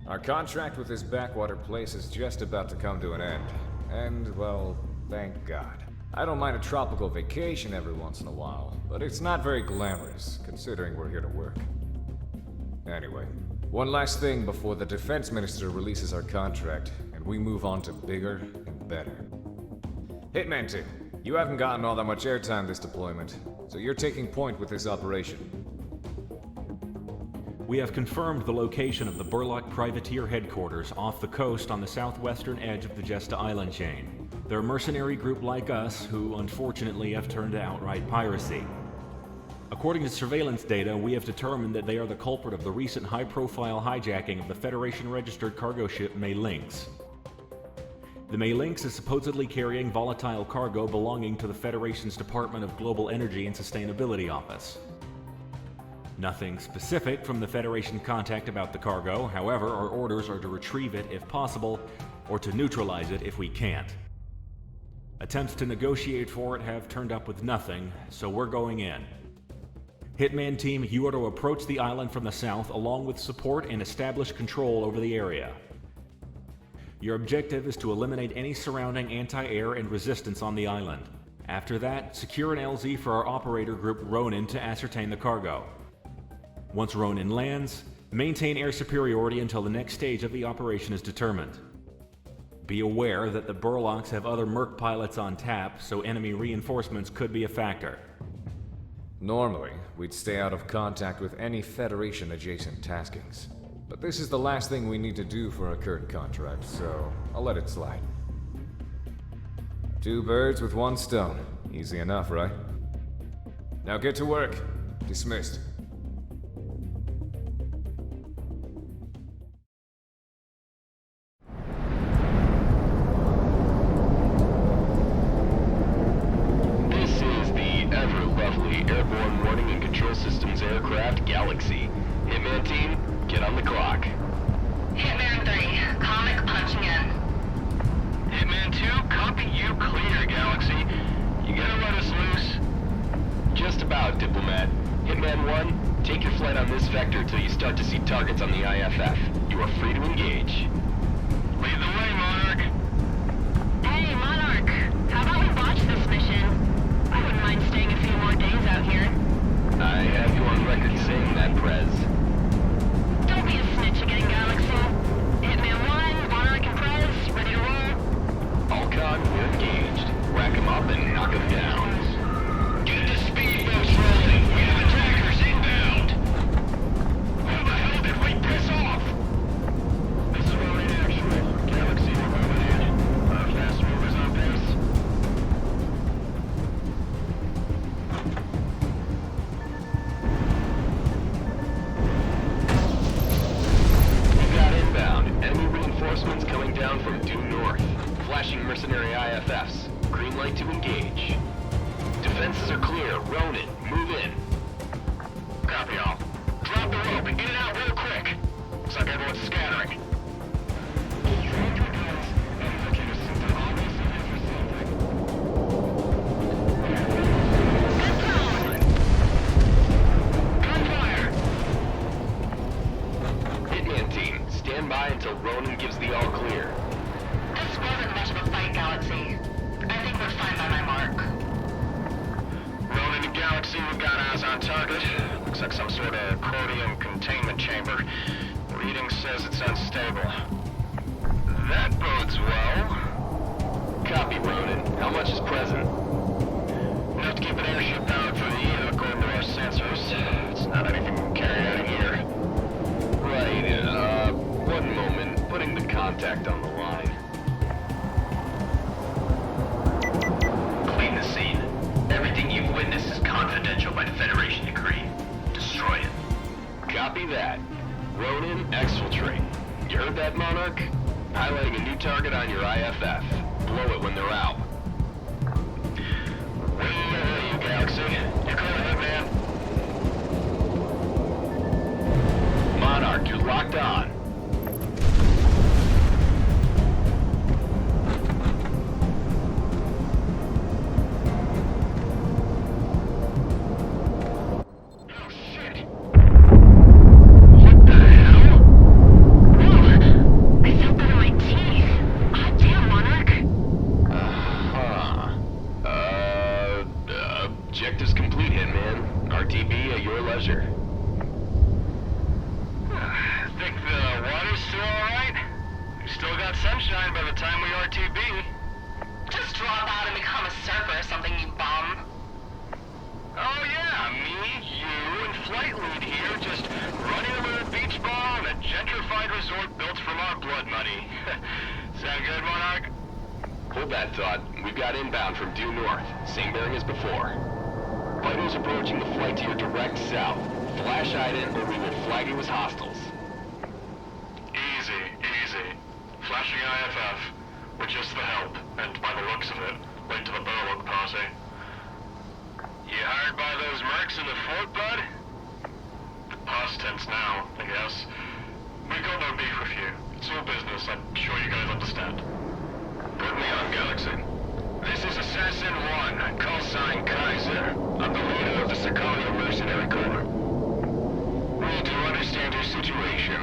Our contract with this backwater place is just about to come to an end. And, well, thank God. I don't mind a tropical vacation every once in a while, but it's not very glamorous, considering we're here to work. Anyway, one last thing before the defense minister releases our contract, and we move on to bigger and better. Hitman 2, you haven't gotten all that much airtime this deployment, so you're taking point with this operation. We have confirmed the location of the Burlock Privateer headquarters off the coast on the southwestern edge of the Jesta Island chain. They're a mercenary group like us who, unfortunately, have turned to outright piracy. According to surveillance data, we have determined that they are the culprit of the recent high-profile hijacking of the Federation-registered cargo ship May Lynx. The May Lynx is supposedly carrying volatile cargo belonging to the Federation's Department of Global Energy and Sustainability Office. Nothing specific from the Federation contact about the cargo, however, our orders are to retrieve it if possible, or to neutralize it if we can't. Attempts to negotiate for it have turned up with nothing, so we're going in. Hitman Team, you are to approach the island from the south along with support and establish control over the area. Your objective is to eliminate any surrounding anti-air and resistance on the island. After that, secure an LZ for our operator group Ronin to ascertain the cargo. Once Ronin lands, maintain air superiority until the next stage of the operation is determined. Be aware that the Burlocks have other Merc pilots on tap, so enemy reinforcements could be a factor. Normally, we'd stay out of contact with any Federation-adjacent taskings. But this is the last thing we need to do for our current contract, so I'll let it slide. Two birds with one stone. Easy enough, right? Now get to work. Dismissed. Airborne Warning and Control Systems Aircraft Galaxy. Hitman Team, get on the clock. Hitman 3, comic punching in. Hitman 2, copy you clear, Galaxy. You gonna let us loose? Just about, Diplomat. Hitman 1, take your flight on this vector till you start to see targets on the IFF. You are free to engage. Lead the way, Monarch. Hey, Monarch. How about we watch this mission? I wouldn't mind staying a few more days out here. I have you on record saying that, Prez. Don't be a snitch again, Galaxy. Hitman 1, Monarch and Prez, ready to roll? Falcon, we're engaged. Rack 'em up and knock 'em down. Get the speedboats rolling. We have attackers inbound. Who the hell did we piss off? This is where we actually. Galaxy, we're moving in. Fast movers on pace. Enemy reinforcements coming down from due north. Flashing mercenary IFFs. Green light to engage. Defenses are clear. Ronin, move in. Copy all. Drop the rope. In and out real quick. Looks like everyone's scattering. Stand by until Ronin gives the all clear. This wasn't much of a fight, Galaxy. I think we're fine by my mark. Ronin to Galaxy, we've got eyes on target. Looks like some sort of chromium containment chamber. Reading says it's unstable. That bodes well. Copy, Ronin. How much is present? Enough to keep an airship powered for the year, according to our sensors. It's not anything we can carry out of here. Right, one moment. Putting the contact on the line. Clean the scene. Everything you've witnessed is confidential by the Federation decree. Destroy it. Copy that. Ronin, exfiltrate. You heard that, Monarch? Highlighting a new target on your IFF. Blow it when they're out. Where are you, Galaxy? You're clear, Hitman. Monarch, you're locked on. Oh shit! What the hell? Monarch! pleasure. Think the water's still alright? We've still got sunshine by the time we RTB. Just drop out and become a surfer or something, you bum. Oh yeah, me, you, and Flight Lead here just running a little beach ball in a gentrified resort built from our blood money. Sound good, Monarch? Hold that thought. We've got inbound from due north. Same bearing as before. Fighter's approaching the flight to your direct south. Flash ident or we will flag you as hostiles. Easy, easy. Flashing IFF. We're just the help, and by the looks of it, late to the Burlock posse. You hired by those mercs in the fort, bud? Past tense now, I guess. We got no beef with you. It's all business, I'm sure you guys understand. Put me on, Galaxy. This is Assassin 1, call sign Kaiser. I'm the leader of the Sicario Mercenary Corps. We do understand your situation.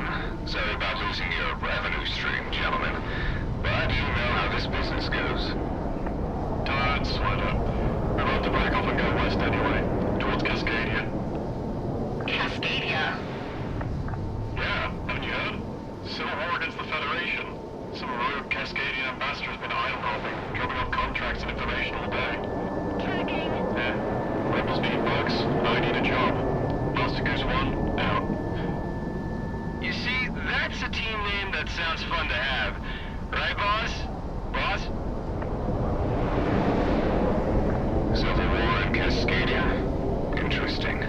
Sorry about losing your revenue stream, gentlemen. But you know how this business goes. Don't sweat it. We're about to break off and go west anyway, towards Cascadia. Cascadia? Yeah, haven't you heard? Civil war against the Federation. Some rogue Cascadian ambassador's been island hopping, dropping off contracts and information all day. Tracking. Yeah, rebels need bugs, I need a job. Master Goose 1, out. You see, that's a team name that sounds fun to have. Right, boss? Boss? Civil War in Cascadia? Interesting.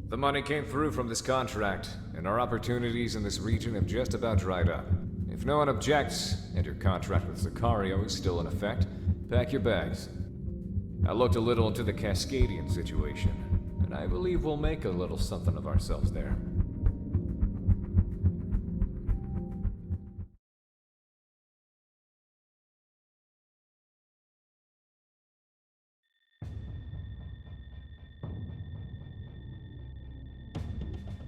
The money came through from this contract, and our opportunities in this region have just about dried up. If no one objects, and your contract with Sicario is still in effect, pack your bags. I looked a little into the Cascadian situation, and I believe we'll make a little something of ourselves there.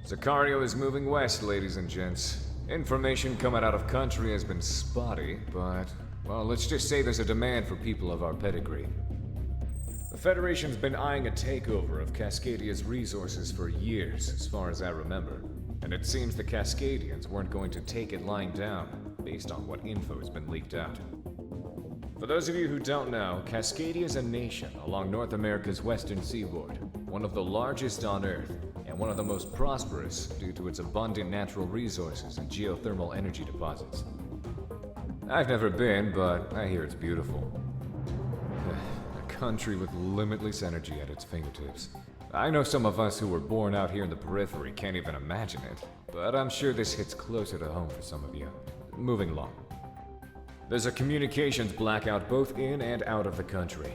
Sicario is moving west, ladies and gents. Information coming out of country has been spotty, but, well, let's just say there's a demand for people of our pedigree. The Federation's been eyeing a takeover of Cascadia's resources for years, as far as I remember. And it seems the Cascadians weren't going to take it lying down, based on what info has been leaked out. For those of you who don't know, Cascadia is a nation along North America's western seaboard, one of the largest on Earth, and one of the most prosperous due to its abundant natural resources and geothermal energy deposits. I've never been, but I hear it's beautiful. A country with limitless energy at its fingertips. I know some of us who were born out here in the periphery can't even imagine it, but I'm sure this hits closer to home for some of you. Moving along. There's a communications blackout both in and out of the country.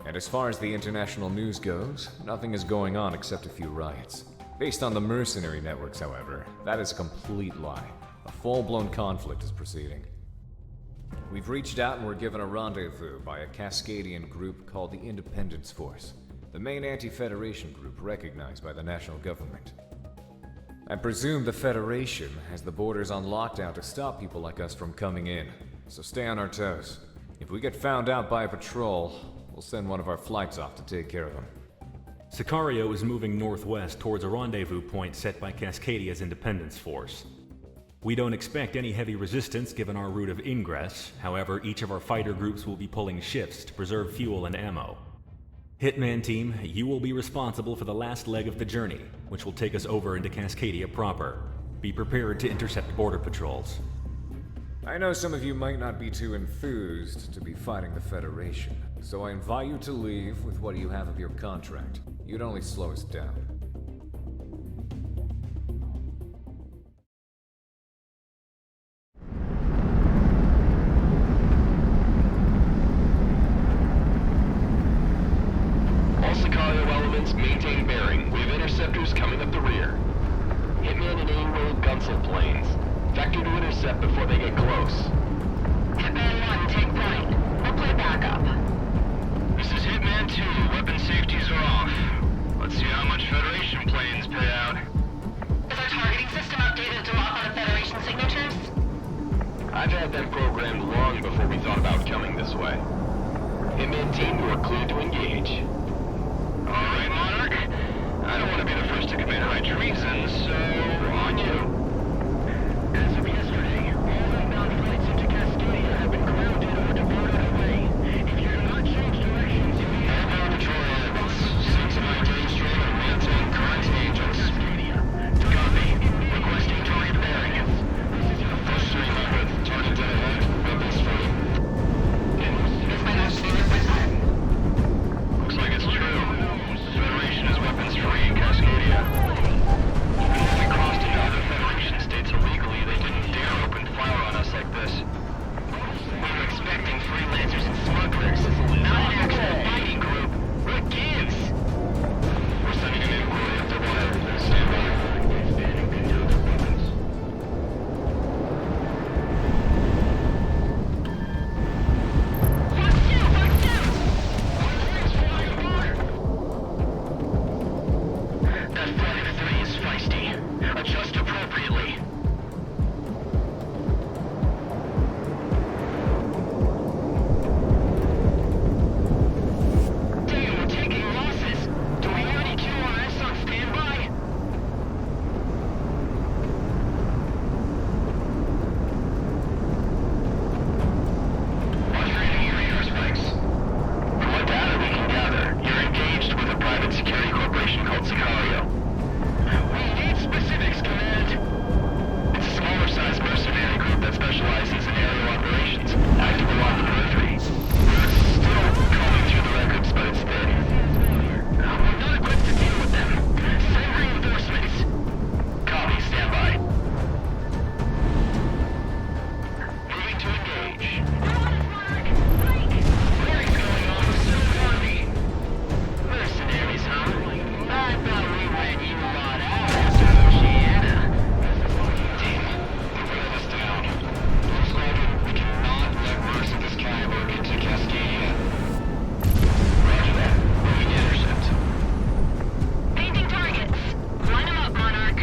And as far as the international news goes, nothing is going on except a few riots. Based on the mercenary networks, however, that is a complete lie. A full-blown conflict is proceeding. We've reached out and were given a rendezvous by a Cascadian group called the Independence Force, the main anti-Federation group recognized by the national government. I presume the Federation has the borders on lockdown to stop people like us from coming in, so stay on our toes. If we get found out by a patrol, we'll send one of our flights off to take care of them. Sicario is moving northwest towards a rendezvous point set by Cascadia's Independence Force. We don't expect any heavy resistance given our route of ingress, however, each of our fighter groups will be pulling shifts to preserve fuel and ammo. Hitman Team, you will be responsible for the last leg of the journey, which will take us over into Cascadia proper. Be prepared to intercept border patrols. I know some of you might not be too enthused to be fighting the Federation, so I invite you to leave with what you have of your contract. You'd only slow us down. All Sicario elements maintain bearing. We have interceptors coming up the rear. Hitman and A-Road Gunsel planes. Vector to intercept before they get close. Hitman 1, take point. We'll play backup. This is Hitman 2. Weapon safeties are off. Let's see how much Federation planes pay out. Is our target this way. Hitman team, you are cleared to engage. Alright, Monarch. I don't want to be the first to commit high treason, so on you. As of yesterday, all inbound flights into Cascadia have been grounded or diverted away. If you do not change directions, you may have no patrol elements. Send to my gauge stream and maintain current angels. Cascadia. Copy. Requesting target bearings. Push 300. Target dead ahead. Weapons free. Looks like it's true. Federation is weapons free in Cascadia. Even if we crossed into other Federation states illegally, they didn't dare open fire on us like this. We were expecting freelancers and smugglers, not an actual fighting group. What gives? We're sending an inquiry if they want to stand by. That Flight 3 is feisty. Adjust appropriately. Damn, we're taking losses. Do we have any QRS on standby? What's reading your ears, Mix? From what data we can gather, you're engaged with a private security corporation called Sicario. We need specifics, Command. It's a smaller-sized mercenary group that specializes in aerial operations, active along the periphery. We're still combing through the records, but it's there. We're not equipped to deal with them. Send reinforcements. Copy, stand by. Moving to engage. What's going on with Silverby? Mercenaries, huh? I thought we ran you lot out after Oceana. Damn, they let us down. Looks like we cannot let worse of this caliber into Cascadia. Roger that. Moving to intercept. Painting targets. Line them up, Monarch.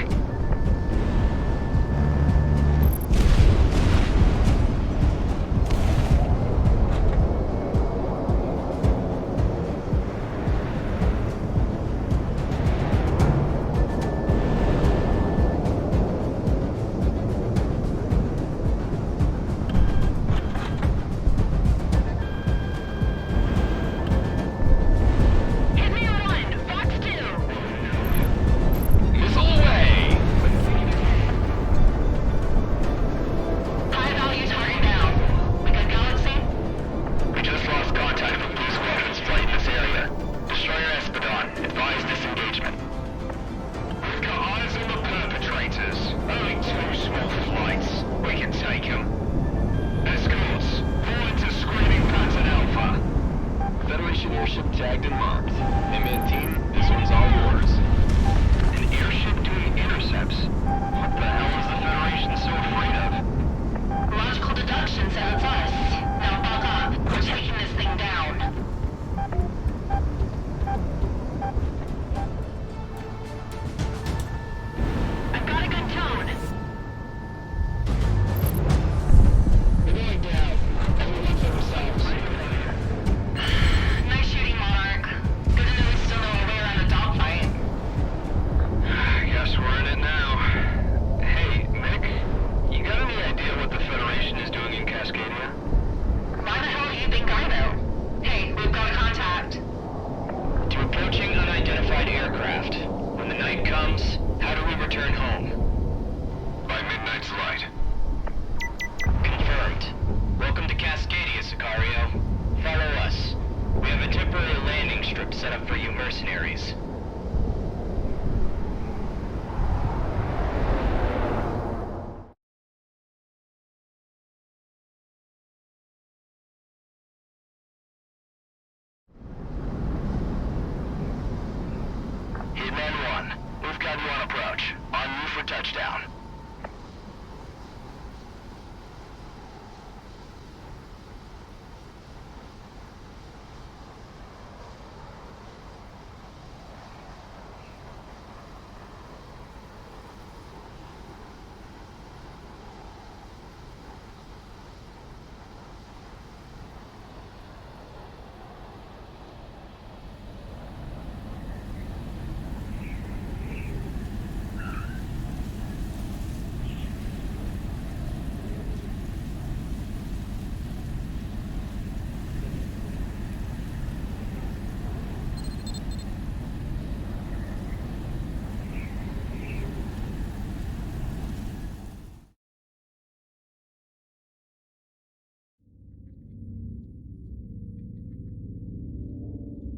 Hitman 1, Fox 2. Missile away! High value target down. We got Galaxy? We just lost contact with Blue Squadron's flight in this area. Destroyer Espadon, advise disengagement. We've got eyes on the perpetrators. Only 2 small flights. We can take them. Escorts, forward to screening pattern Alpha. Federation airship tagged and marked. Hitman team, this one's all yours. An airship doing intercepts? What the hell is the Federation so afraid of? Logical deduction says it's us. Now buck up. We're taking this thing down. I've got a good tone. We're going down. Everyone for themselves. Nice shooting, Monarch. Good to know we still know our way around a dogfight. Guess we're in it now. Hey, Mick, you got any idea what the Federation is doing in Cascadia? Why the hell do you think I know? Hey, we've got a contact. To approaching unidentified aircraft. When the night comes, how do we return home? By midnight's light. Confirmed. Welcome to Cascadia, Sicario. Follow us. We have a temporary landing strip set up for you mercenaries. Hitman 1, we've got you on approach. On you for touchdown.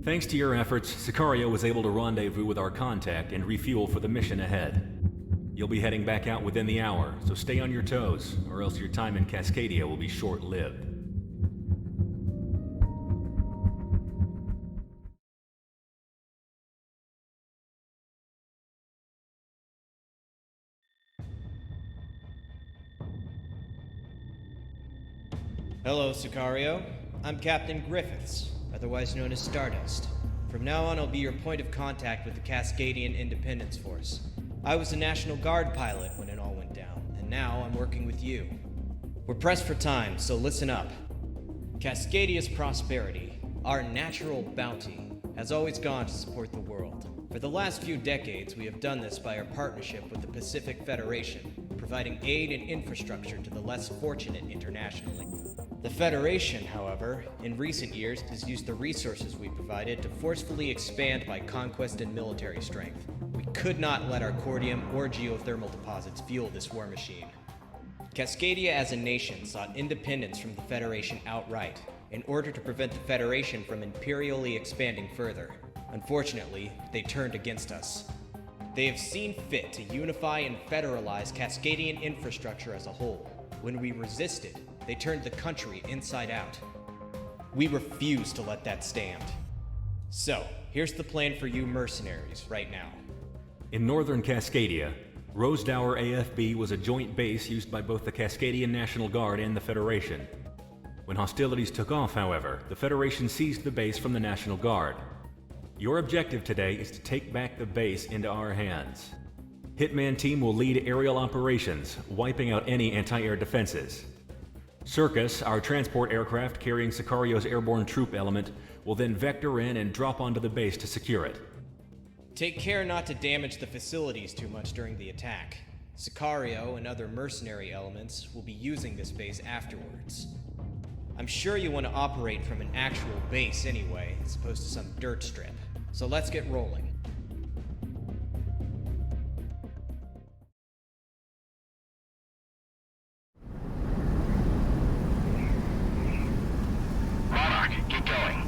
Thanks to your efforts, Sicario was able to rendezvous with our contact and refuel for the mission ahead. You'll be heading back out within the hour, so stay on your toes, or else your time in Cascadia will be short-lived. Hello, Sicario. I'm Captain Griffiths, otherwise known as Stardust. From now on, I'll be your point of contact with the Cascadian Independence Force. I was a National Guard pilot when it all went down, and now I'm working with you. We're pressed for time, so listen up. Cascadia's prosperity, our natural bounty, has always gone to support the world. For the last few decades, we have done this by our partnership with the Pacific Federation, providing aid and infrastructure to the less fortunate internationally. The Federation, however, in recent years has used the resources we provided to forcefully expand by conquest and military strength. We could not let our cordium or geothermal deposits fuel this war machine. Cascadia as a nation sought independence from the Federation outright, in order to prevent the Federation from imperially expanding further. Unfortunately, they turned against us. They have seen fit to unify and federalize Cascadian infrastructure as a whole. When we resisted, they turned the country inside out. We refuse to let that stand. So, here's the plan for you mercenaries right now. In northern Cascadia, Rosedower AFB was a joint base used by both the Cascadian National Guard and the Federation. When hostilities took off, however, the Federation seized the base from the National Guard. Your objective today is to take back the base into our hands. Hitman Team will lead aerial operations, wiping out any anti-air defenses. Circus, our transport aircraft carrying Sicario's airborne troop element, will then vector in and drop onto the base to secure it. Take care not to damage the facilities too much during the attack. Sicario and other mercenary elements will be using this base afterwards. I'm sure you want to operate from an actual base anyway, as opposed to some dirt strip. So let's get rolling. Monarch, get going.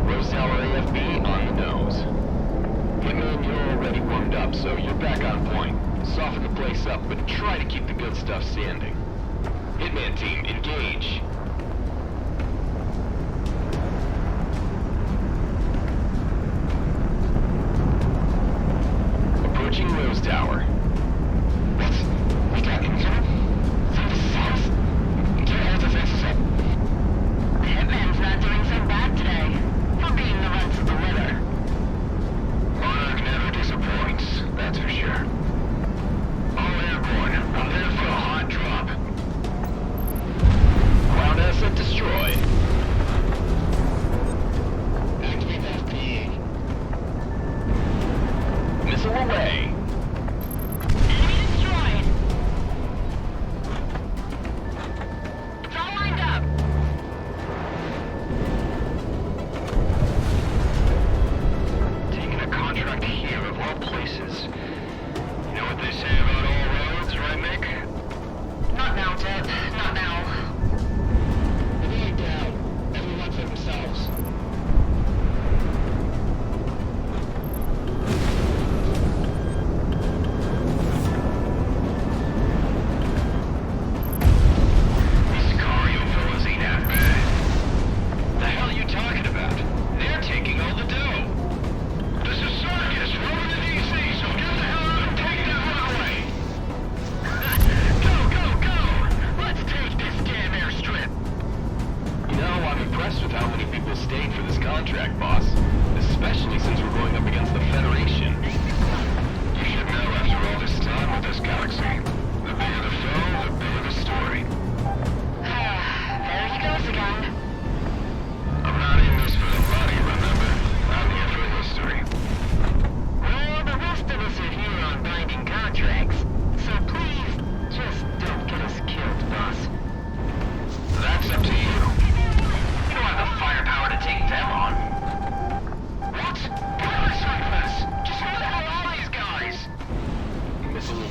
Rosedower AFB on the nose. Wingman, you're already warmed up, so you're back on point. Soften the place up, but try to keep the good stuff standing. Hitman Team, engage. Approaching Rosedower. We got incoming? From the south? Get all defenses up. The Hitman's not doing so bad today. For being the runt of the litter. Monarch never disappoints, that's for sure. All airborne, I'm there for a hot drop. Ground asset destroyed. Activate FPE. Missile away.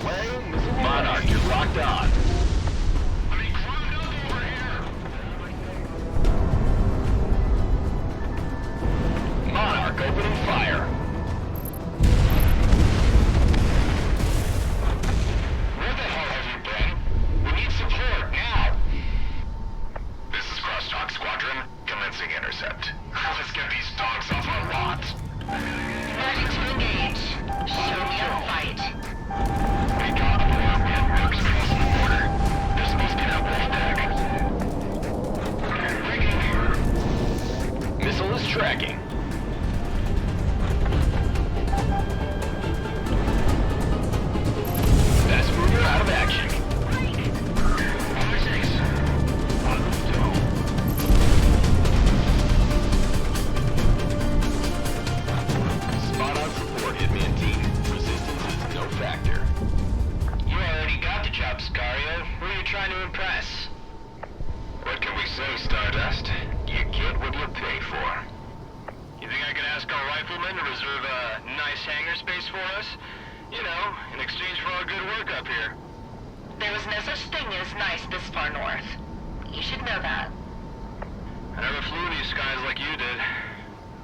Monarch, you're locked on. Monarch, opening fire. Where the hell have you been? We need support, now! This is Crosstalk Squadron, commencing intercept. Let's get these dogs off our lot. Ready to engage. Show me a fight. We got more networks crossing the border. This must be that wolf deck. Missile is tracking. Fast mover out of action. Number 6. On the stone. Spot on support, Hitman team. Resistance is no factor. You already got the job, Sicario. Who are you trying to impress? What can we say, Stardust? You get what you pay for. You think I could ask our riflemen to reserve a nice hangar space for us? You know, in exchange for our good work up here. There was no such thing as nice this far north. You should know that. I never flew these skies like you did.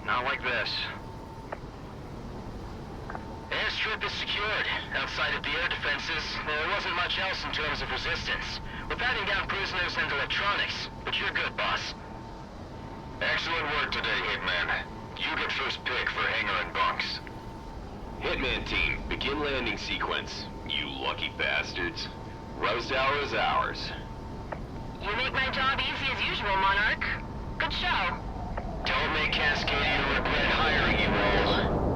Not like this. Airstrip is secured. Outside of the air defenses, there wasn't much else in terms of resistance. We're patting down prisoners and electronics, but you're good, boss. Excellent work today, Hitman. You get first pick for hangar and bunks. Hitman team, begin landing sequence. You lucky bastards. Roast hour is ours. You make my job easy as usual, Monarch. Good show. Don't make Cascadia regret hiring you all.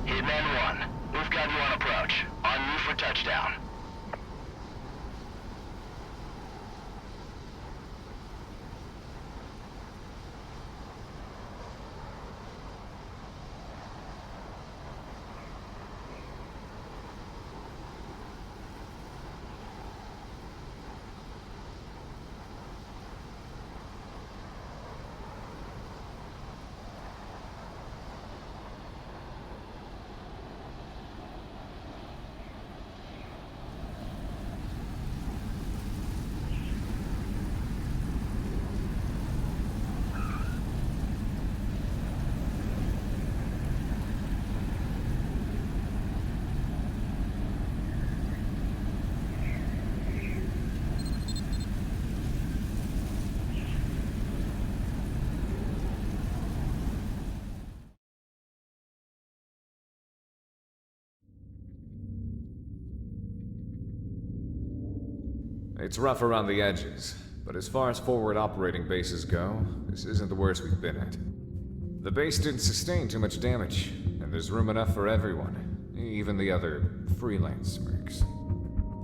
Hitman 1, we've got you on approach. En route for touchdown. It's rough around the edges, but as far as forward operating bases go, this isn't the worst we've been at. The base didn't sustain too much damage, and there's room enough for everyone, even the other freelance mercs.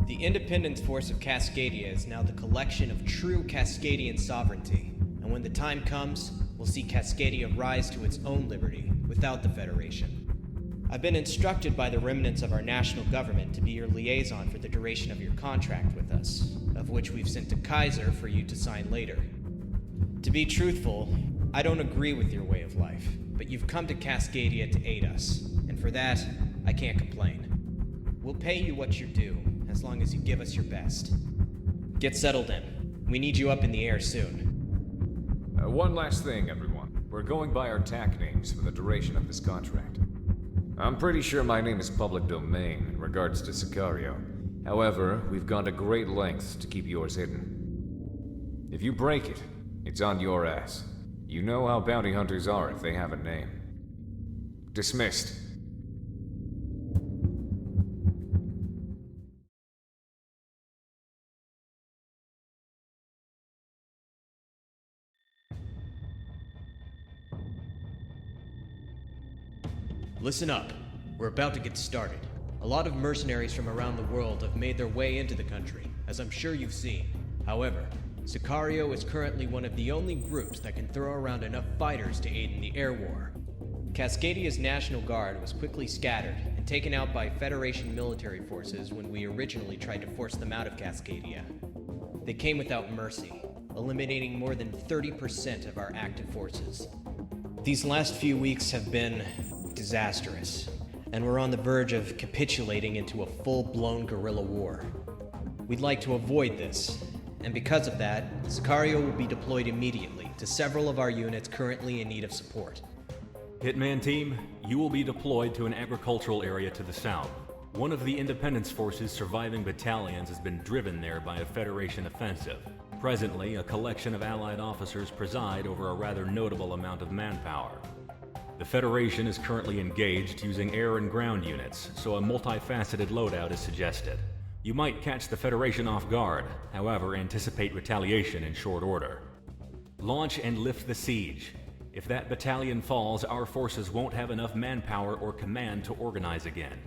The Independence Force of Cascadia is now the collection of true Cascadian sovereignty, and when the time comes, we'll see Cascadia rise to its own liberty without the Federation. I've been instructed by the remnants of our national government to be your liaison for the duration of your contract with us, of which we've sent to Kaiser for you to sign later. To be truthful, I don't agree with your way of life, but you've come to Cascadia to aid us, and for that, I can't complain. We'll pay you what you're due, as long as you give us your best. Get settled in. We need you up in the air soon. One last thing, everyone. We're going by our TAC names for the duration of this contract. I'm pretty sure my name is public domain in regards to Sicario. However, we've gone to great lengths to keep yours hidden. If you break it, it's on your ass. You know how bounty hunters are if they have a name. Dismissed. Listen up. We're about to get started. A lot of mercenaries from around the world have made their way into the country, as I'm sure you've seen. However, Sicario is currently one of the only groups that can throw around enough fighters to aid in the air war. Cascadia's National Guard was quickly scattered, and and taken out by Federation military forces when we originally tried to force them out of Cascadia. They came without mercy, eliminating more than 30% of our active forces. These last few weeks have been disastrous, and we're on the verge of capitulating into a full-blown guerrilla war. We'd like to avoid this, and because of that, Sicario will be deployed immediately to several of our units currently in need of support. Hitman team, you will be deployed to an agricultural area to the south. One of the Independence Force's surviving battalions has been driven there by a Federation offensive. Presently, a collection of Allied officers preside over a rather notable amount of manpower. The Federation is currently engaged using air and ground units, so a multifaceted loadout is suggested. You might catch the Federation off guard, however, anticipate retaliation in short order. Launch and lift the siege. If that battalion falls, our forces won't have enough manpower or command to organize again.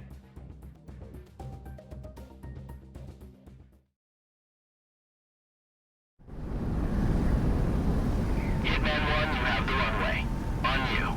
Hitman 1, you have the runway. On you.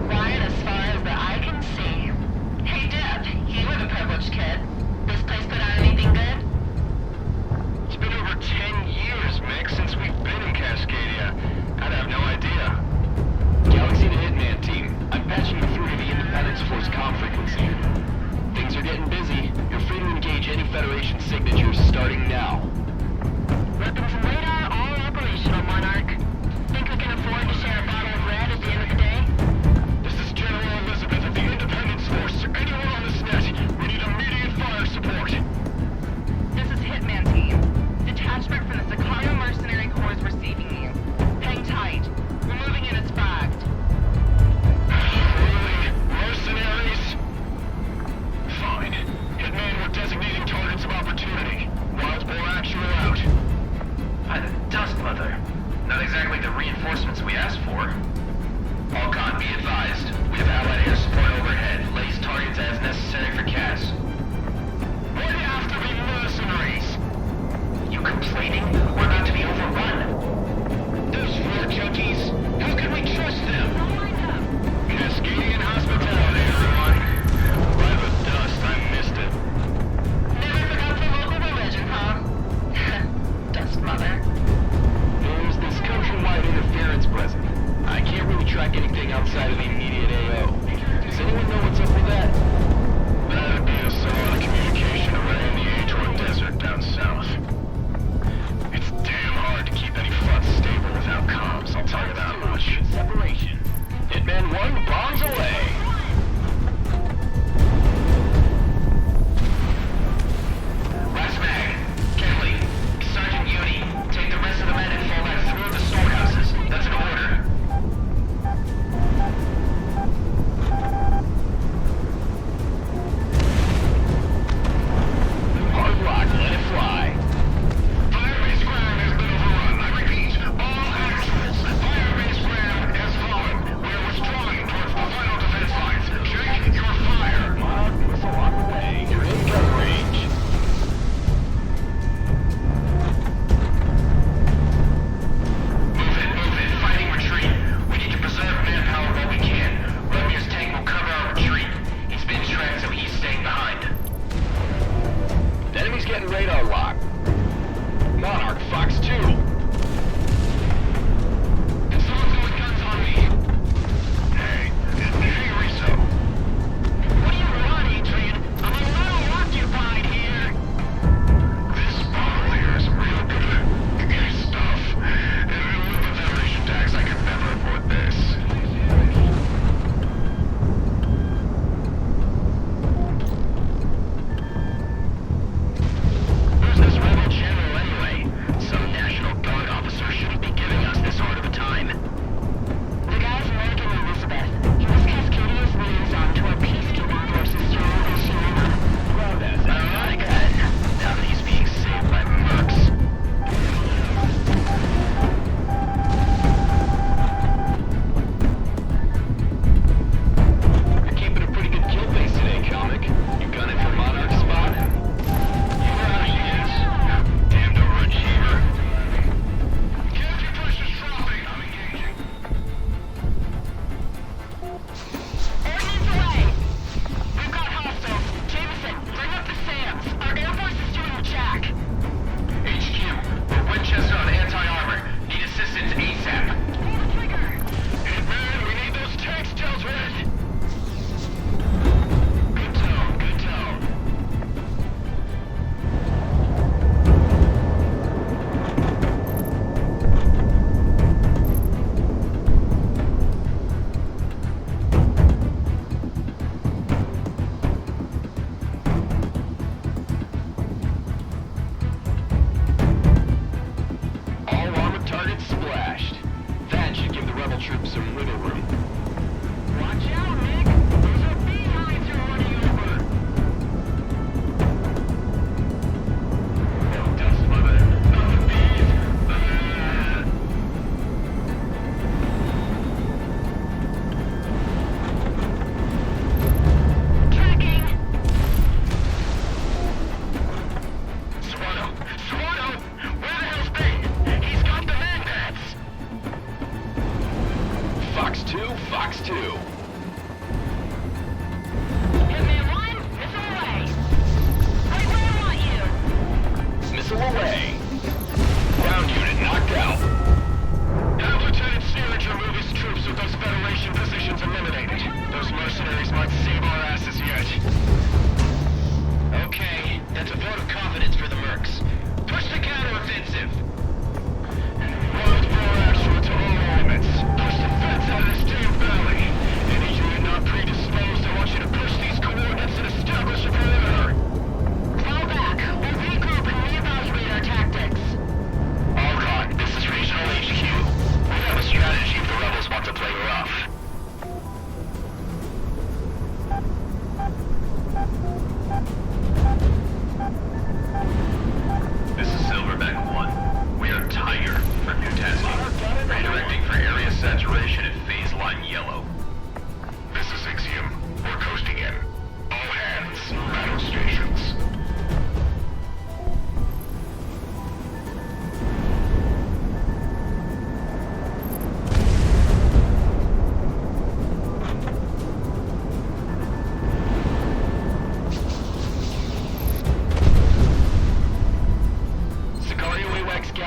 Right as far as the eye can see. Hey, Deb, you were the privileged kid. This place put out anything good? It's been over 10 years, Mick, since we've been in Cascadia. I'd have no idea. Galaxy to Hitman team. I'm patching you through to the Independence Force comm frequency. Things are getting busy. You're free to engage any Federation signatures starting now. Weapons and radar all operational, Monarch. Think we can afford to share a bottle of red at the end of the day? This is General Elizabeth of the Independence Force. Anyone on this net, we need immediate fire support. This is Hitman Team. Detachment from the Sicario Mercenary Corps is receiving you. Hang tight. We're moving in as fact. Really? Mercenaries? Fine. Hitman, we're designating targets of opportunity. Wild boar action out. By the dust mother. Not exactly the reinforcements we asked for. Alcon, be advised. We have Allied air support overhead. Lace targets as necessary for CAS. Why do you have to be mercenaries? You complaining? We're about to be overrun. Those floor junkies? How can we trust them? Cascadian hospitality, everyone. By the dust, I missed it. Never forgot the local religion, huh? Dust mother. There's this countrywide interference present.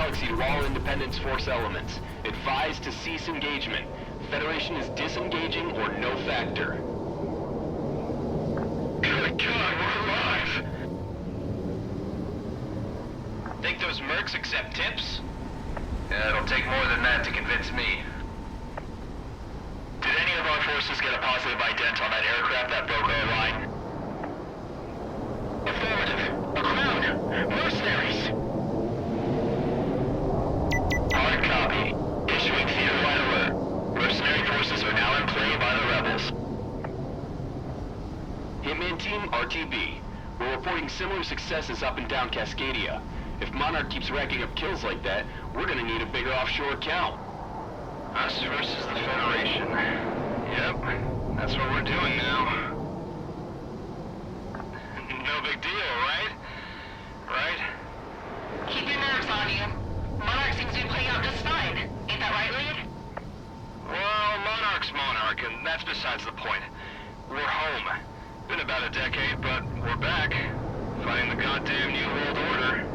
Galaxy to all Independence Force elements. Advise to cease engagement. Federation is disengaging or no factor. Good God, we're alive! Think those mercs accept tips? Yeah, it'll take more than that to convince me. Did any of our forces get a positive ident on that aircraft that broke our line? Affirmative. A crowd! Mercenaries! Hard copy. Issuing theater-wide alert. Mercenary forces are now in play by the rebels. Hitman Team, RTB. We're reporting similar successes up and down Cascadia. If Monarch keeps racking up kills like that, we're gonna need a bigger offshore account. Us versus the Federation. Yep, that's what we're doing now. No big deal, right? Right? Keep your nerves on you. Monarch seems to be playing out just fine. Ain't that right, Lead? Well, Monarch's Monarch, and that's besides the point. We're home. Been about a decade, but we're back. Fighting the goddamn New World Order.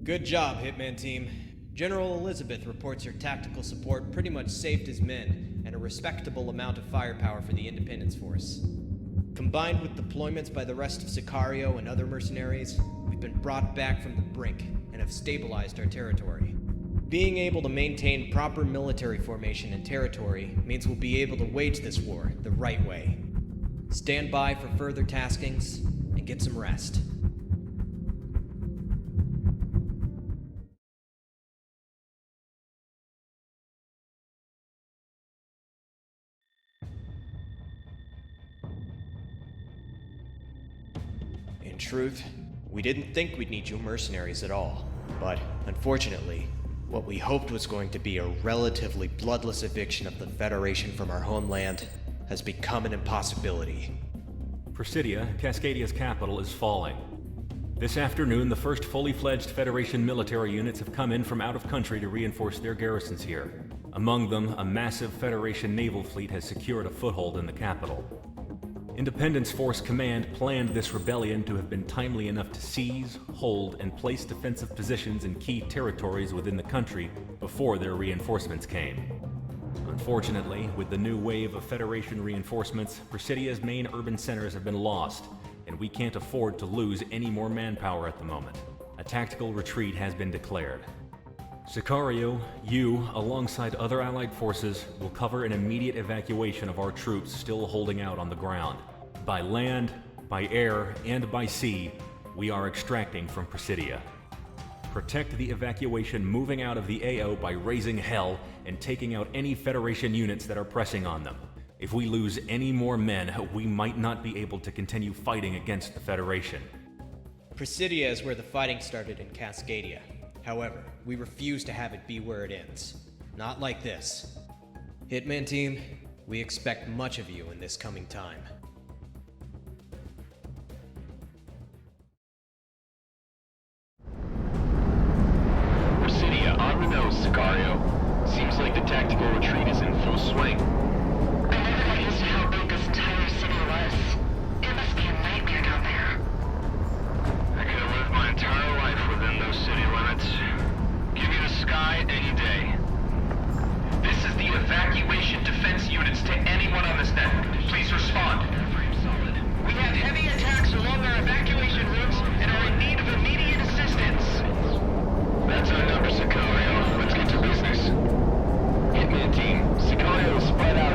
Good job, Hitman Team. General Elizabeth reports your tactical support pretty much saved his men, and a respectable amount of firepower for the Independence Force. Combined with deployments by the rest of Sicario and other mercenaries, we've been brought back from the brink and have stabilized our territory. Being able to maintain proper military formation and territory means we'll be able to wage this war the right way. Stand by for further taskings and get some rest. In truth, we didn't think we'd need you mercenaries at all. But, unfortunately, what we hoped was going to be a relatively bloodless eviction of the Federation from our homeland has become an impossibility. Presidia, Cascadia's capital, is falling. This afternoon, the first fully fledged Federation military units have come in from out of country to reinforce their garrisons here. Among them, a massive Federation naval fleet has secured a foothold in the capital. Independence Force Command planned this rebellion to have been timely enough to seize, hold, and place defensive positions in key territories within the country before their reinforcements came. Unfortunately, with the new wave of Federation reinforcements, Presidia's main urban centers have been lost, and we can't afford to lose any more manpower at the moment. A tactical retreat has been declared. Sicario, you, alongside other allied forces, will cover an immediate evacuation of our troops still holding out on the ground. By land, by air, and by sea, we are extracting from Presidia. Protect the evacuation moving out of the AO by raising hell and taking out any Federation units that are pressing on them. If we lose any more men, we might not be able to continue fighting against the Federation. Presidia is where the fighting started in Cascadia. However, we refuse to have it be where it ends. Not like this. Hitman Team, we expect much of you in this coming time. Presidia, on the nose, Sicario. Seems like the tactical retreat is in full swing. I never got used to how big this entire city was. It must be a nightmare down there. I could have lived my entire life within those city limits. Give you the sky any day. This is the evacuation defense units to anyone on this network. Please respond. We have heavy attacks along our evacuation routes and are in need of immediate assistance. That's our number, Sicario. Let's get to business. Hitman Team, Sicario is spread out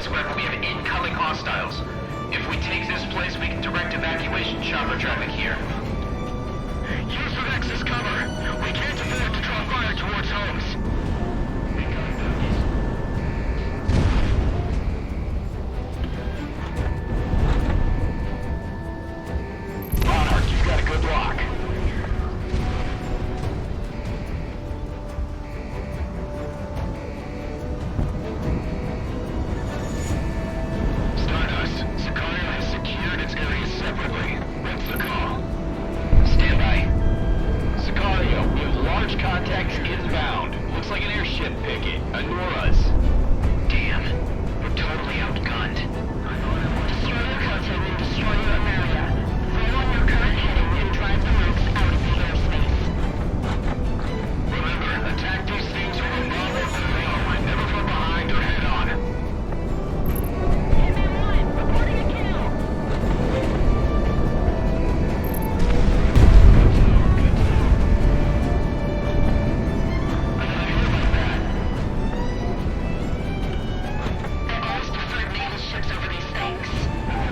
place wherever we have incoming hostiles. If we take this place, we can direct evacuation chopper traffic here. Use the Nexus cover. We can't afford to draw fire towards homes. Monarch, you've got a good lock. Stardust, Sicario has secured its area separately. What's the call? Stand by. Sicario, we have large contacts inbound. Looks like an airship picket. Ignore us. Damn. We're totally outgunned. Destroy your containment, destroy your area. Roll on your current heading and drive the mercs out of the airspace. Remember, attack these things from above or below, and never from behind or head on. Hitman 1, reporting a kill. They're always preferred naval ships over these things.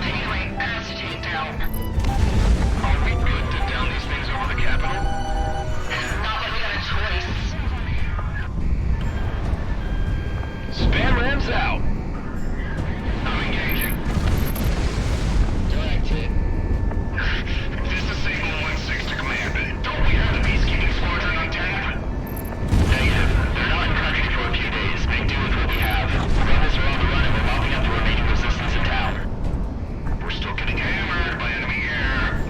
Anyway, acetate down. Are we good to down these things over the capital? Not like we got a choice. Spam rams out. I'm engaging. Direct hit. This is Signal 1-6 to command. Don't we have the Peacekeeping Squadron on tap? Negative. They're not in country for a few days. Make do with what we have. Rebels are on the run and we're mopping up the remaining resistance in town. We're still getting hammered by enemy air.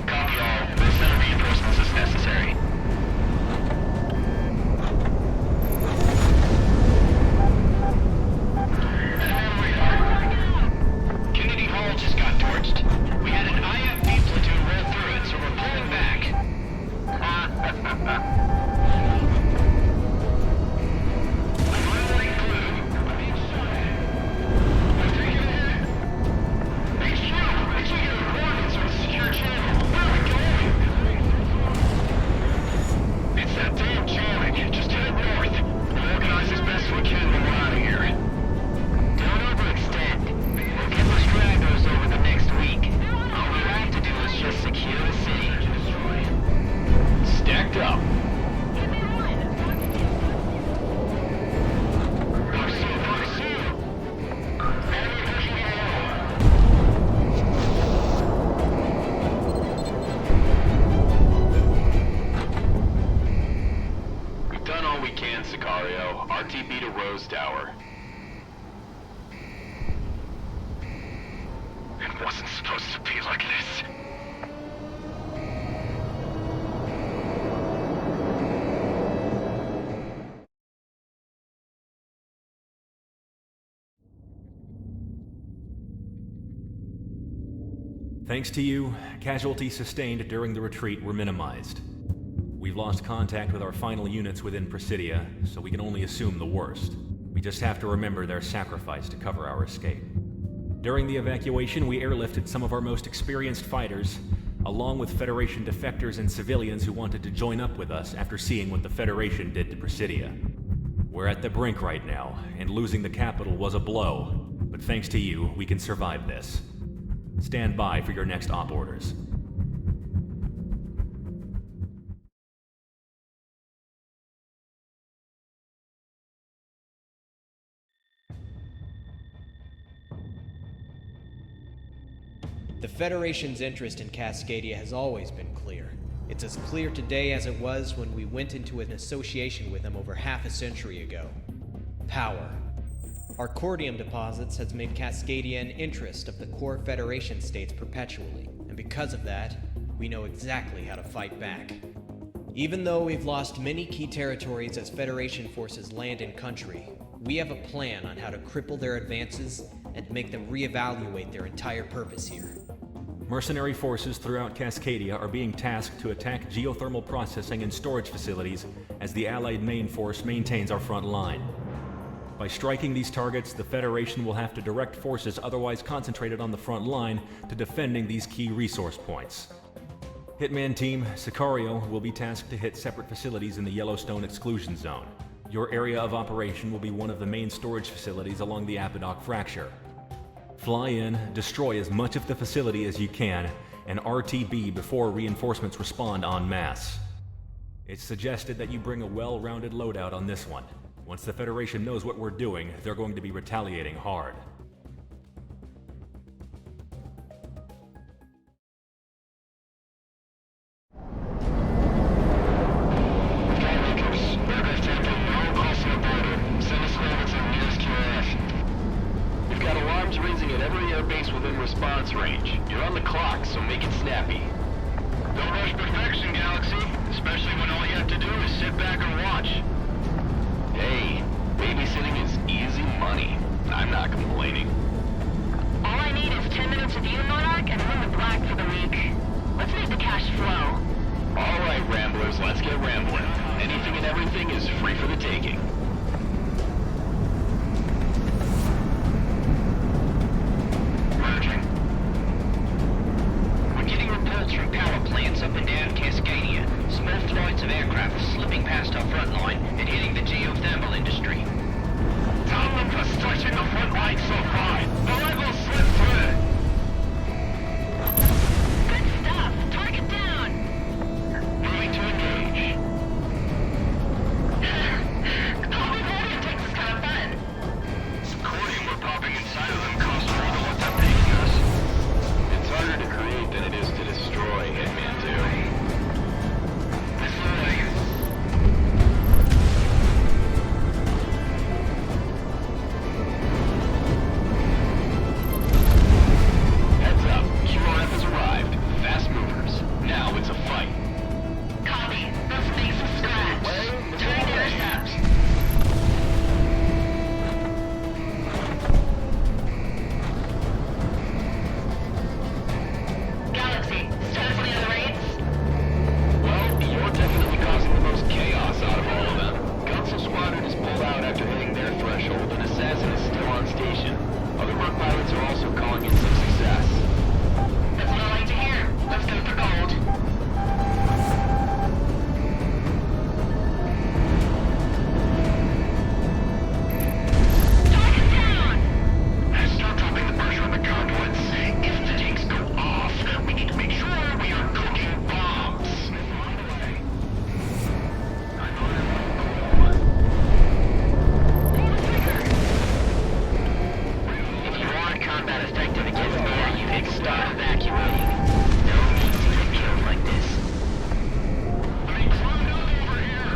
Copy all. We'll send reinforcements as necessary. Kennedy Hall just got torched. We had an IFB platoon roll through it, so we're pulling back. I'm like blue. I'm inside. We're taking it. HQ, make sure you get coordinates on the secure channel. Where are we going? It's that damn jamming. Just head north. We'll organize as best we can when we're out of here. Don't overextend. We'll get the stragglers over the next week. All we have to do is just secure the city. Stacked up. Pursue. Enemy pushing AO. We've done all we can, Sicario. RTB to Rose Tower. It wasn't supposed to be like this. Thanks to you, casualties sustained during the retreat were minimized. We've lost contact with our final units within Presidia, so we can only assume the worst. We just have to remember their sacrifice to cover our escape. During the evacuation, we airlifted some of our most experienced fighters, along with Federation defectors and civilians who wanted to join up with us after seeing what the Federation did to Presidia. We're at the brink right now, and losing the capital was a blow, but thanks to you, we can survive this. Stand by for your next op orders. The Federation's interest in Cascadia has always been clear. It's as clear today as it was when we went into an association with them over half a century ago. Power. Our cordium deposits has made Cascadia an interest of the core Federation states perpetually, and because of that, we know exactly how to fight back. Even though we've lost many key territories as Federation forces land in country, we have a plan on how to cripple their advances and make them reevaluate their entire purpose here. Mercenary forces throughout Cascadia are being tasked to attack geothermal processing and storage facilities as the Allied main force maintains our front line. By striking these targets, the Federation will have to direct forces otherwise concentrated on the front line to defending these key resource points. Hitman Team, Sicario will be tasked to hit separate facilities in the Yellowstone exclusion zone. Your area of operation will be one of the main storage facilities along the Apodoc fracture. Fly in, destroy as much of the facility as you can, and RTB before reinforcements respond en masse. It's suggested that you bring a well-rounded loadout on this one. Once the Federation knows what we're doing, they're going to be retaliating hard. Response range. You're on the clock, so make it snappy. Don't rush perfection, Galaxy. Especially when all you have to do is sit back and watch. Hey, babysitting is easy money. I'm not complaining. All I need is 10 minutes of you, Monarch, and I'm in the black for the week. Let's make the cash flow. All right, Ramblers, let's get rambling. Anything and everything is free for the taking. Through power plants up and down Cascadia. Small flights of aircraft slipping past our front line and hitting the geothermal industry. Tell them for stretching the front line so far. The level slip through. Good stuff. Target down. Moving to engage. Popping water tanks is kind of fun. Accordion we're popping inside of them costs more than what they're paying us. It's harder to create than it is to destroy, Hitman 2. This way. Heads up, QRF has arrived. Fast movers. Now it's a fight. Copy. Let's make some scratch. Turn intercepts. Galaxy, start for the other raids? Well, you're definitely causing the most chaos out of all of them. Council Squadron is pulled out after hitting their threshold, and Assassin is still on station. Other work pilots are also calling in some success. That's what I like to hear. Let's go for gold. Target down! Start dropping the pressure on the conduits. If the tanks go off, we need to make sure we are cooking bombs. If you want combat effective against air, you hit start evacuating. No need to get killed like this. They climbed up over here.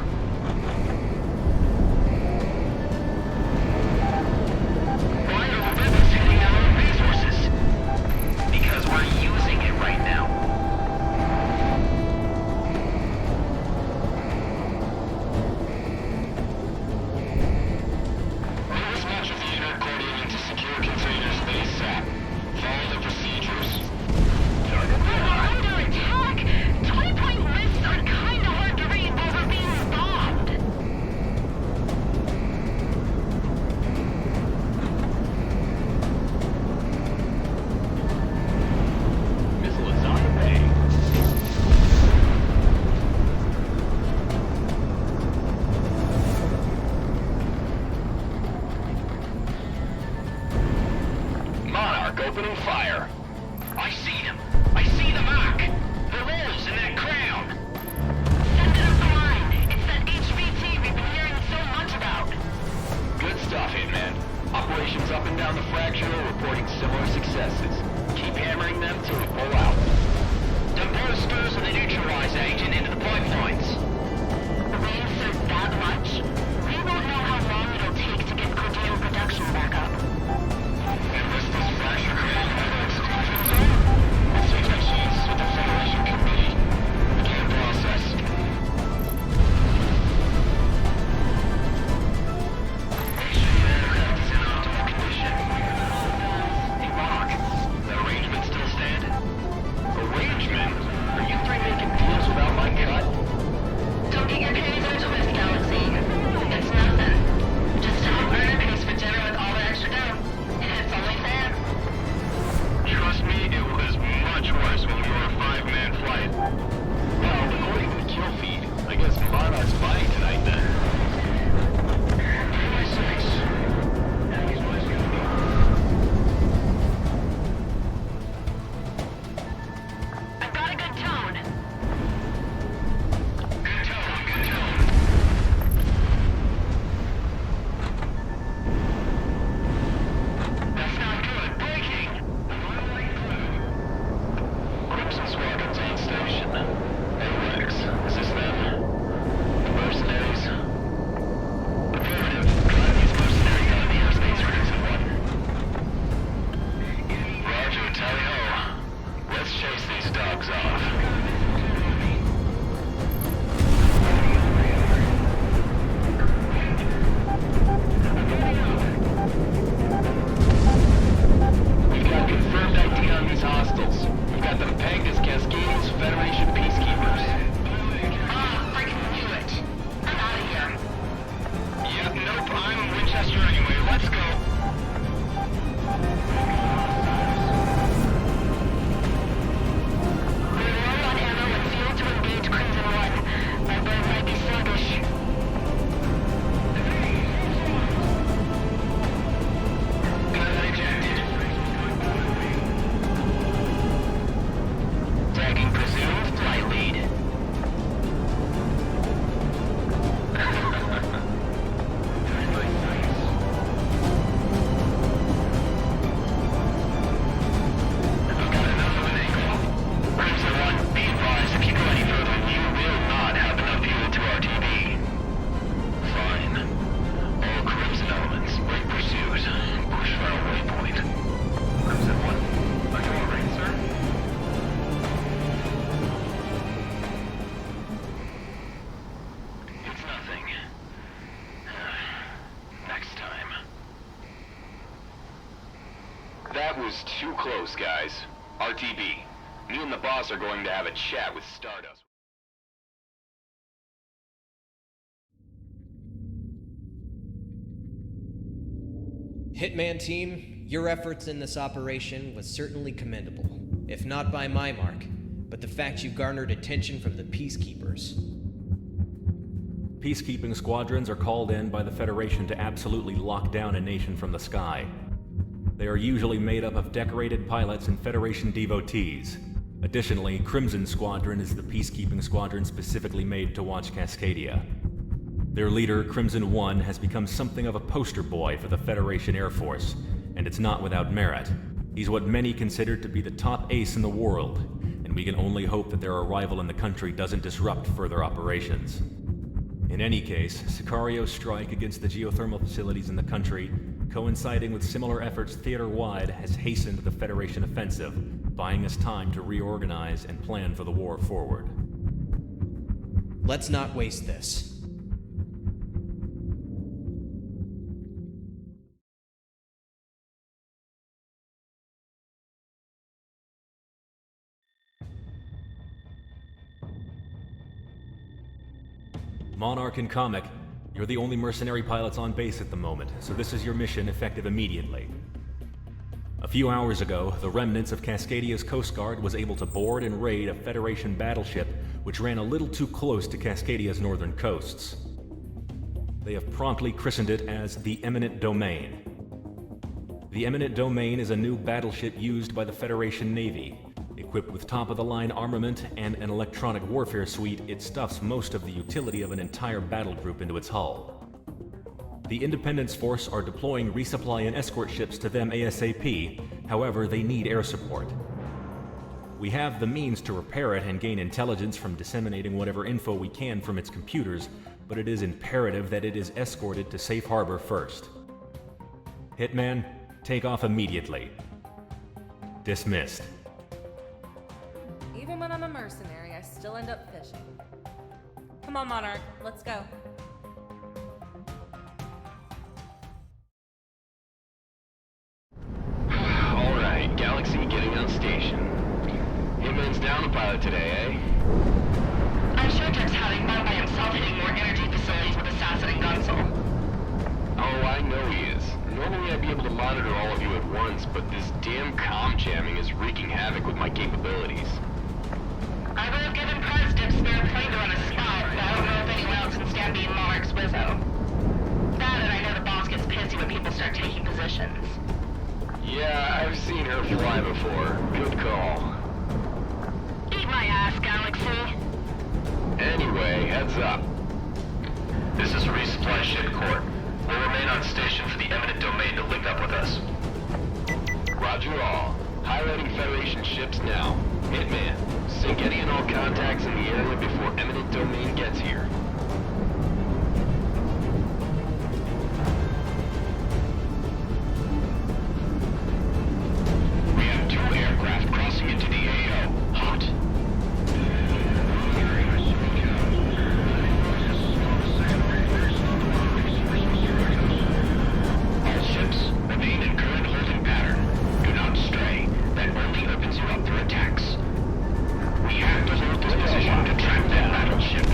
Why are the rebels hitting our own resources? Because we're using it right now. Dispatch of the unit Accordion into secure containers ASAP. Follow the procedures. We're under attack! 20-point lists are kinda hard to read while we're being bombed. Missile is on the way. Monarch opening fire. I see them. I see the mark. The rolls in that crowd. Send it up the line. It's that HVT we've been hearing so much about. Good stuff, Hitman. Operations up and down the fracture are reporting similar successes. Keep hammering them till we pull out. Dump boosters and the neutralizer agent into the pipelines. The we insert that much, we won't know how long it'll take to get Cordelia production back up. Unless this fracture created another exclusion zone, let's take a chance with the Federation Committee. Begin the process. Make sure your aircraft is in optimal condition. Hey, Rock. That was too close, guys. RTB. Me and the boss are going to have a chat with Stardust. Hitman team, your efforts in this operation was certainly commendable, if not by my mark, but the fact you garnered attention from the Peacekeepers. Peacekeeping squadrons are called in by the Federation to absolutely lock down a nation from the sky. They are usually made up of decorated pilots and Federation devotees. Additionally, Crimson Squadron is the peacekeeping squadron specifically made to watch Cascadia. Their leader, Crimson 1, has become something of a poster boy for the Federation Air Force, and it's not without merit. He's what many consider to be the top ace in the world, and we can only hope that their arrival in the country doesn't disrupt further operations. In any case, Sicario's strike against the geothermal facilities in the country, coinciding with similar efforts theater-wide, has hastened the Federation offensive, buying us time to reorganize and plan for the war forward. Let's not waste this. Monarch and Comic, you're the only mercenary pilots on base at the moment, so this is your mission effective immediately. A few hours ago, the remnants of Cascadia's Coast Guard was able to board and raid a Federation battleship which ran a little too close to Cascadia's northern coasts. They have promptly christened it as the Eminent Domain. The Eminent Domain is a new battleship used by the Federation Navy. Equipped with top-of-the-line armament and an electronic warfare suite, it stuffs most of the utility of an entire battle group into its hull. The Independence Force are deploying resupply and escort ships to them ASAP, however, they need air support. We have the means to repair it and gain intelligence from disseminating whatever info we can from its computers, but it is imperative that it is escorted to safe harbor first. Hitman, take off immediately. Dismissed. Even when I'm a mercenary, I still end up fishing. Come on, Monarch, let's go. Alright, Galaxy getting on station. Hitman's down a pilot today, eh? I'm sure Dirk's having fun by himself hitting more energy facilities with Assassin and Gunsel. Oh, I know he is. Normally I'd be able to monitor all of you at once, but this damn comm jamming is wreaking havoc with my capabilities. I would have given President a spare plane to run a spot, but I don't know if anyone else can stand being Monarch's Wizzo. That and I know the boss gets pissy when people start taking positions. Yeah, I've seen her fly before. Good call. Eat my ass, Galaxy. Anyway, heads up. This is Resupply Ship Corps. We'll remain on station for the Eminent Domain to link up with us. Roger all. Highlighting Federation ships now. Hitman, sync any and all contacts in the area before Eminent Domain gets here. We have 2 aircraft crossing into the AO. Hot. All ships, remain in current holding pattern. Do not stray. That only opens you up for attacks. We have to hold this position to track that battleship.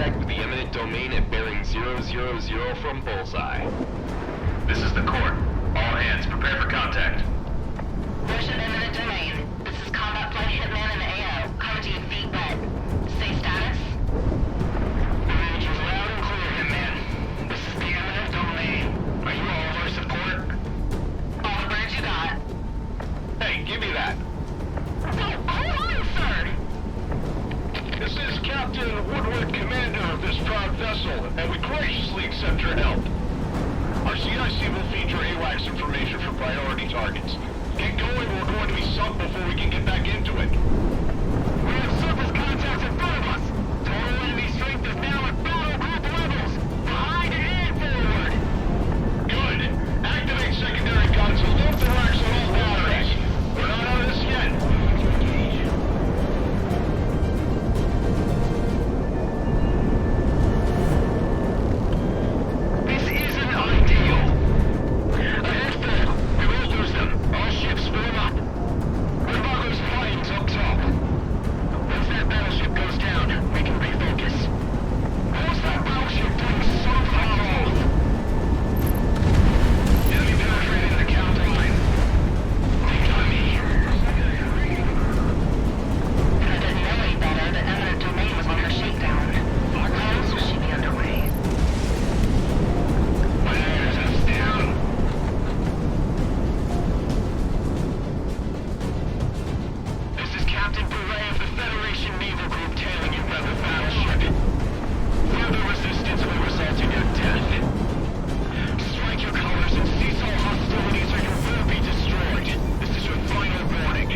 contact with the eminent domain at bearing 000 from Bullseye. This is the court. All hands, prepare for contact. Worship eminent domain. This is Combat Flight Hitman in the AO. Coming to you feet wet. Say status. Range is loud and clear, Hitman. This is the eminent domain. Are you all of our support? All the birds you got. Hey, give me that. Hold on, sir. This is Captain Woodward, commander of this proud vessel, and we graciously accept your help. Our CIC will feed your AWACS information for priority targets. Get going, we're going to be sunk before we can get back into it. We have surface contacts in front of us. Total enemy strength is now at battle group levels. Behind and forward. Good. Activate secondary guns and load the racks on all batteries. We're not out of this yet. This isn't ideal. Ahead full. We will lose them. All ships form up. Rimbago's planes up top. Once that battleship goes down, we can refocus. What's that battleship doing so far off? Enemy penetrating the count line. They got me. I didn't know any better that eminent domain was on her shakedown. How else would she be underway? Fires us down. This is Captain Bouret of the Federation Naval Group tailing you by the battleship. Further resistance will result in your death. Strike your colors and cease all hostilities or you will be destroyed. This is your final warning.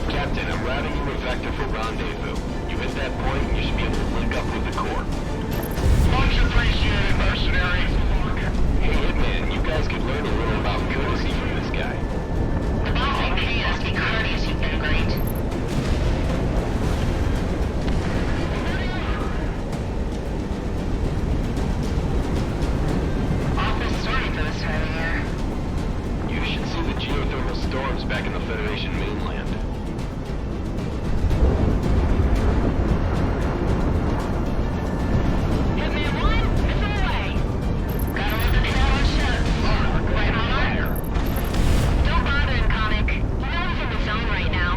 Captain, I'm routing you a vector for rendezvous. You hit that point and you should be able to link up with the Corps. Much appreciated, mercenaries. Hey, Hitman, you guys could learn a little about courtesy from this guy. The boss ain't paying us to be courteous, you've been great. Awful stormy for this time of year. You should see the geothermal storms back in the Federation mainland. Hitman 1, missile away. Gotta let the tail on ships. Right on fire. Don't bother him, Comic. You know he's in the zone right now.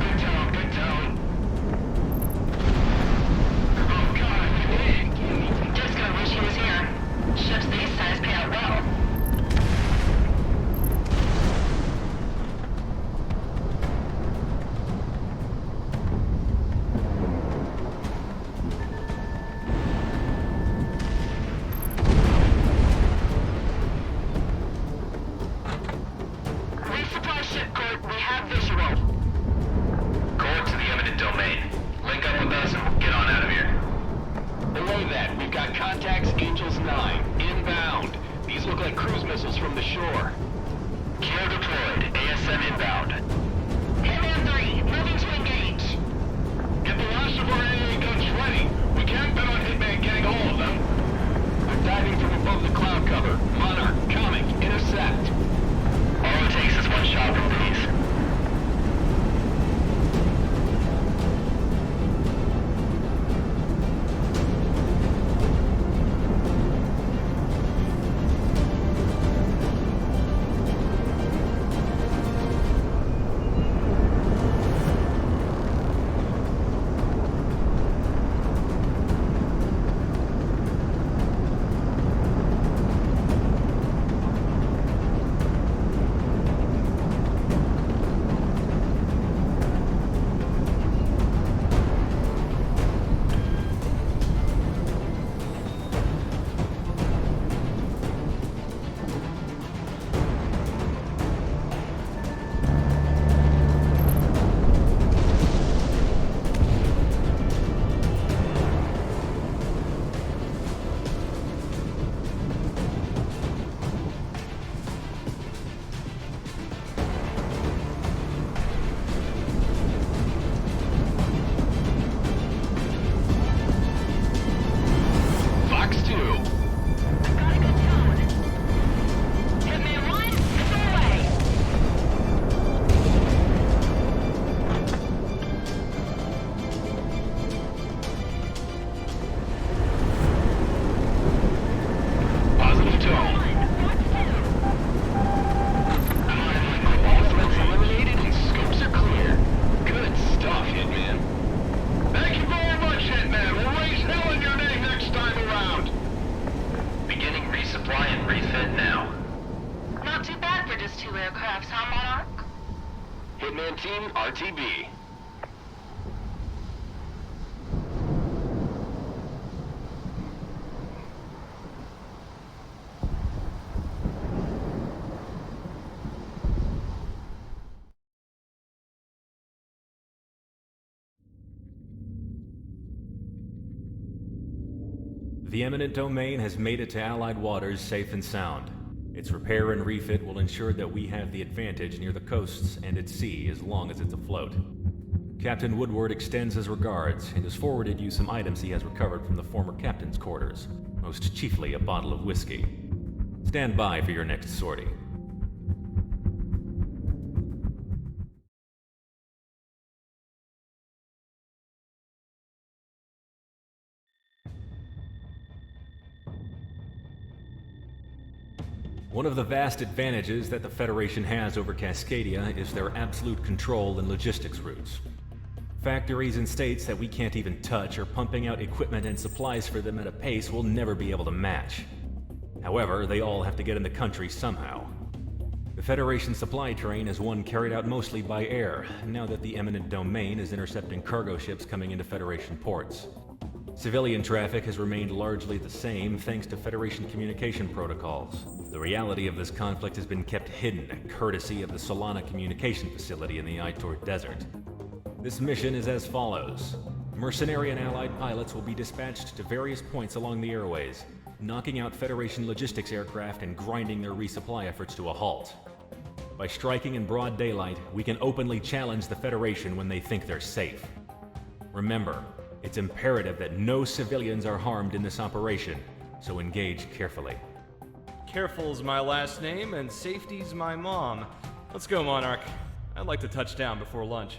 Good tone. Oh, God. Just gonna wish he was here. Ships these size pay out well. Resupply ship, Court. We have visual. Court to the eminent domain. Link up with us and we'll get on out of here. Below that, we've got contacts Angels 9, inbound. These look like cruise missiles from the shore. Gear deployed. ASM inbound. Hitman 3, moving to engage. Get the last of our AA guns ready. We can't bet on Hitman getting all of them. They're diving from above the cloud cover. Monarch, Comic, intercept. All it takes is one shot from these. 2 aircrafts, huh, Monarch? Hitman team, RTB. The eminent domain has made it to Allied waters safe and sound. Its repair and refit will ensure that we have the advantage near the coasts and at sea as long as it's afloat. Captain Woodward extends his regards and has forwarded you some items he has recovered from the former captain's quarters, most chiefly a bottle of whiskey. Stand by for your next sortie. One of the vast advantages that the Federation has over Cascadia is their absolute control in logistics routes. Factories and states that we can't even touch are pumping out equipment and supplies for them at a pace we'll never be able to match. However, they all have to get in the country somehow. The Federation supply train is one carried out mostly by air, now that the eminent domain is intercepting cargo ships coming into Federation ports. Civilian traffic has remained largely the same thanks to Federation communication protocols. The reality of this conflict has been kept hidden, courtesy of the Solana communication facility in the Aitor Desert. This mission is as follows. Mercenary and Allied pilots will be dispatched to various points along the airways, knocking out Federation logistics aircraft and grinding their resupply efforts to a halt. By striking in broad daylight, we can openly challenge the Federation when they think they're safe. Remember, it's imperative that no civilians are harmed in this operation, so engage carefully. Careful's my last name, and safety's my mom. Let's go, Monarch. I'd like to touch down before lunch.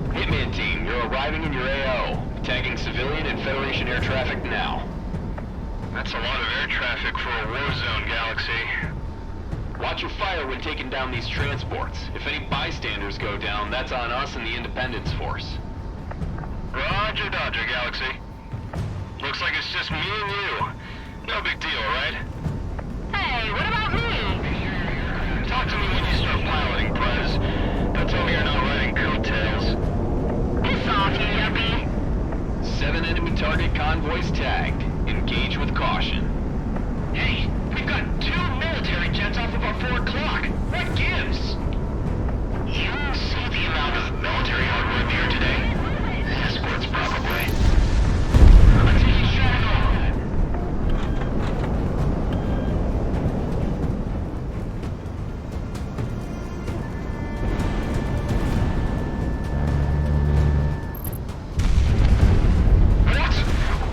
Hitman team, you're arriving in your AO. Tagging civilian and Federation air traffic now. That's a lot of air traffic for a war zone, Galaxy. Watch your fire when taking down these transports. If any bystanders go down, that's on us and the Independence Force. Roger, Dodger, Galaxy. Looks like it's just me and you. No big deal, right? Hey, what about me? Talk to me when you start piloting, Prez. Don't tell me you're not riding coattails. Piss off, you yuppie. 7 enemy target convoys tagged. Engage with caution. Hey, we've got 2 military jets off of our 4 o'clock. What gives? You see the amount of military hardware here today? Escorts, probably. Let's see you shut off.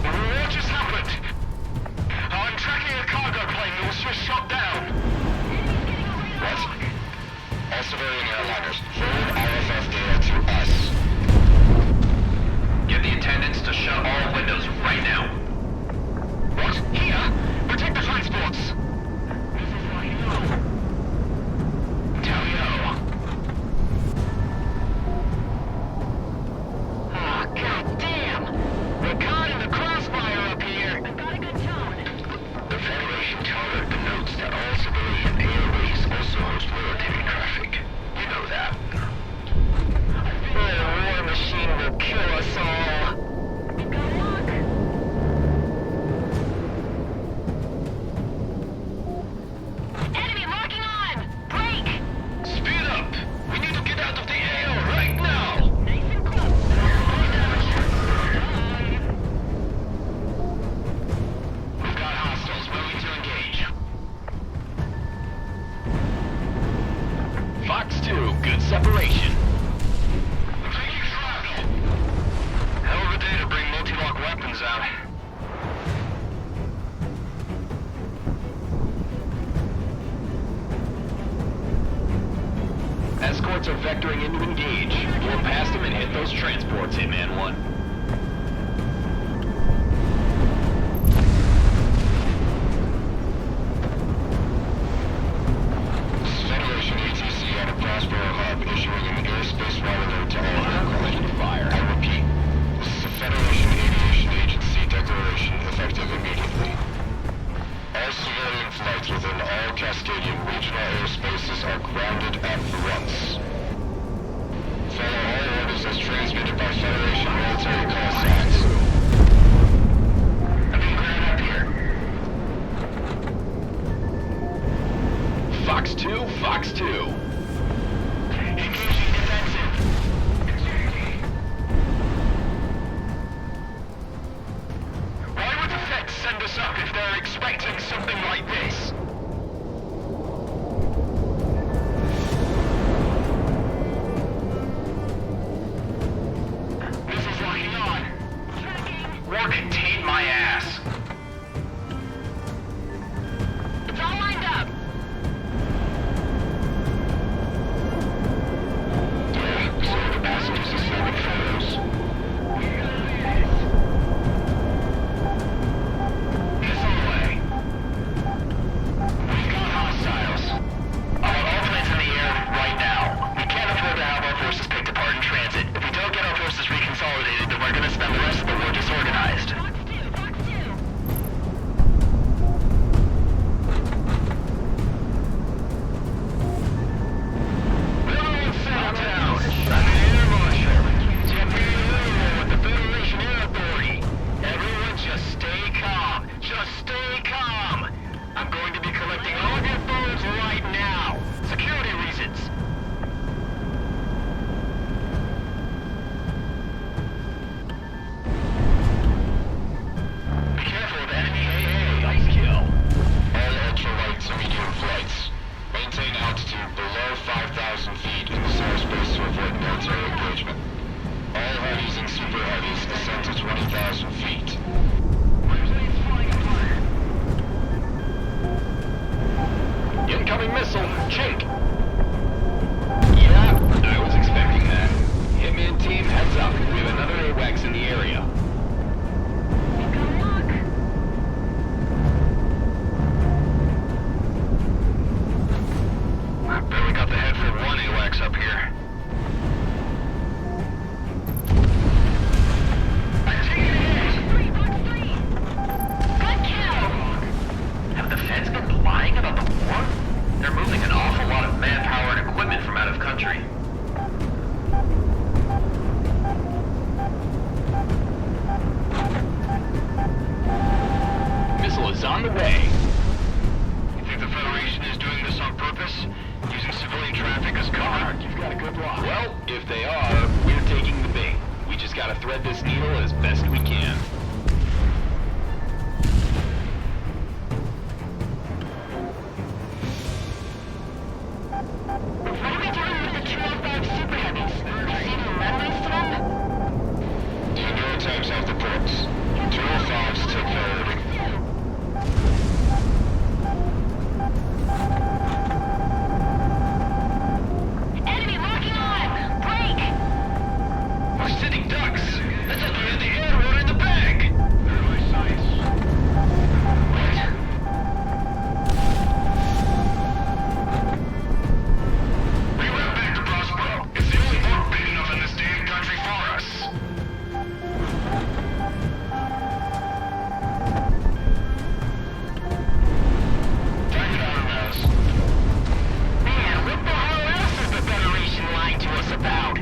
What just happened? I'm tracking a cargo plane that was just shot down. What? All civilian airliners, forward IFF data to us. Get the attendants to shut all windows right now. What? Here? Protect the transports. Tally-ho. Ah, goddamn! We're caught in the crossfire up here. I've got a good tone. The Federation charter denotes that all civilian airways also host military traffic. You know that. The war machine will kill us all. Good luck. Enemy locking on! Break! Speed up! We need to get out of the AO right now! Nice and close. We've got hostiles willing to engage. Fox 2, good separation. Taking shrapnel. Hell of a day to bring multi-lock weapons out. Escorts are vectoring into engage. Blow past them and hit those transports, Hitman 1. Federation ATC out of Prospero Hub issuing an airspace wide alert to all aircraft. Fire. I repeat, this is a Federation Aviation Agency expecting something like this. Missiles locking on. War contain my ass. It's all lined up. Yeah, some of the passengers are snapping photos. Missile away. We've got hostiles. I want all planes in the air right now. We can't afford to have our forces picked apart in transit. If we don't get our forces reconsolidated, then we're gonna spend the rest of the war disorganized. Fox 2. Everyone settle down. I'm the Air Marshal. Deputy Leader with the Federation Air Authority. Everyone just stay calm. Just stay calm. I'm going to be collecting all of your phones right now. Security reasons. Be careful of enemy AA. Nice kill. All ultralights and medium flights. Maintain altitude below 5,000 feet in the airspace to avoid military engagement. All heavies and super heavies descend to 20,000 feet. Incoming missile, Chink! Yeah, I was expecting that. Hitman team, heads up. We have another AWACS in the area. I bet we got the head for one AWACS up here. Good kill. Have the feds been lying about the war? They're moving an awful lot of manpower and equipment from out of country. Missile is on the way. You think the Federation is doing this on purpose? Using civilian traffic as cover? You've got a good block. Well, if they are, we're taking the bait. We just gotta thread this needle as best we can. What are we doing with the 205 Super Heavies? You see any runways to them? Do you know times off the ports? 205s take priority. Enemy locking on! Break! We're sitting ducks! That's like we had the air rotor in the bag! They're my sights. What? We went back to Prospero. It's the only port big enough in this damn country for us. Take it out, Mouse. Man, what the hell else is the Federation lying to us about?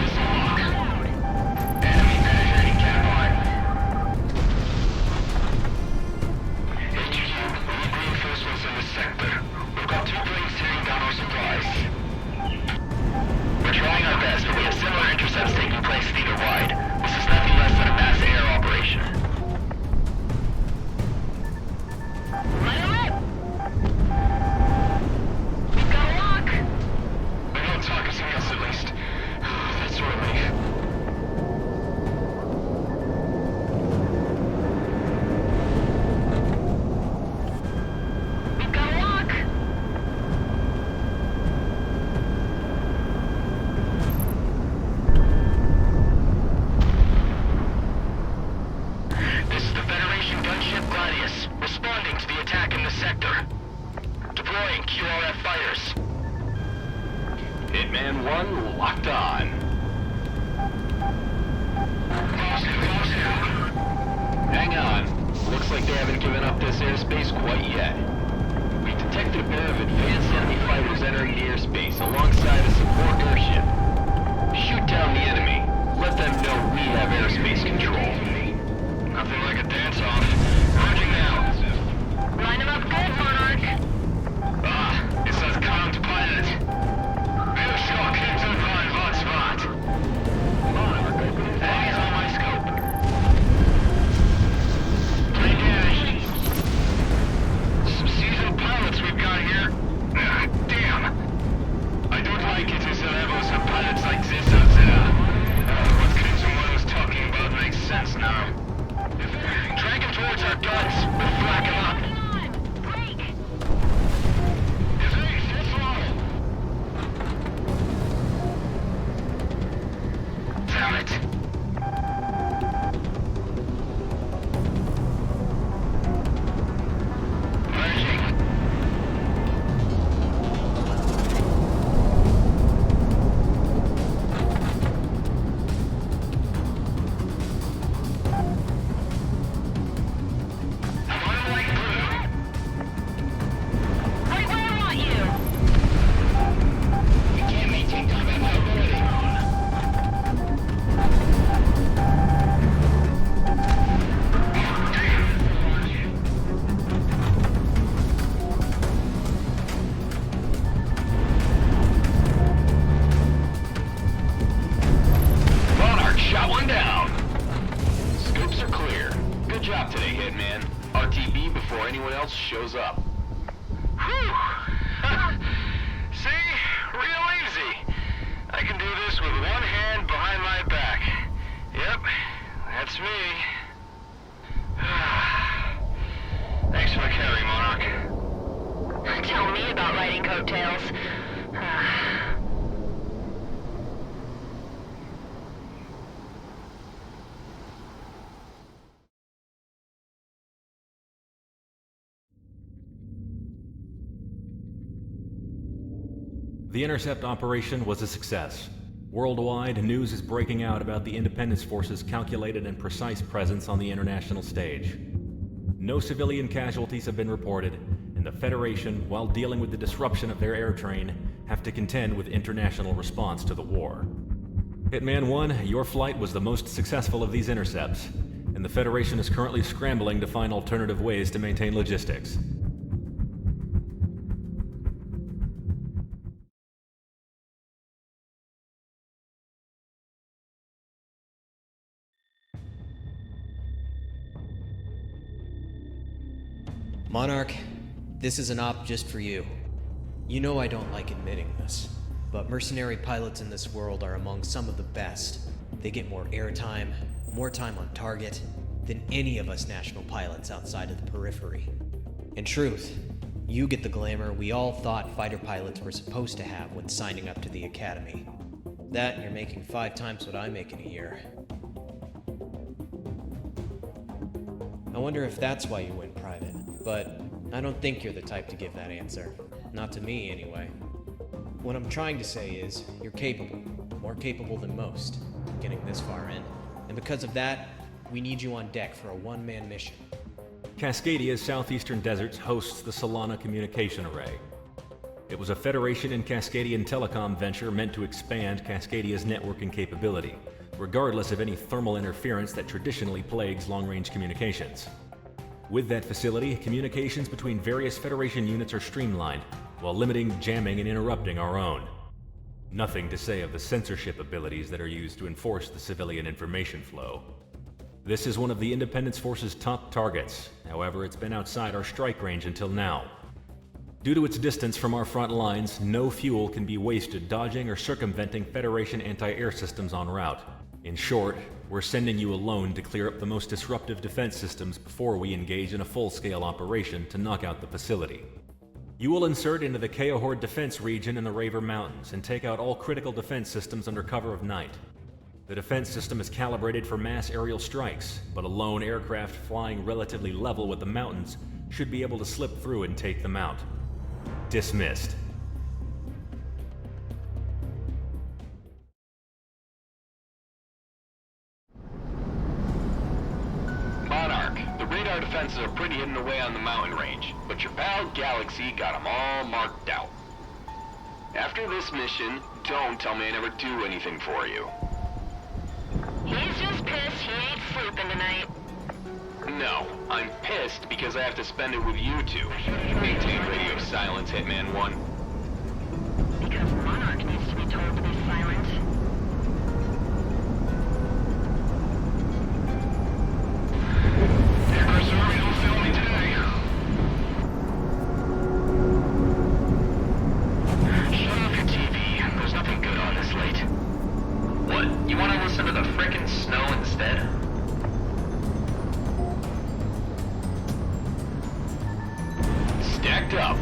Missile lock. Enemy penetrating cap line. HQ, we need reinforcements in this sector. We've got 2 planes tearing down our supplies. We're trying our best, but we have similar intercepts taking place theater-wide. This is nothing less than a mass air operation. Let her rip! We've got a lock! We won't talk us else at least. That's a relief. We've got a lock! This is the Federation gunship Gladius, responding to the attack in the sector. Deploying QRF fighters. Hitman 1 locked on. Hang on. Looks like they haven't given up this airspace quite yet. We detected a pair of advanced enemy fighters entering the airspace alongside a support airship. Shoot down the enemy. Let them know we have airspace control. Nothing like a dance-off. Merging now. Line them up good, Monarch! Ah, it says command pilot. Bill Shock hits on hotspot. Monarch, eyes on my scope. Plane damaged. anyone else shows up. Whew! See? Real easy. I can do this with one hand behind my back. Yep, that's me. Thanks for the carry, Monarch. Tell me about riding coattails. The intercept operation was a success. Worldwide, news is breaking out about the Independence Force's calculated and precise presence on the international stage. No civilian casualties have been reported, and the Federation, while dealing with the disruption of their air train, have to contend with international response to the war. Hitman 1, your flight was the most successful of these intercepts, and the Federation is currently scrambling to find alternative ways to maintain logistics. Monarch, this is an op just for you. You know I don't like admitting this, but mercenary pilots in this world are among some of the best. They get more airtime, more time on target, than any of us national pilots outside of the periphery. In truth, you get the glamour we all thought fighter pilots were supposed to have when signing up to the academy. That and you're making 5 times what I make in a year. I wonder if that's why you went private, but I don't think you're the type to give that answer. Not to me, anyway. What I'm trying to say is, you're capable. More capable than most, getting this far in. And because of that, we need you on deck for a one-man mission. Cascadia's southeastern deserts hosts the Solana Communication Array. It was a Federation and Cascadian telecom venture meant to expand Cascadia's networking capability, regardless of any thermal interference that traditionally plagues long-range communications. With that facility, communications between various Federation units are streamlined, while limiting jamming and interrupting our own. Nothing to say of the censorship abilities that are used to enforce the civilian information flow. This is one of the Independence Force's top targets. However, it's been outside our strike range until now. Due to its distance from our front lines, no fuel can be wasted dodging or circumventing Federation anti-air systems en route. In short, we're sending you alone to clear up the most disruptive defense systems before we engage in a full-scale operation to knock out the facility. You will insert into the Keohord defense region in the Raver Mountains and take out all critical defense systems under cover of night. The defense system is calibrated for mass aerial strikes, but a lone aircraft flying relatively level with the mountains should be able to slip through and take them out. Dismissed. Monarch, the radar defenses are pretty hidden away on the mountain range, but your pal Galaxy got them all marked out. After this mission, don't tell me I never do anything for you. He's just pissed he ain't sleeping tonight. No, I'm pissed because I have to spend it with you two. Maintain radio silence, Hitman 1. Because Monarch needs to be told to be silent. Sorry, don't film me today. Shut off your TV. There's nothing good on this late. What? You want to listen to the frickin' snow instead? Stacked up.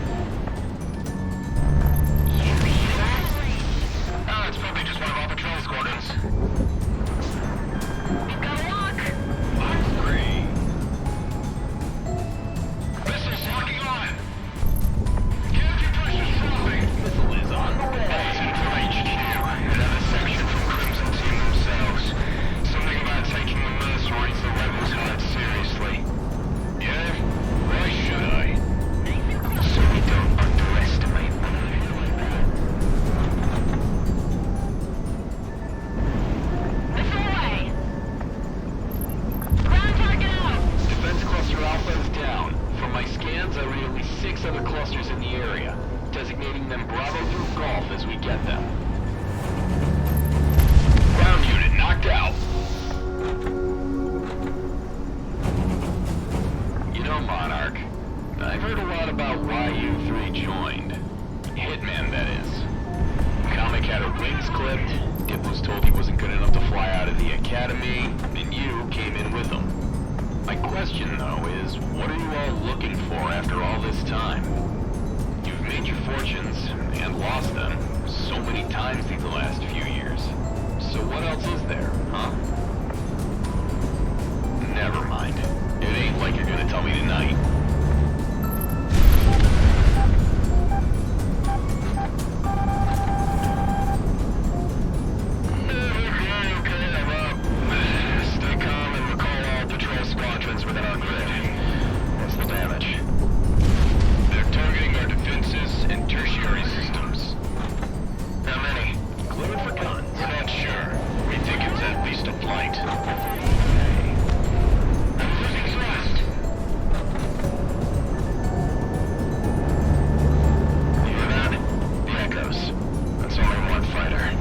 is, what are you all looking for after all this time? You've made your fortunes, and lost them, so many times these last few years. So what else is there, huh? Never mind. It ain't like you're gonna tell me tonight. Stay calm and recall all patrol squadrons within our grid. What's the damage? They're targeting our defenses and tertiary systems. How many? Including for guns. We're not sure. We think it's at least a flight. I'm losing thrust. You hear that? The echoes. That's only one fighter.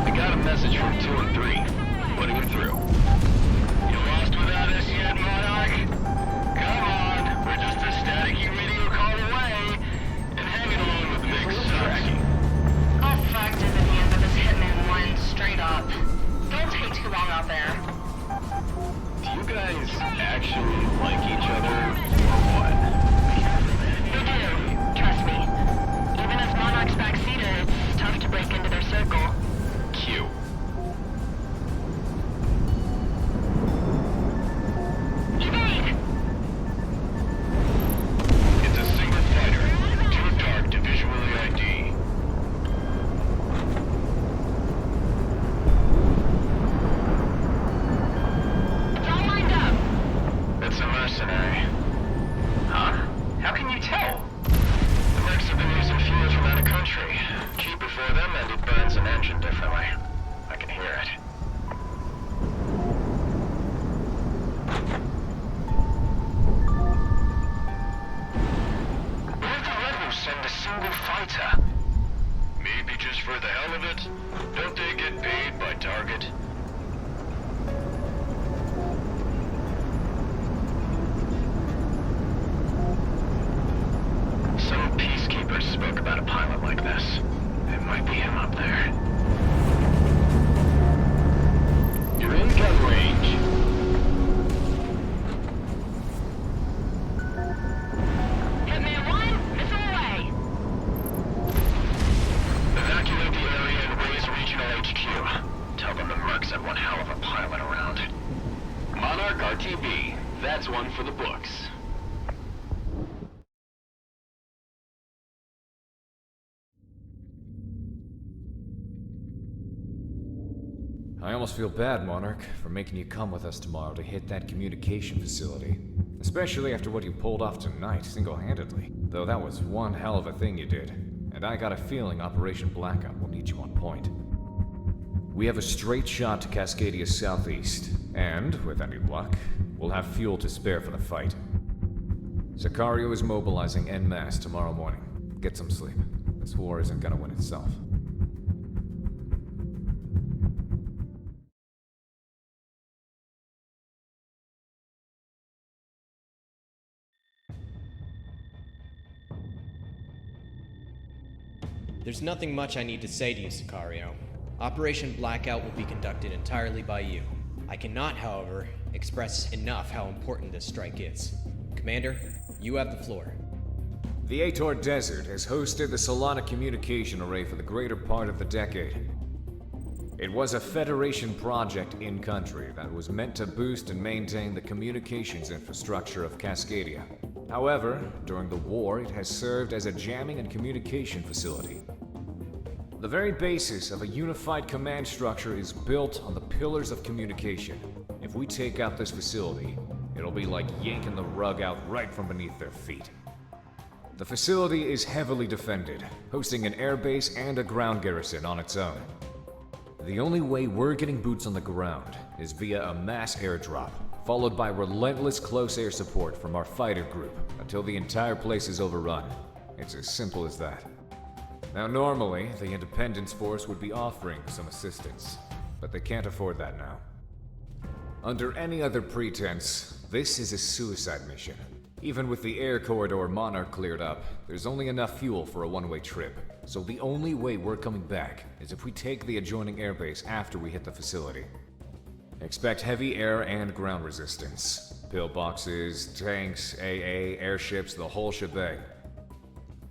I got a message from 2 and 3. Putting him through. You lost without us yet, Monarch? Come on, we're just a staticky radio call away. And hanging along with Big Sucks. I'll factor the hands of this Hitman 1 straight up. Don't take too long out there. Do you guys actually like each other, or what? They do, trust me. Even as Monarch's backseater, it's tough to break into their circle. Q. Evade! It's a single fighter, too dark to visually ID. It's all lined up. It's a mercenary. Huh? How can you tell? The mercs have been using fuel from out of country. Cheaper for them, and it burns an engine differently. I can hear it. Why would the Rebels send a single fighter? Maybe just for the hell of it? Don't they get paid by target? Some peacekeepers spoke about a pilot like this. It might be him up there. You're in gun range. Hitman 1, missile away. Evacuate the area and raise regional HQ. Tell them the mercs have one hell of a pilot around. Monarch RTB. That's one for the books. I almost feel bad, Monarch, for making you come with us tomorrow to hit that communication facility. Especially after what you pulled off tonight, single-handedly. Though that was one hell of a thing you did. And I got a feeling Operation Blackout will need you on point. We have a straight shot to Cascadia's southeast, and, with any luck, we'll have fuel to spare for the fight. Sicario is mobilizing en masse tomorrow morning. Get some sleep. This war isn't gonna win itself. There's nothing much I need to say to you, Sicario. Operation Blackout will be conducted entirely by you. I cannot, however, express enough how important this strike is. Commander, you have the floor. The Ator Desert has hosted the Solana communication array for the greater part of the decade. It was a Federation project in-country that was meant to boost and maintain the communications infrastructure of Cascadia. However, during the war, it has served as a jamming and communication facility. The very basis of a unified command structure is built on the pillars of communication. If we take out this facility, it'll be like yanking the rug out right from beneath their feet. The facility is heavily defended, hosting an airbase and a ground garrison on its own. The only way we're getting boots on the ground is via a mass airdrop, followed by relentless close air support from our fighter group until the entire place is overrun. It's as simple as that. Now normally, the Independence Force would be offering some assistance, but they can't afford that now. Under any other pretense, this is a suicide mission. Even with the air corridor Monarch cleared up, there's only enough fuel for a one-way trip. So the only way we're coming back is if we take the adjoining airbase after we hit the facility. Expect heavy air and ground resistance. Pillboxes, tanks, AA, airships, the whole shebang.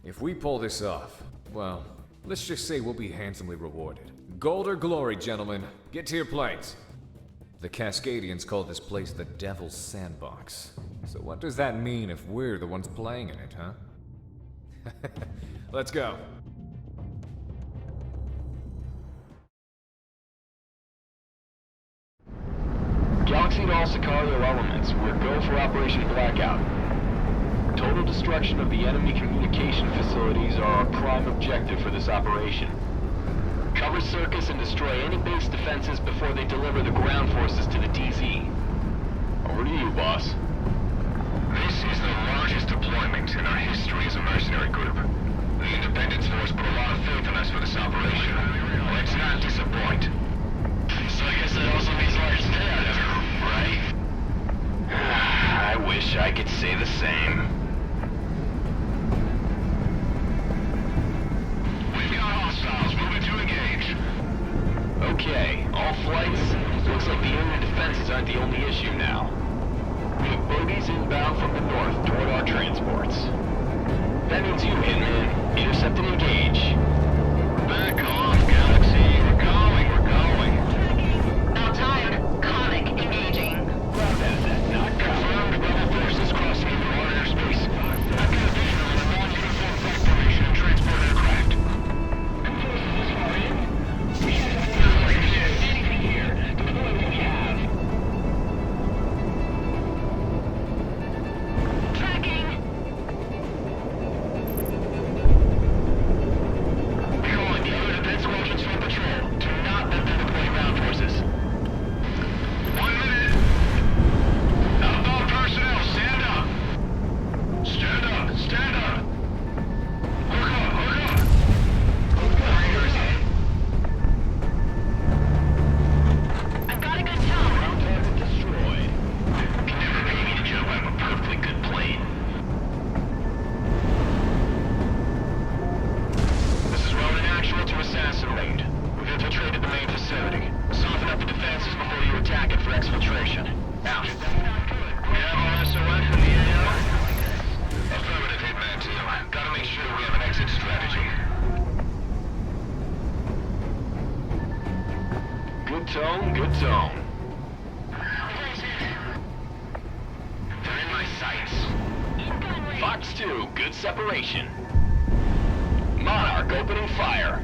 If we pull this off, well, let's just say we'll be handsomely rewarded. Gold or glory, gentlemen. Get to your planes. The Cascadians call this place the Devil's Sandbox. So what does that mean if we're the ones playing in it, huh? Let's go. Galaxy to all Sicario elements. We're go for Operation Blackout. Total destruction of the enemy communication facilities are our prime objective for this operation. Cover Circus and destroy any base defenses before they deliver the ground forces to the DZ. Over to you, boss. This is the largest deployment in our history as a mercenary group. The Independence Force put a lot of faith in us for this operation. Let's not disappoint. So I guess that also means large payout ever, right? I wish I could say the same. We've got hostiles moving to engage. Okay, all flights. Looks like the air defenses aren't the only issue now. We have bogies inbound from the north toward our transports. That means you, Wingman. Intercept and engage. Back off, Galaxy. We're going. About time. Comic engaging. Not Confirmed rebel forces crossing into our airspace. I've got a visual on a non-uniform flight formation and transport aircraft. Tracking. Calling the other defense squadrons from patrol. Do not let them deploy ground forces. 1 minute. Outbound personnel, stand up. Stand up. Stand up. Hook up. Warriors in. I've got a good tone. Target destroyed. Can never pay me to joke I'm a perfectly good plane. This is Ronan Actual to Assassin Raid. We've infiltrated the main facility. Soften up the defenses before you attack it for exfiltration. Out. We have our SOS in the AO? Affirmative, Hitman 2. Gotta make sure we have an exit strategy. Good tone, good tone. They're in my sights. Fox 2, good separation. Monarch opening fire.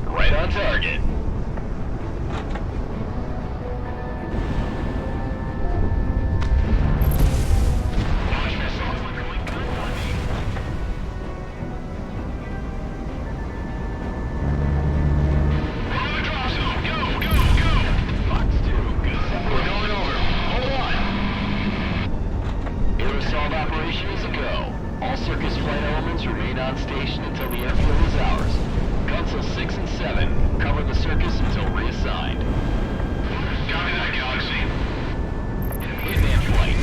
Right on target. Launch missile. We're on the drop zone. Go. Fox 2, good separation. We're going over. Hold on. Air assault operation is a go. All Circus flight elements remain on station until the airfield is ours. Consul 6 and 7, cover the Circus until reassigned. Copy that, Galaxy. Hitman flight.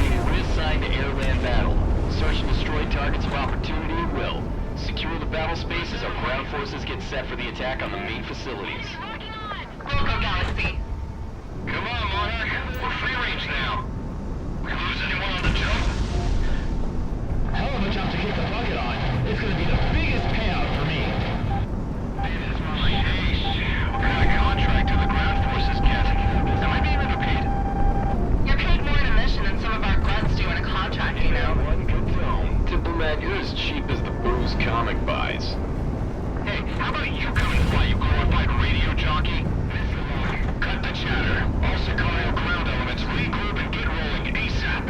Being reassigned to air-land battle. Search and destroy targets of opportunity at will. Secure the battle space as our ground forces get set for the attack on the main facilities. Loco Galaxy. Come on, Monarch. We're free range now. We lose anyone on the jump? Hell of a jump to keep the bucket on. It's gonna be the biggest payout for me. What kind of contract do the ground forces get? Am I being underpaid? You're paid more in a mission than some of our grunts do in a contract, you know. One good tone. Diplomat, you're as cheap as the booze comic buys. Hey, how about you come and fly, you glorified radio jockey? Cut the chatter. All Sicario ground elements regroup and get rolling ASAP.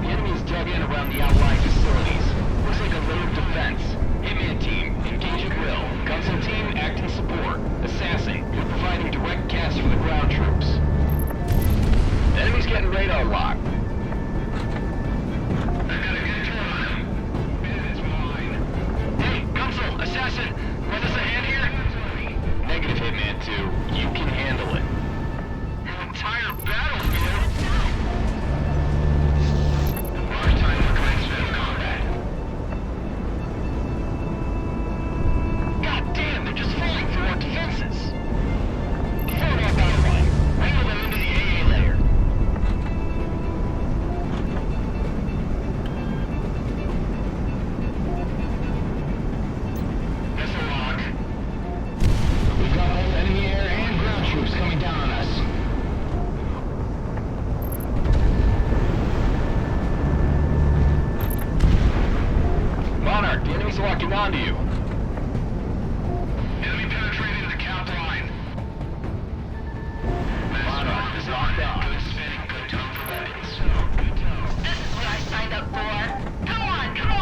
The enemy is dug in around the outlying facilities. Looks like a layered defense. Hitman team, engage at will. Consul team, act in support. Assassin, you're providing direct gas for the ground troops. The enemy's getting radar locked. I got a good turn on him. It's mine. Hey, Consul, Assassin, lend us a hand here? Negative, Hitman 2. You can handle it. An entire battlefield? locking onto you. Enemy penetrating the cap line. Monarch is locked on. Good spinning, good tone for weapons. This is what I signed up for. Come on, come on!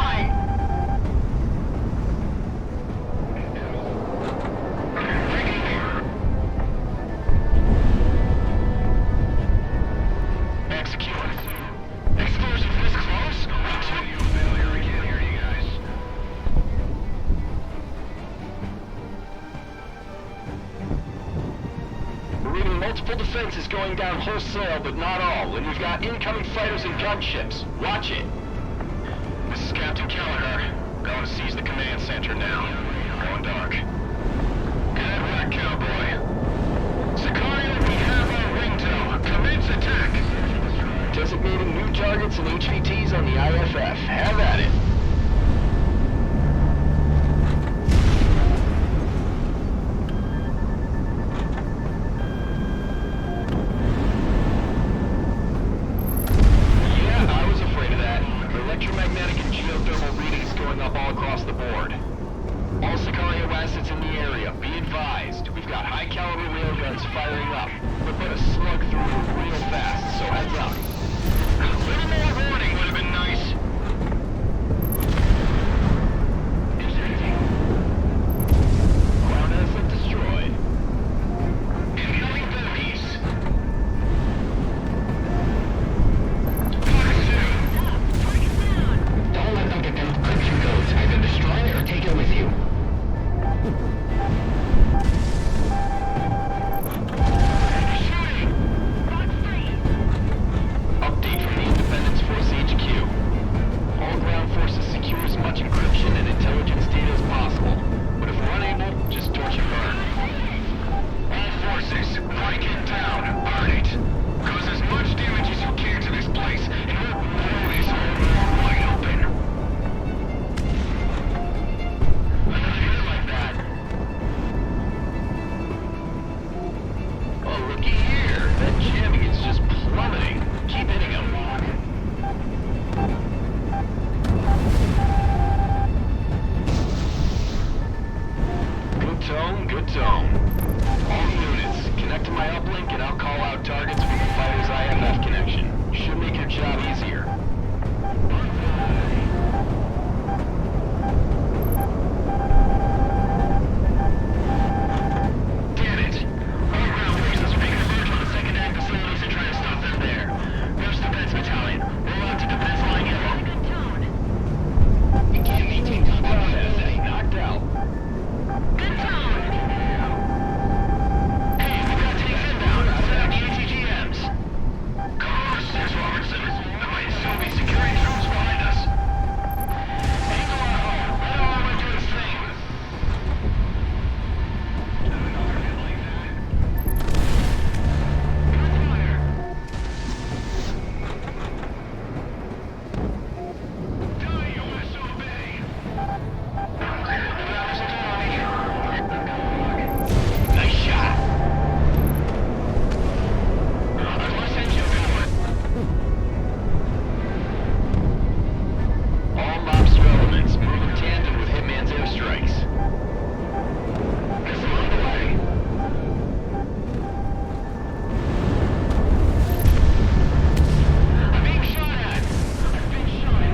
Execute. Explosions this close? Video failure. I can't hear you guys. We're reading multiple defenses going down wholesale, but not all. And we've got incoming fighters and gunships. Watch it. This is Captain Kelleher. Going to seize the command center now. Going dark. Good work, cowboy. Sicario, we have our ringtail. Commence attack. Designating new targets and HVTs on the IFF. Have at it. Yeah, I was afraid of that. Electromagnetic and geothermal readings going up all across the board. All Sicario assets in the area, be advised. We've got high-caliber railguns firing up. We'll put a slug through real fast, so heads up. A little more warning would have been nice. Ground asset destroyed. Incoming bogeys. Don't let them get them encryption codes. Either destroy it or take it with you. Update from the Independence Force HQ. All ground forces secure as much encryption and intelligence data as possible. But if we're unable, just torch and burn. All forces, break it down. Burn it. Cause as much damage as you can to this place, and we'll blow this whole world wide open. Another hit like that. Oh, looky here. That jamming is just plummeting. Keep hitting him. Good tone, good tone. All units, connect to my uplink and I'll call out targets with the fighter's IFF connection. Should make your job easier. Damn it. All ground forces reconverge on the second act facilities and try to stop them there. There's defense battalion. Roll out to defense line yellow. Good tone. You can't maintain combat fast. Knocked out. Good tone. Hey, we've got tanks inbound. Set up the ATGMs. Come on, Six Robertson. There might still be security troops behind us. Angle our home. Let our armor do its thing. Die, you SOB! Nice shot. I've lost engine power. All mobster elements move in tandem with Hitman's airstrikes. Missile on the way. I'm being shot at. I've been shot.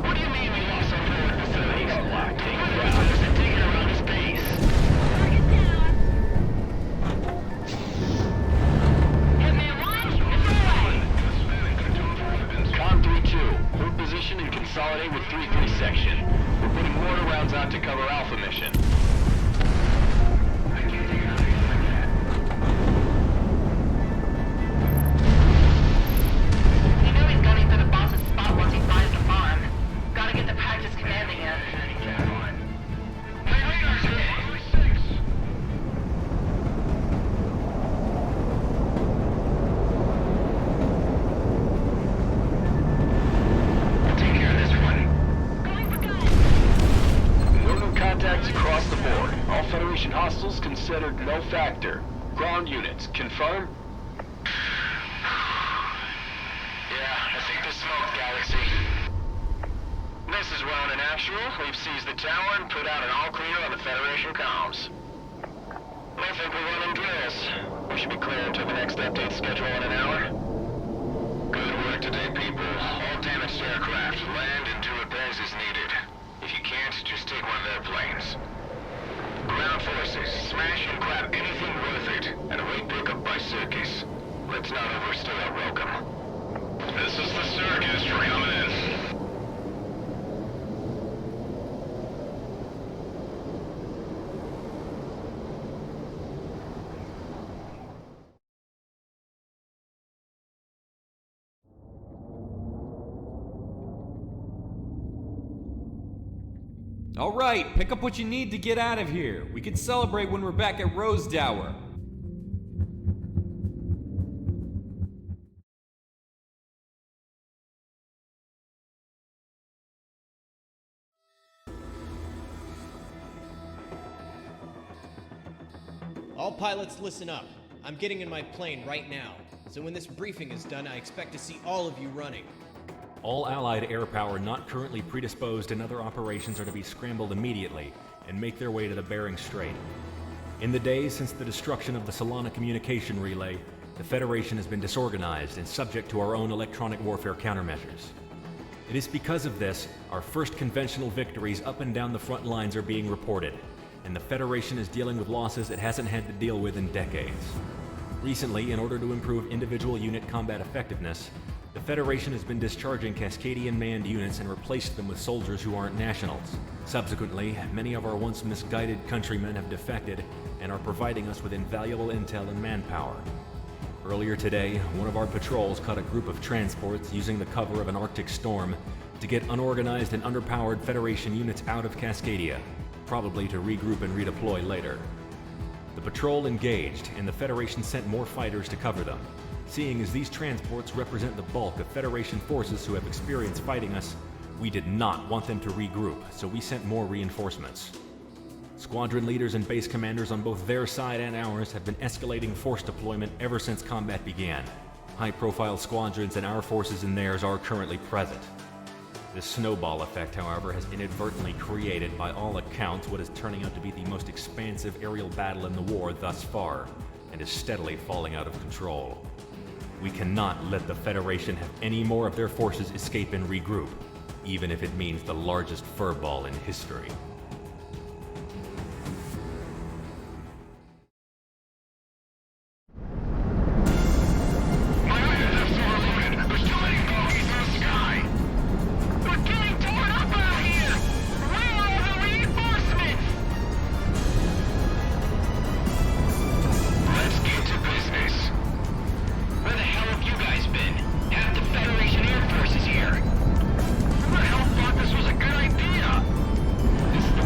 What do you mean we lost our forward facilities? Take it out. And take it around his base. Target down. Hitman 1, it's away. Con 3-2, hold position and consolidate with 3-3 section. We're putting mortar rounds out to cover Alpha mission. You know he's gunning for the boss's spot once he finds the farm. Gotta get the practice commanding in. My radar's hit. I'll take care of this one. Going for guns. No new contacts across the board. All Federation hostiles considered no factor. Ground units, confirm? Yeah, I think the smoke, Galaxy. This is Ronan Actual. We've seized the tower and put out an all-clear on the Federation comms. I think we're running drills. We should be clear until the next update schedule in an hour. Good work today, people. All damaged aircraft, land and do repairs as needed. If you can't, just take one of their planes. Ground forces, smash and grab anything worth it, and await pickup by circus. Let's not overstay our welcome. This is the circus coming in. All right, pick up what you need to get out of here. We can celebrate when we're back at Rosedower. All pilots, listen up. I'm getting in my plane right now. So when this briefing is done, I expect to see all of you running. All Allied air power not currently predisposed in other operations are to be scrambled immediately and make their way to the Bering Strait. In the days since the destruction of the Solana communication relay, the Federation has been disorganized and subject to our own electronic warfare countermeasures. It is because of this, our first conventional victories up and down the front lines are being reported, and the Federation is dealing with losses it hasn't had to deal with in decades. Recently, in order to improve individual unit combat effectiveness, the Federation has been discharging Cascadian manned units and replaced them with soldiers who aren't nationals. Subsequently, many of our once misguided countrymen have defected and are providing us with invaluable intel and manpower. Earlier today, one of our patrols caught a group of transports using the cover of an Arctic storm to get unorganized and underpowered Federation units out of Cascadia, probably to regroup and redeploy later. The patrol engaged, and the Federation sent more fighters to cover them. Seeing as these transports represent the bulk of Federation forces who have experience fighting us, we did not want them to regroup, so we sent more reinforcements. Squadron leaders and base commanders on both their side and ours have been escalating force deployment ever since combat began. High-profile squadrons and our forces in theirs are currently present. This snowball effect, however, has inadvertently created, by all accounts, what is turning out to be the most expansive aerial battle in the war thus far, and is steadily falling out of control. We cannot let the Federation have any more of their forces escape and regroup, even if it means the largest furball in history. This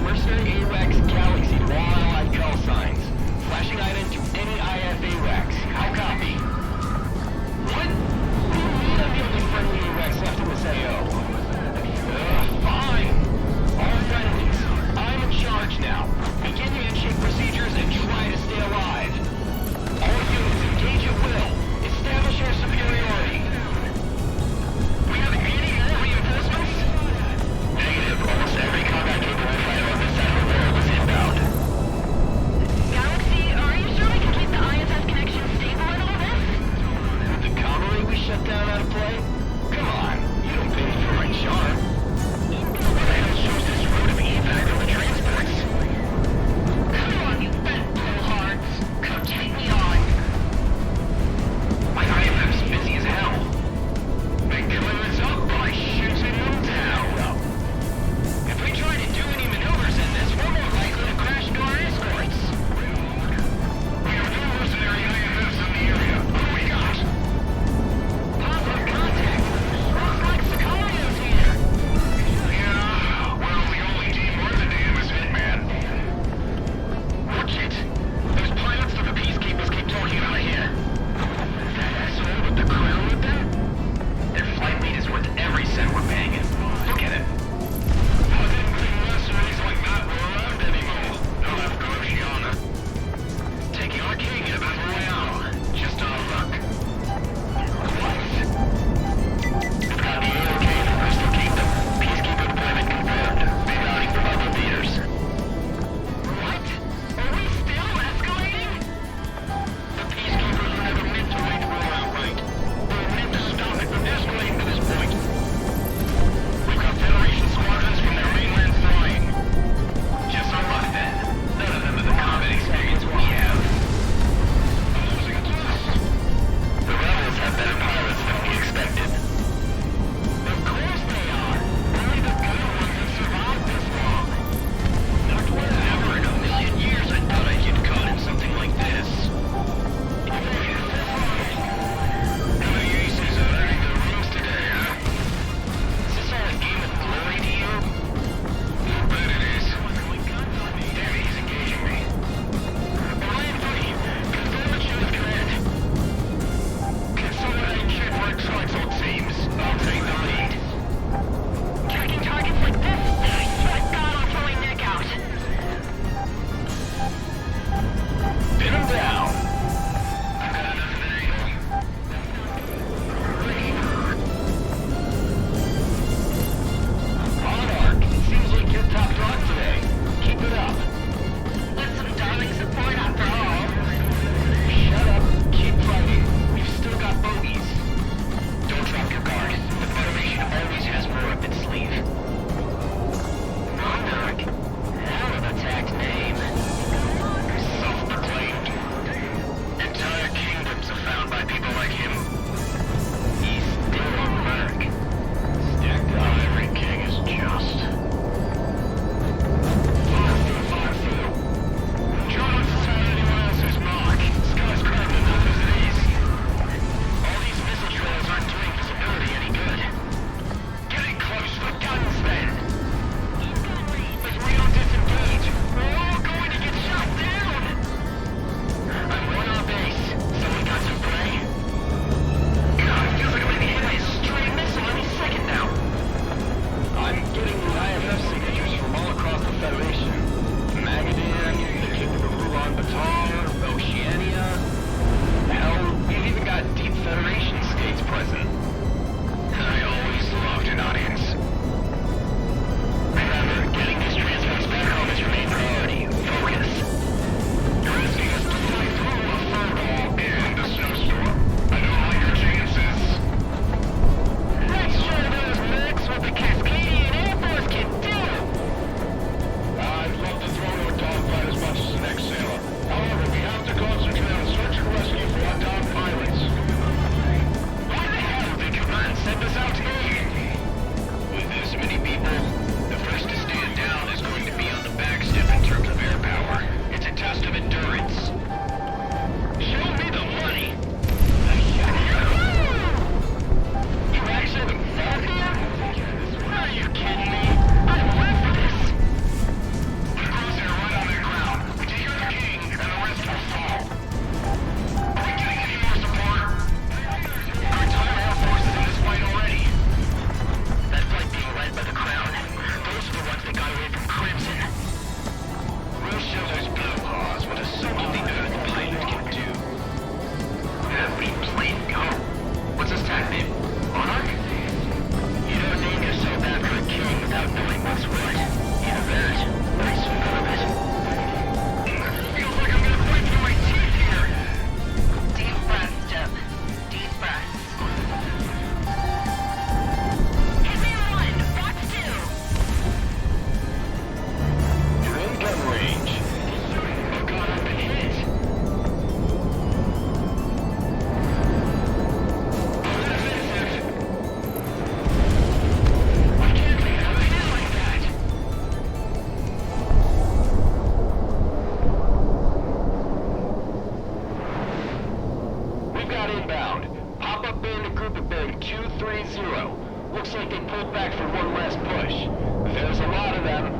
inbound. Pop-up bandit group at bearing 230. Looks like they pulled back for one last push. There's a lot of them.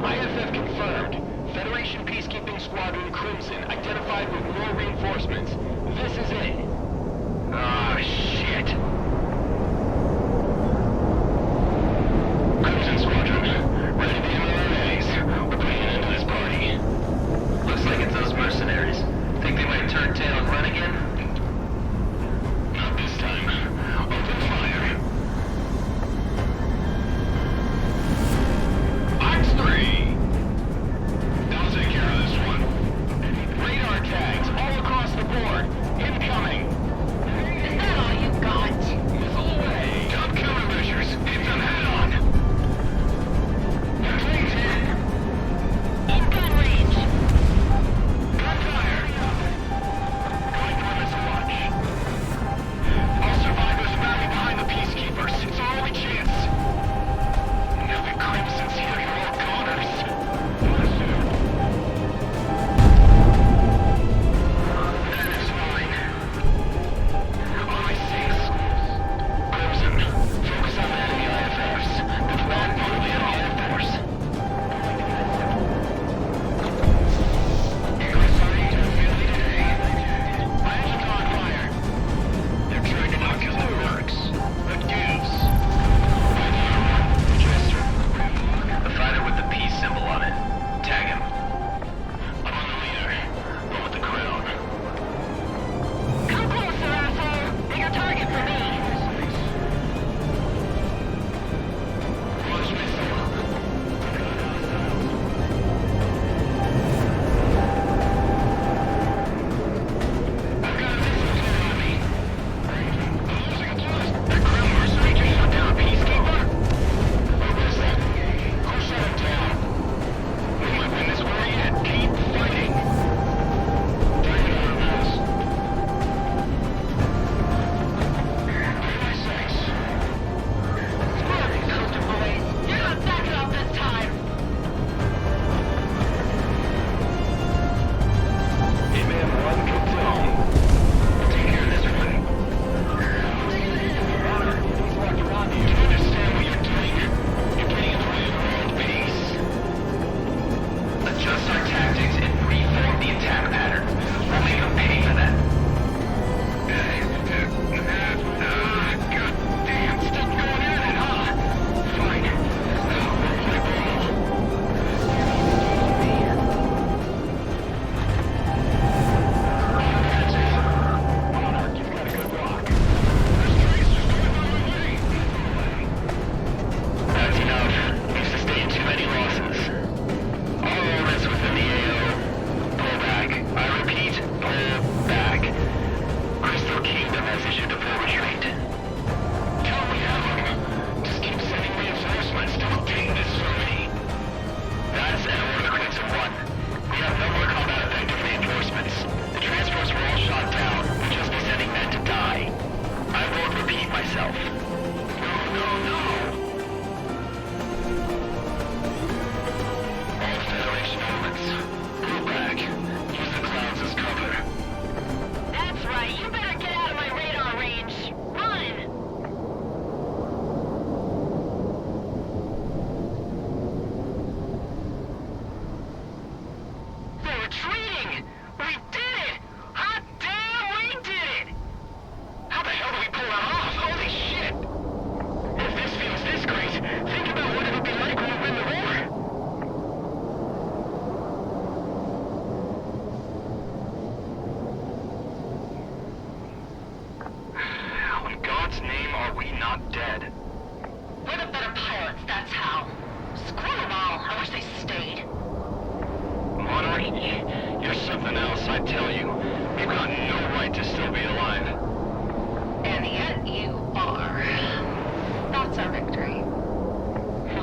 IFF confirmed. Federation Peacekeeping Squadron Crimson identified with more reinforcements. This is it. Ah, shit. Crimson Squadron, ready to MLRAs. We're putting an end to this party. Looks like it's those mercenaries. Think they might turn tail and run again? Not this time. Open fire. Ox 3! I'll take care of this one. Radar tags all across the board. Incoming. Is that all you got? Missile away. Top countermeasures. Hit them head on. They're planes hit. In gun range. Gunfire. Going for missile launch. All survivors rally behind the peacekeepers. It's our only chance. Now the Crimson's here, you're all goners. That is fine. On my six. Crimson, focus on enemy IFFs. The plan partly on the Air Force. My engine's on fire. They're trying to knock us the works. What gives? The fighter with the peace symbol on it. Tag him. I'm on the leader. One with the crown. Come closer, asshole. Bigger target for me. Launch missile. I've got a missile clear on me. I'm losing a thrust. That crown mercenary just shot down a peacekeeper? What was that? Who shot him down? We might win this war yet. Keep fighting. Target on us. 36. Squirrel, coaster boys. You're not backing off this time. Hitman 1 confirmed. Take care of this one. Do you understand what you're doing? You're getting in the way of world peace. Adjust our tactics and reform the attack pattern. We'll make them pay for that. God damn, still going at it, huh? Fine. We'll play ball. Monarch, you've got a good rock. There's tracers going my way. That's enough. We've sustained too many losses. All elements within the AO. Pull back. I repeat, pull back. Crystal Kingdom has issued a full retreat. Tell me how. Just keep sending reinforcements. Don't take this from me. That's an order, Crimson 1. We have no more combat-effective reinforcements. The transports were all shot down. We'll just be sending men to die. I won't repeat myself. No. All Federation elements. Pull back. Use the clouds as cover. That's right. You better get out of my radar range. Run! They're retreating! We did it! Hot damn, we did it! How the hell do we pull that off? Holy shit! If this feels this great, think about what it'll be like when we win the war. How in God's name are we not dead? We're the better pilots, that's how. Screw them all. I wish they stayed. Monarch, you're something else, I tell you. You've got no right to still be alive. And yet you are. That's our victory.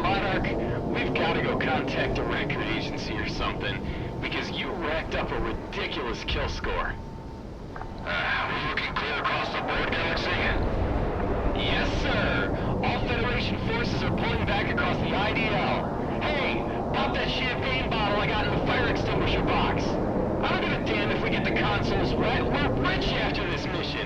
Monarch, we've got to go contact a record agency or something, because you racked up a ridiculous kill score. We're looking clear across the board, Galaxy? Yes, sir. All Federation forces are pulling back across the IDL. Hey, pop that champagne bottle I got in the fire extinguisher box. I don't give a damn if we get the consoles right. We're rich after this mission.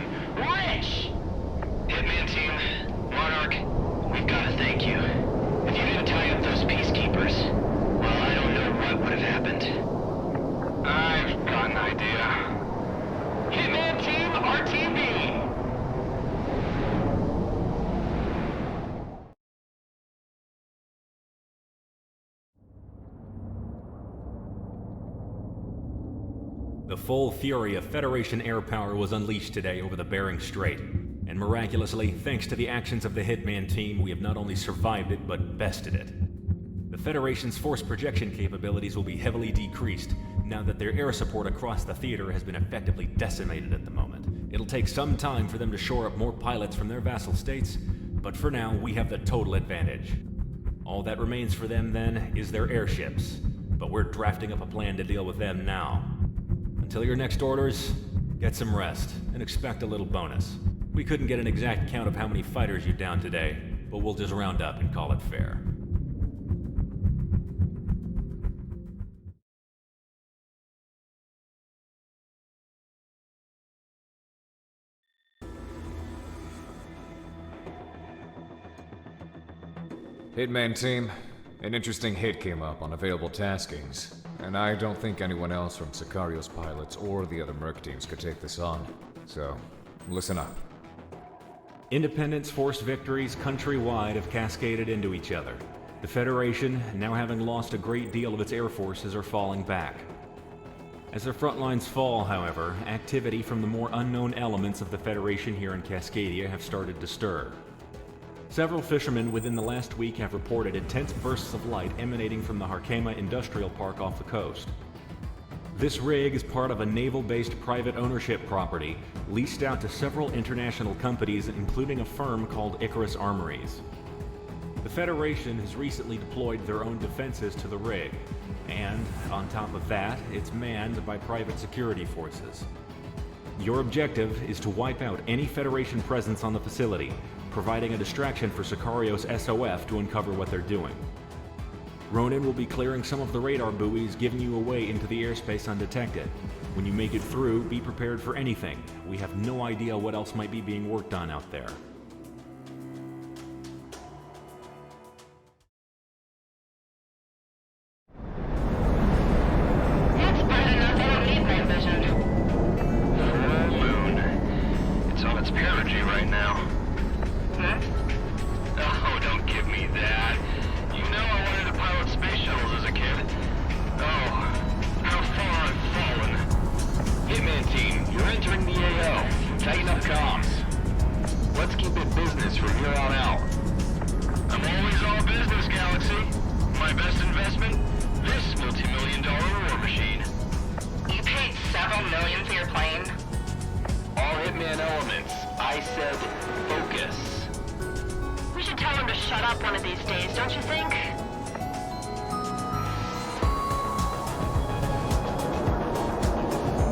The full fury of Federation air power was unleashed today over the Bering Strait, and miraculously, thanks to the actions of the Hitman team, we have not only survived it, but bested it. The Federation's force projection capabilities will be heavily decreased now that their air support across the theater has been effectively decimated at the moment. It'll take some time for them to shore up more pilots from their vassal states, but for now, we have the total advantage. All that remains for them, then, is their airships, but we're drafting up a plan to deal with them now. Until your next orders, get some rest, and expect a little bonus. We couldn't get an exact count of how many fighters you downed today, but we'll just round up and call it fair. Hitman team, an interesting hit came up on available taskings, and I don't think anyone else from Sicario's pilots or the other merc teams could take this on. So, listen up. Independence Force victories countrywide have cascaded into each other. The Federation, now having lost a great deal of its air forces, are falling back. As their front lines fall, however, activity from the more unknown elements of the Federation here in Cascadia have started to stir. Several fishermen within the last week have reported intense bursts of light emanating from the Harkema Industrial Park off the coast. This rig is part of a naval-based private ownership property leased out to several international companies, including a firm called Icarus Armories. The Federation has recently deployed their own defenses to the rig, and, on top of that, it's manned by private security forces. Your objective is to wipe out any Federation presence on the facility, providing a distraction for Sicario's SOF to uncover what they're doing. Ronin will be clearing some of the radar buoys, giving you a way into the airspace undetected. When you make it through, be prepared for anything. We have no idea what else might be being worked on out there. It's bright enough, I don't need night vision. Full moon. It's on its perigee right now. Oh, don't give me that. You know I wanted to pilot space shuttles as a kid. Oh, how far I've fallen. Hitman team, you're entering the AO. Tighten up comms. Let's keep it business from here on out. I'm always all business, Galaxy. My best investment? This multi-million-dollar war machine. You paid several million for your plane? All Hitman elements. I said focus. We should tell him to shut up one of these days, don't you think?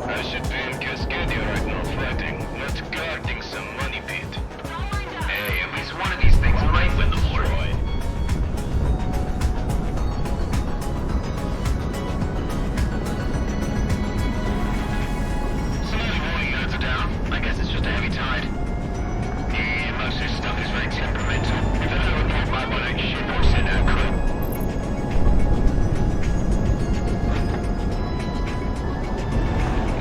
I should be in Cascadia right now fighting, not guarding some money pit. Hey, at least one of these things might win the war. Some early warning nodes are down. I guess it's just a heavy tide. Yeah, most of this stuff is very temperamental. If I don't report my body, shit or send out crew.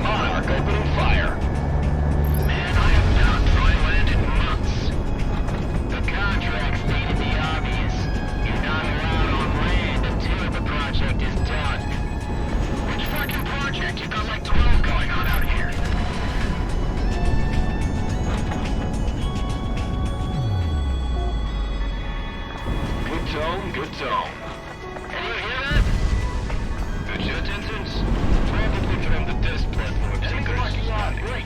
Monarch opening fire. Man, I have not dry landed months. The contract stated the obvious. You're not allowed on land until the project is done. Which fucking project? You've got like 12 going on out here. Good tone, good tone. Can you hear that? Good jet engines? Probably from the test platform. Enemy's marking on, great.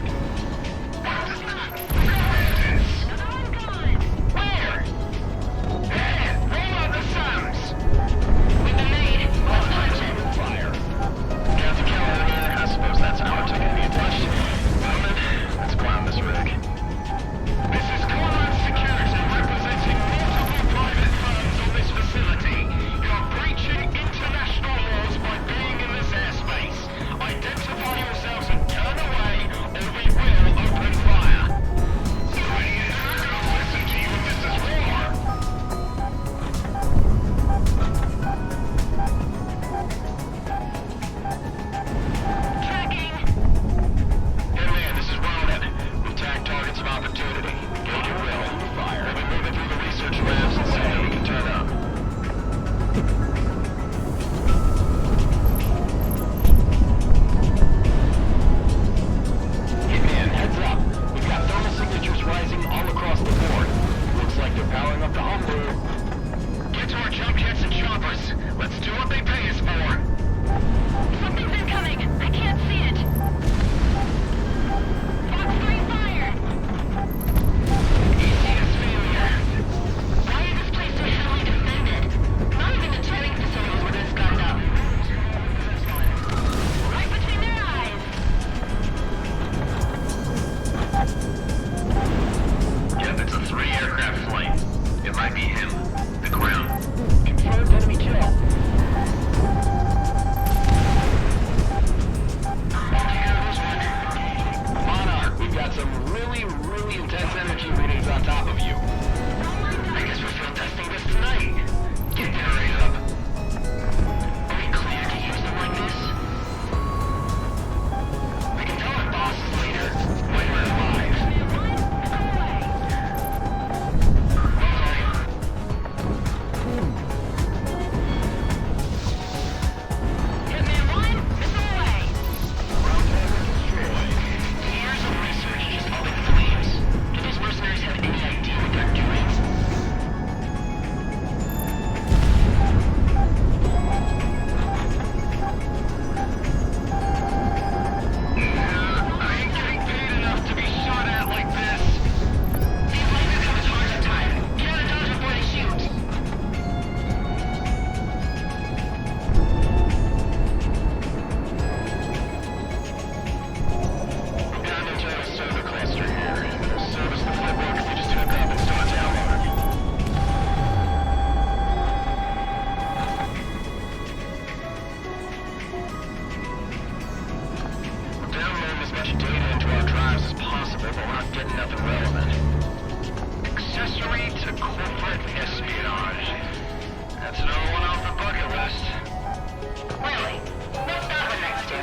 Where? Hey, roll out the sounds! We've been made. Let's punch it. Fire. Captain California, I suppose that's our ticket to be touched. Roman, let's climb this rig. This is Cormorant Security representing multiple private firms on this facility. energy readings on top of you. I guess we're field testing this tonight. Get hurry up. Are we clear to use them like this? We can tell our bosses later when we're alive. Hitman 1, missile away. Years of research just up in flames. Do these mercenaries have any idea what they're doing? I ain't getting paid enough to be shot at like this. These lasers have a charge time. Get out of dodge before they shoot. We've got an internal server cluster here. It'll service the footwork if we just hook up and start downloading. We're downloading as much data into our drives as possible, but we're not getting nothing relevant. Accessory to corporate espionage. That's another one off the bucket list. Really? What's that one next to?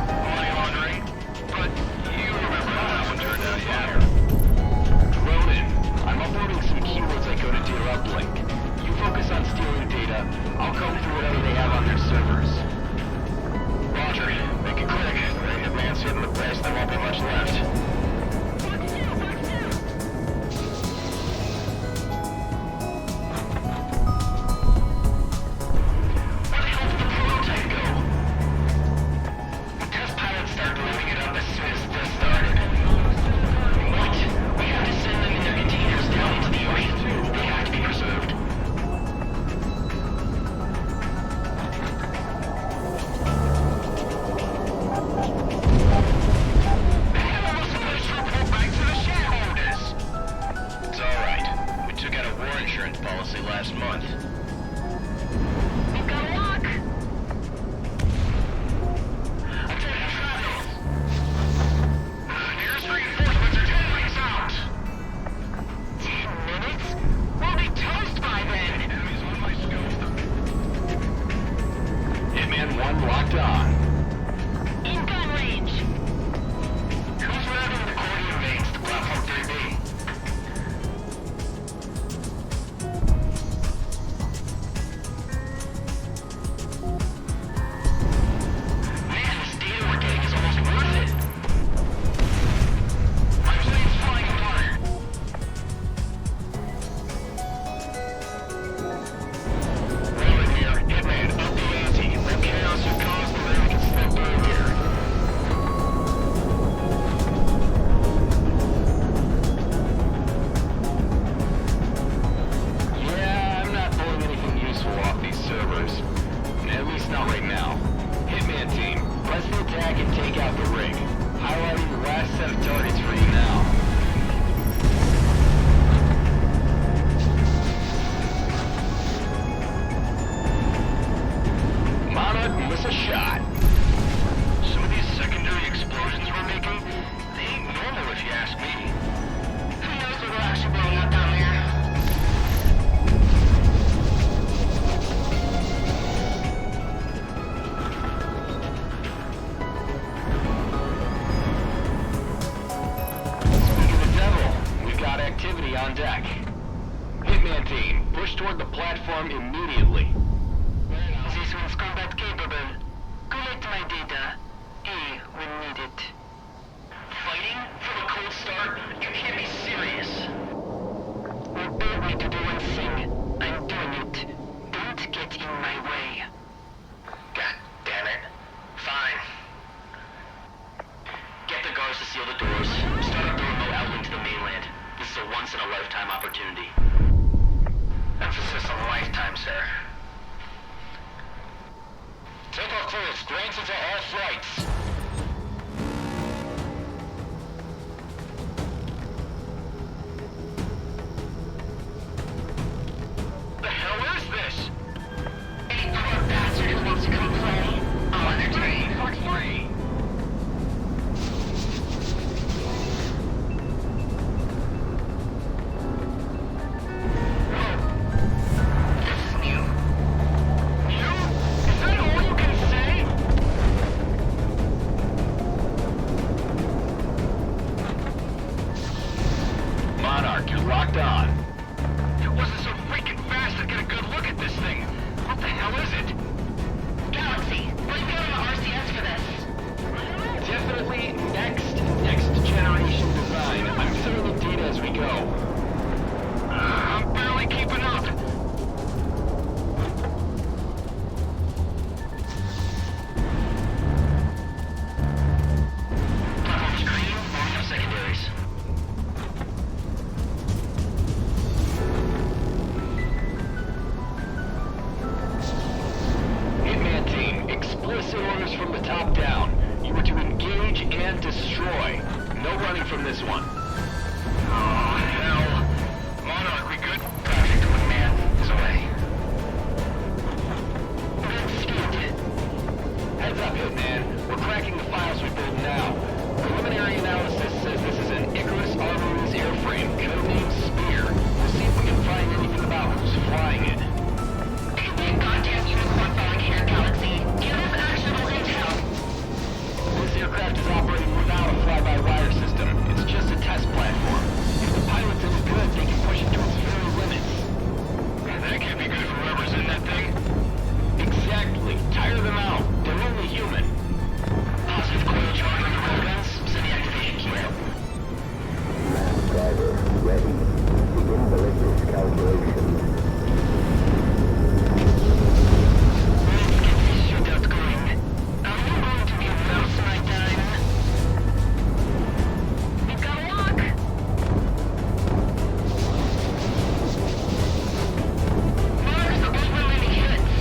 Money laundering? But you remember how that one turned out, yeah? Ronan, I'm uploading some keywords I go to Dear Uplink. You focus on stealing data. I'll comb through whatever they have on their servers. Roger. Make it quick. The hitman's hitting the place, there won't be much left. Where the hell did the prototype go? The test pilots started loading it up as soon as this started. What? We have to send them in their containers down into the ocean. They have to be preserved. The hell was supposed to report back to the shareholders? It's alright. We took out a war insurance policy last month. We've got a lock. Attacking travel! Nearest reinforcements are 10 minutes out! 10 minutes? We'll be toast by then. Enemies on my scope. Hitman 1 locked on. In gun range. Who's routing the accordion veins to platform 3B? Man, this data we're getting is almost worth it. My plane's flying apart! Ronan here. Hitman, up the ante. More chaos you cause, the more we can slip through here. Yeah, I'm not pulling anything useful off these servers. At least not right now. Hitman team, press the attack and take out the ring. Highlighting the last set of targets for you now. Monarch, miss a shot. Some of these secondary explosions we're making, they ain't normal if you ask me. Who knows what we're actually blowing up down there? Speak of the devil, we've got activity on deck. Hitman team, push toward the platform immediately. This one's combat capable. Collect my data. A when needed. Fighting? From a cold start? You can't be serious. You beg me to do one thing. I'm doing it. Don't get in my way. God damn it. Fine. Get the guards to seal the doors. Start up the remote outlink to the mainland. This is a once-in-a-lifetime opportunity. Emphasis on lifetime, sir. Takeoff clearance granted to all flights. The hell is this? Any poor bastard who wants to come play, I'll entertain. Free! locked on. If it wasn't so freaking fast, I'd get a good look at this thing. What the hell is it? Galaxy, what do you got on the RCS for this? Definitely next generation design. I'm filling in data as we go. I'm barely keeping up. Platform's green, or no secondaries. Hitman team, explicit orders from the top down. You were to engage and destroy. No running from this one. Oh, hell. Monarch, we good? Perfect, Wingman is away. Heads up, Hitman. We're cracking the files we build now. Preliminary analysis says this is an Icarus Armories airframe, codenamed Spear. We'll see if we can find anything about who's flying it. It could be a goddamn unicorn falling here, Galaxy. Give us actionable intel. This aircraft is operating without a fly-by-wire system. It's just a test platform. If the pilot's any good, they can push it to its very limits. That can't be good for whoever's in that thing. Exactly. Tire them out. They're only human. Positive coil charge on the railguns. Send the activation key out. Driver, ready. Begin ballistics calculations. Let's get this shootout going. Are you going to be worth my time? We've got a lock. Mark's the overlanding hits.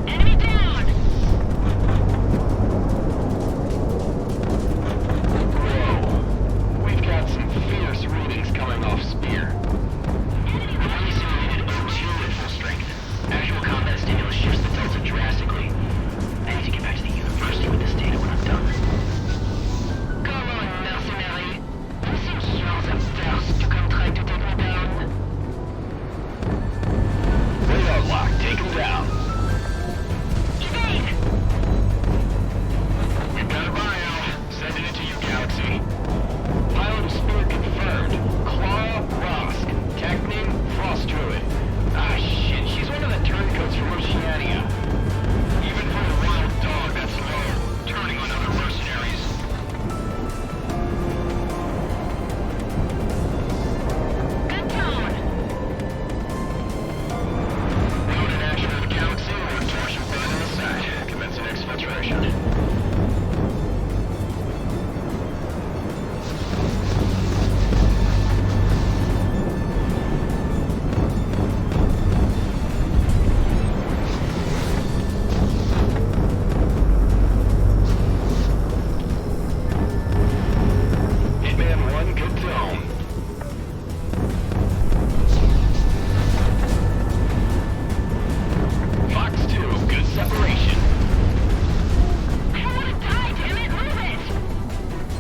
Enemy down! Whoa. We've got some fierce readings coming off Spear. Only simulated O2 at full strength. Actual combat stimulus shifts the delta drastically. I need to get back to the university with this data when I'm done. Come on, mercenary. You seem you're the first to come try to take me down. Radar lock. Take him down. Evade! Got a bio. Sending it to you, Galaxy. Pilot of Spear confirmed. Clara Rosk. Tech name Frost Druid. Ah, shit. She's one of the turncoats from Oceania. Even for a wild dog, that's low. Turning on other mercenaries. Good tone. Noted action of the Galaxy with a torsion button in the side. Commencing exfiltration. Hitman 1, good tone. Fox 2, good separation. I don't want to die, damn it! Move it!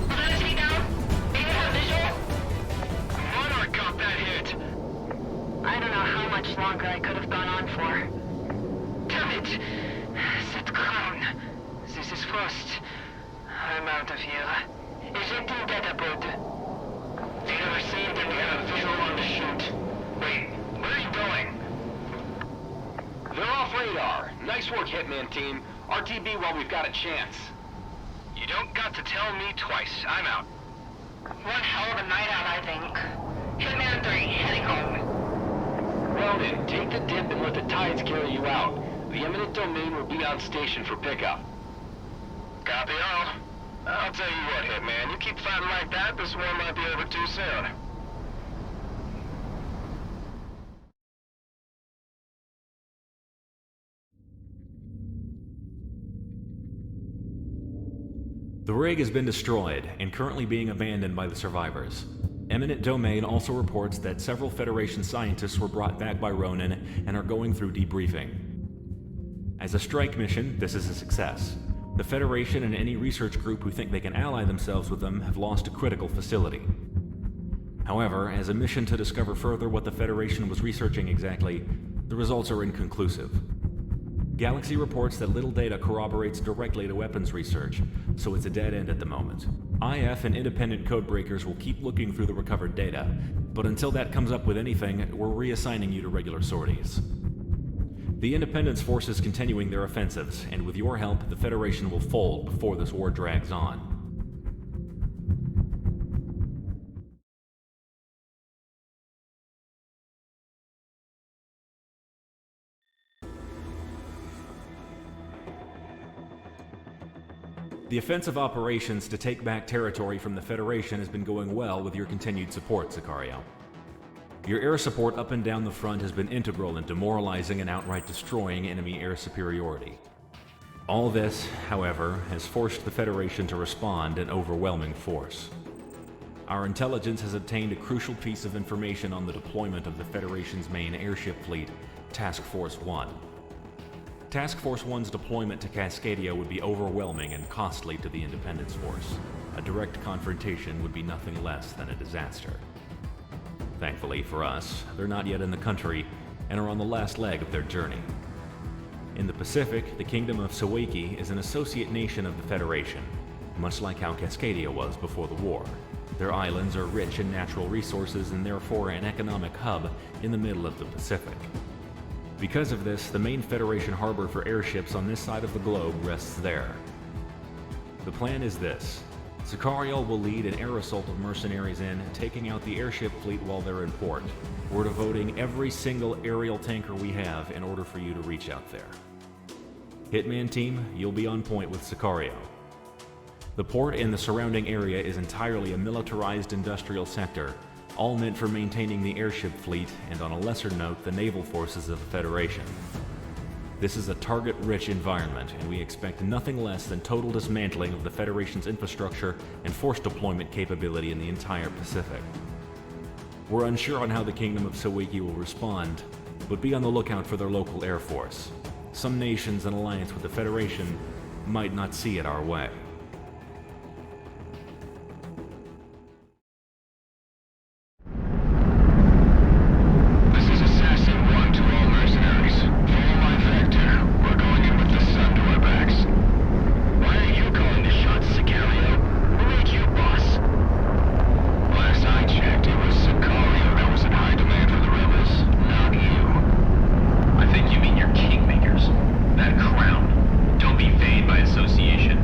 Will that take down? Maybe have visual? Monarch got that hit. I don't know how much longer I could have gone on for. Damn it! That crown. This is Frost. I'm out of here. Ejecting data pod. Data received and we have a visual on the shoot. Wait, where are you going? They're off radar. Nice work, Hitman team. RTB while we've got a chance. You don't got to tell me twice. I'm out. One hell of a night out, I think. Hitman 3, heading home. Ronan, take the dip and let the tides carry you out. The eminent domain will be on station for pickup. Copy all. I'll tell you what, Hitman. You keep fighting like that, this war might be over too soon. The rig has been destroyed and currently being abandoned by the survivors. Eminent Domain also reports that several Federation scientists were brought back by Ronan and are going through debriefing. As a strike mission, this is a success. The Federation and any research group who think they can ally themselves with them have lost a critical facility. However, as a mission to discover further what the Federation was researching exactly, the results are inconclusive. Galaxy reports that little data corroborates directly to weapons research, so it's a dead end at the moment. IF and independent codebreakers will keep looking through the recovered data, but until that comes up with anything, we're reassigning you to regular sorties. The Independence Force is continuing their offensives, and with your help, the Federation will fold before this war drags on. The offensive operations to take back territory from the Federation has been going well with your continued support, Sicario. Your air support up and down the front has been integral in demoralizing and outright destroying enemy air superiority. All this, however, has forced the Federation to respond in overwhelming force. Our intelligence has obtained a crucial piece of information on the deployment of the Federation's main airship fleet, Task Force 1. Task Force 1's deployment to Cascadia would be overwhelming and costly to the Independence Force. A direct confrontation would be nothing less than a disaster. Thankfully for us, they're not yet in the country and are on the last leg of their journey. In the Pacific, the Kingdom of Sawaki is an associate nation of the Federation, much like how Cascadia was before the war. Their islands are rich in natural resources and therefore an economic hub in the middle of the Pacific. Because of this, the main Federation harbor for airships on this side of the globe rests there. The plan is this. Sicario will lead an air assault of mercenaries in, taking out the airship fleet while they're in port. We're devoting every single aerial tanker we have in order for you to reach out there. Hitman team, you'll be on point with Sicario. The port and the surrounding area is entirely a militarized industrial sector, all meant for maintaining the airship fleet and, on a lesser note, the naval forces of the Federation. This is a target-rich environment, and we expect nothing less than total dismantling of the Federation's infrastructure and force deployment capability in the entire Pacific. We're unsure on how the Kingdom of Sawaki will respond, but be on the lookout for their local air force. Some nations in alliance with the Federation might not see it our way. That crown. Don't be vain by association.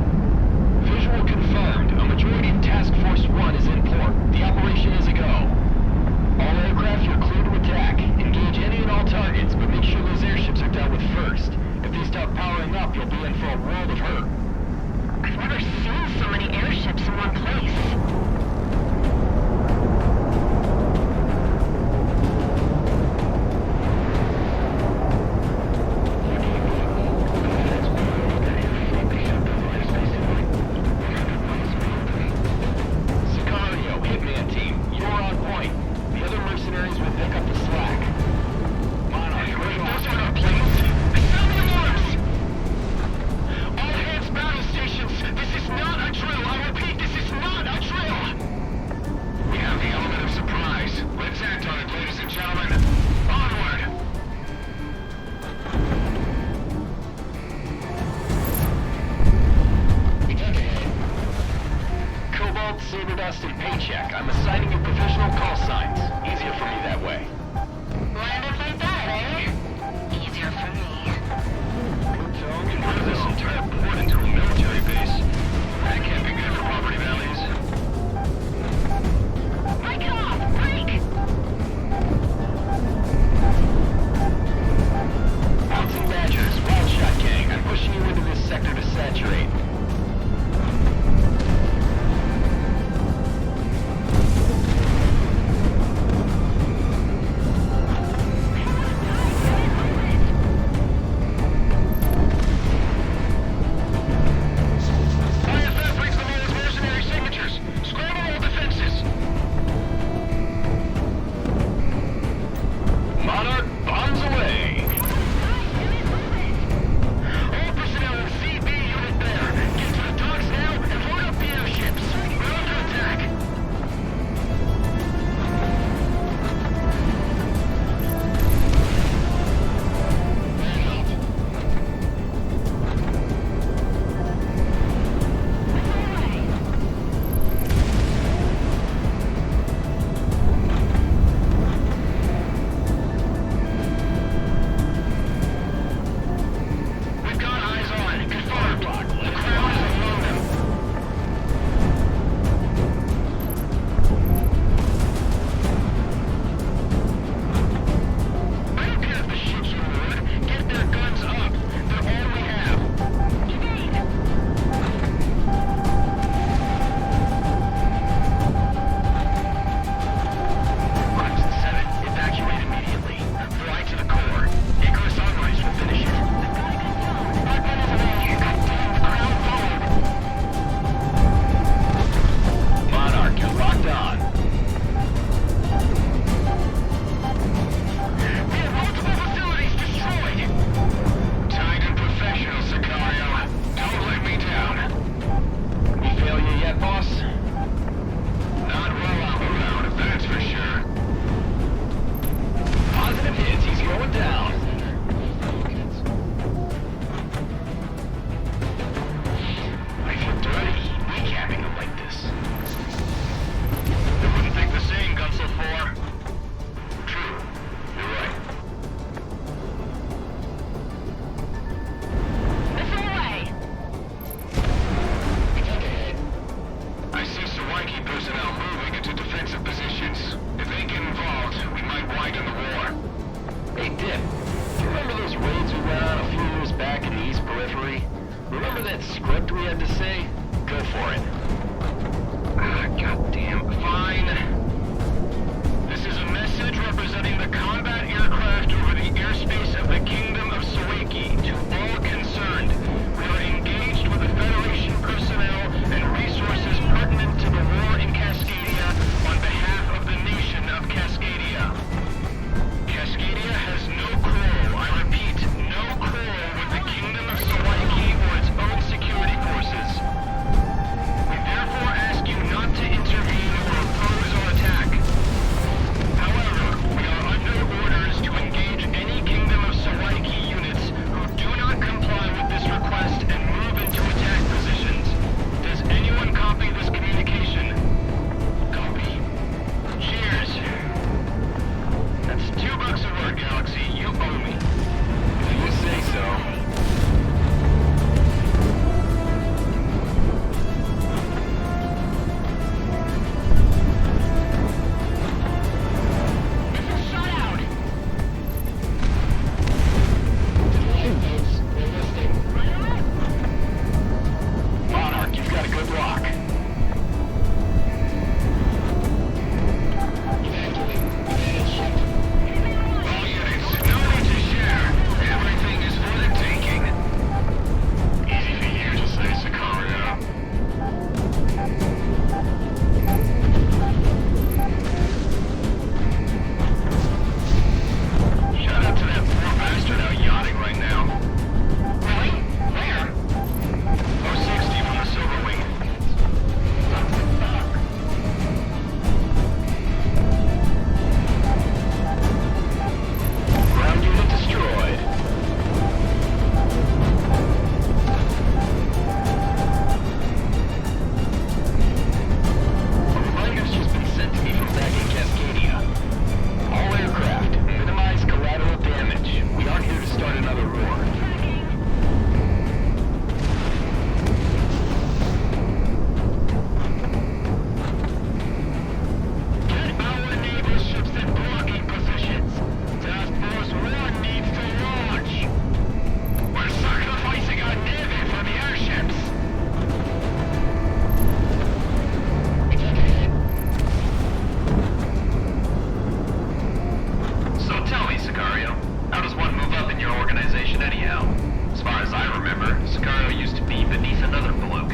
anyhow. As far as I remember, Sicario used to be beneath another bloke.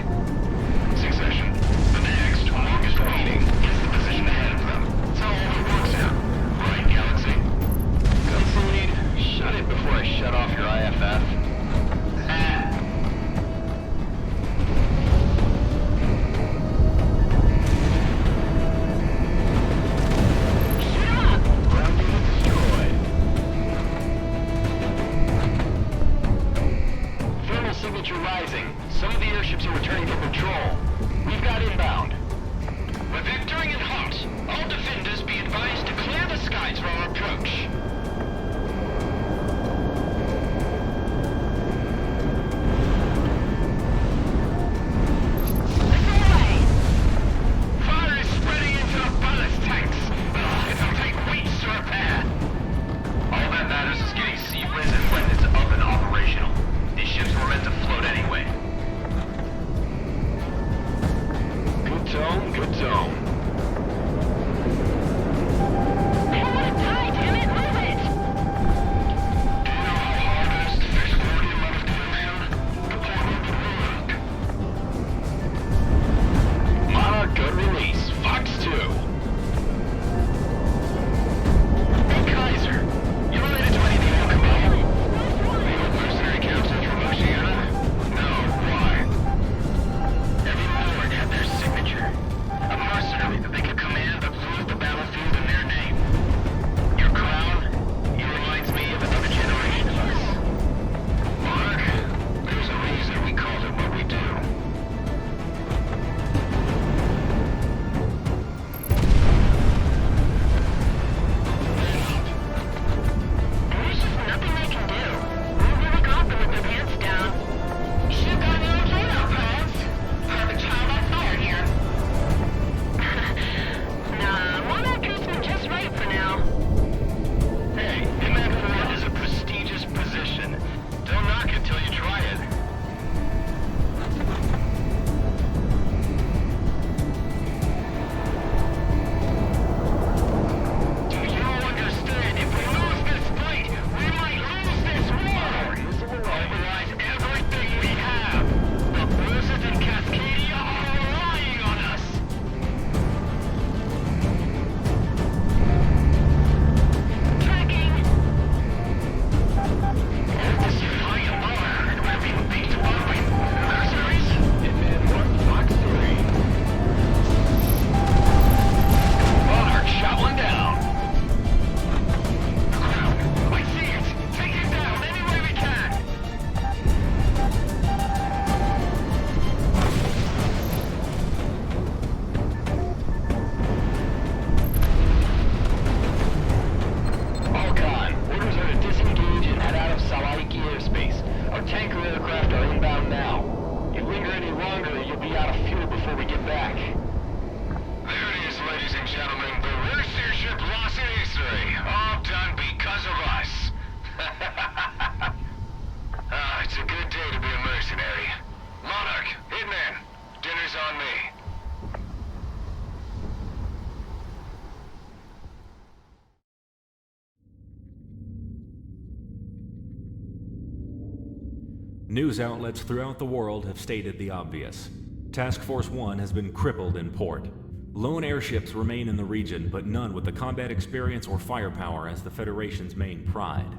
Succession. The next, longest waiting, is the position ahead of them. That's how all it works out. Right, Galaxy? Gunsel lead, shut it before I shut off your IFF. Ground unit destroyed. Thermal signature rising. Some of the airships are returning for patrol. We've got inbound. We're vectoring in hot. All defenders be advised to clear the skies for our approach. Fire is spreading into the ballast tanks. It'll take weeks to repair. All that matters is getting seaways and weapons up and operational. These ships were meant to float anyway. Good tone, good tone. I don't want to die, damn it! Move it! Do you know how hard it is to fix rhodium out of the ocean? Deployment would work. Monarch good release. Fox 2. Hey, Kaiser. You related to any of the El Cabal? The old mercenary captains from Oceana? No, why? Every lord had their signature. A mercenary that they could command but ruled the battlefield in their name. Your crown, he reminds me of another generation of us. Mark, there's a reason we call it what we do. There's just nothing they can do. We really got them with their pants down. You should have gotten the okay now, Paz. Perfect child on fire here. Nah, Monarch treats me just right for now. Hey, Inman 4 is a prestigious position. Don't knock it till you try it. Do you understand? If we lose this fight, we might lose this war! Mobilize everything we have! The Bruises in Cascadia are relying on us! Tracking. This flying monarch will be beat by mercenaries? Inman 1, Fox 3. Monarch shot one down. I see it! Take it down any way we can! All gone. Orders are to disengage and head out of Salaiki airspace. Our tanker aircraft are inbound now. You linger any longer, you'll be out of fuel before we get back. There it is, ladies and gentlemen. The worst airship loss in history. All done because of us. It's a good day to be a mercenary. Monarch, Hitman, dinner's on me. News outlets throughout the world have stated the obvious. Task Force 1 has been crippled in port. Lone airships remain in the region, but none with the combat experience or firepower as the Federation's main pride.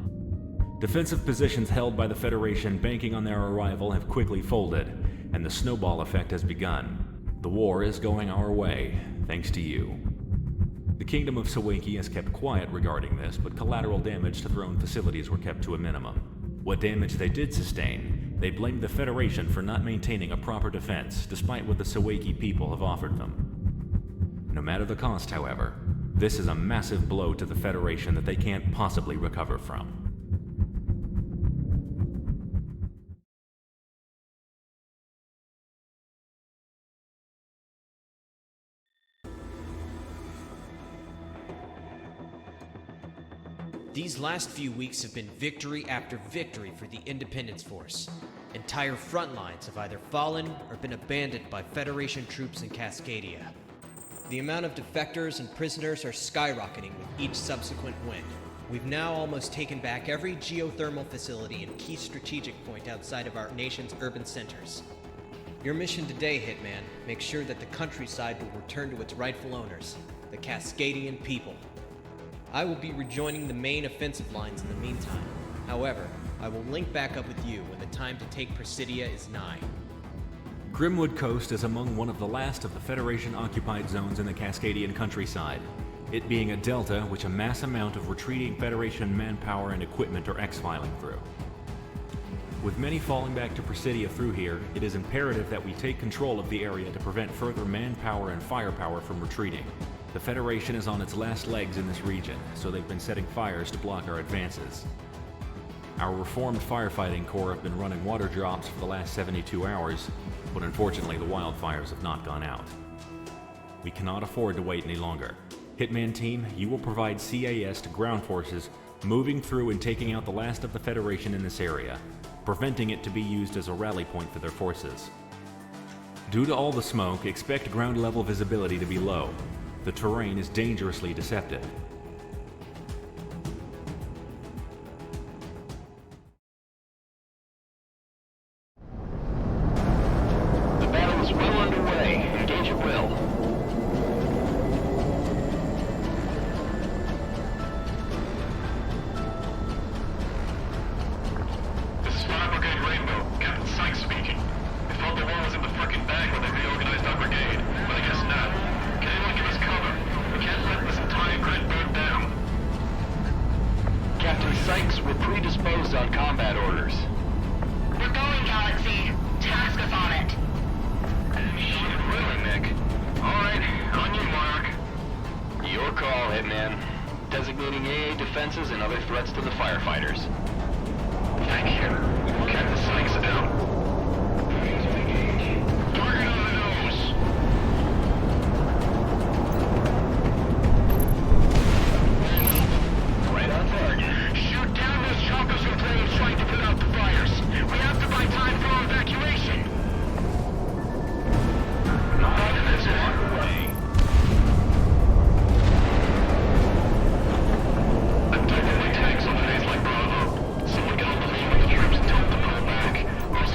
Defensive positions held by the Federation banking on their arrival have quickly folded, and the snowball effect has begun. The war is going our way, thanks to you. The Kingdom of Sawaki has kept quiet regarding this, but collateral damage to throne facilities were kept to a minimum. What damage they did sustain, they blamed the Federation for not maintaining a proper defense, despite what the Sawaki people have offered them. No matter the cost, however, this is a massive blow to the Federation that they can't possibly recover from. These last few weeks have been victory after victory for the Independence Force. Entire front lines have either fallen or been abandoned by Federation troops in Cascadia. The amount of defectors and prisoners are skyrocketing with each subsequent win. We've now almost taken back every geothermal facility and key strategic point outside of our nation's urban centers. Your mission today, Hitman, make sure that the countryside will return to its rightful owners, the Cascadian people. I will be rejoining the main offensive lines in the meantime. However, I will link back up with you when the time to take Presidia is nigh. Grimwood Coast is among one of the last of the Federation-occupied zones in the Cascadian countryside, it being a delta which a mass amount of retreating Federation manpower and equipment are exfiling through. With many falling back to Presidia through here, it is imperative that we take control of the area to prevent further manpower and firepower from retreating. The Federation is on its last legs in this region, so they've been setting fires to block our advances. Our reformed firefighting corps have been running water drops for the last 72 hours, but unfortunately the wildfires have not gone out. We cannot afford to wait any longer. Hitman Team, you will provide CAS to ground forces, moving through and taking out the last of the Federation in this area, preventing it to be used as a rally point for their forces. Due to all the smoke, expect ground level visibility to be low. The terrain is dangerously deceptive. The battle is well underway. Engage at will. This is 5 Brigade Rainbow. Captain Sykes speaking. We thought the war was in the frickin' bag when they reorganized our brigade, but I guess not. Can anyone give us cover? We can't let this entire grid burn down. Captain Sykes, we're predisposed on combat orders. We're going, Galaxy. Task us on it. Shit, really, Nick? Alright, on you, Monarch. Your call, Hitman. Designating AA defenses and other threats to the firefighters. Thank you. Captain Sykes out. Target on the nose. Right on target. Shoot down those choppers from planes trying to put out the fires. We have to buy time for our evacuation. That's on the way. I'm typing my tanks on phase like Bravo. Someone get on the lead with the troops and tell them to pull back. Or else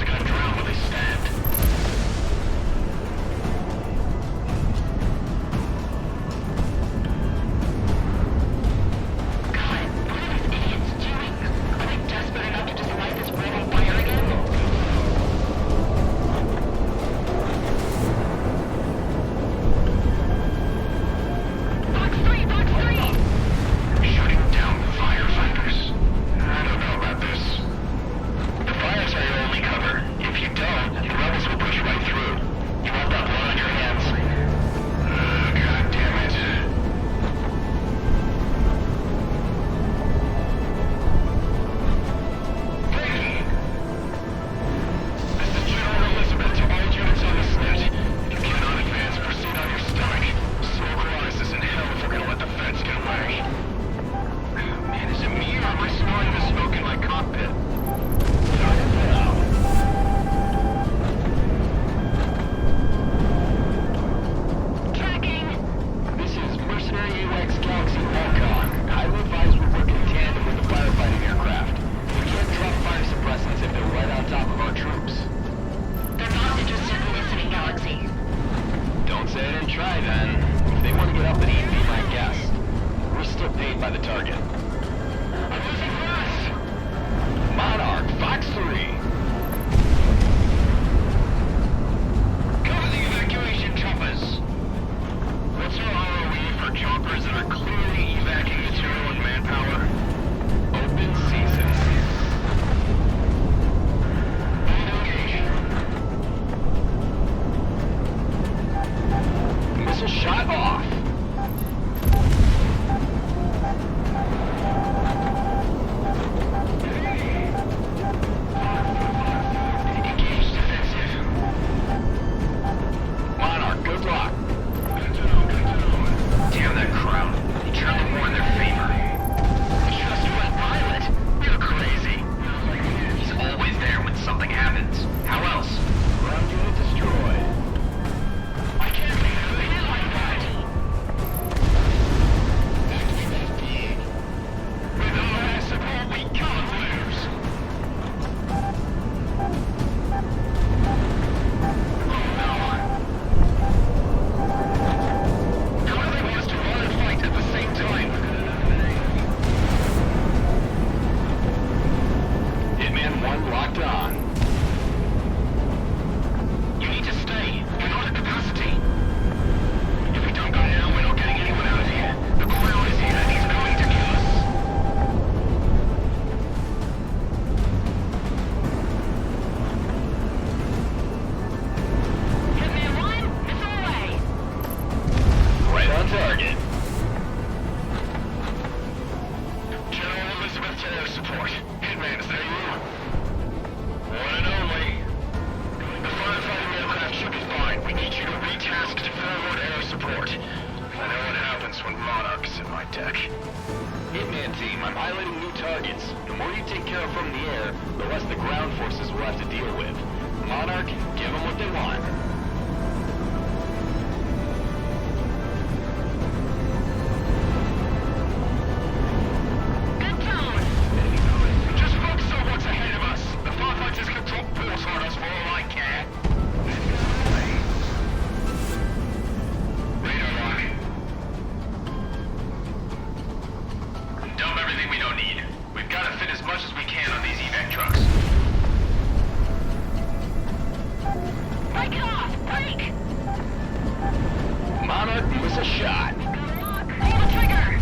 targets. The more you take care of from the air, the less the ground forces will have to deal with. Monarch, give them what they want. Good tone. Just focus on what's ahead of us. The firefighters can drop force on us for all I care. Radar lock. Dump everything we don't need. We've got to fit as much as we can on these evac trucks. Break it off! Break! Monarch, miss a shot. Pull the trigger!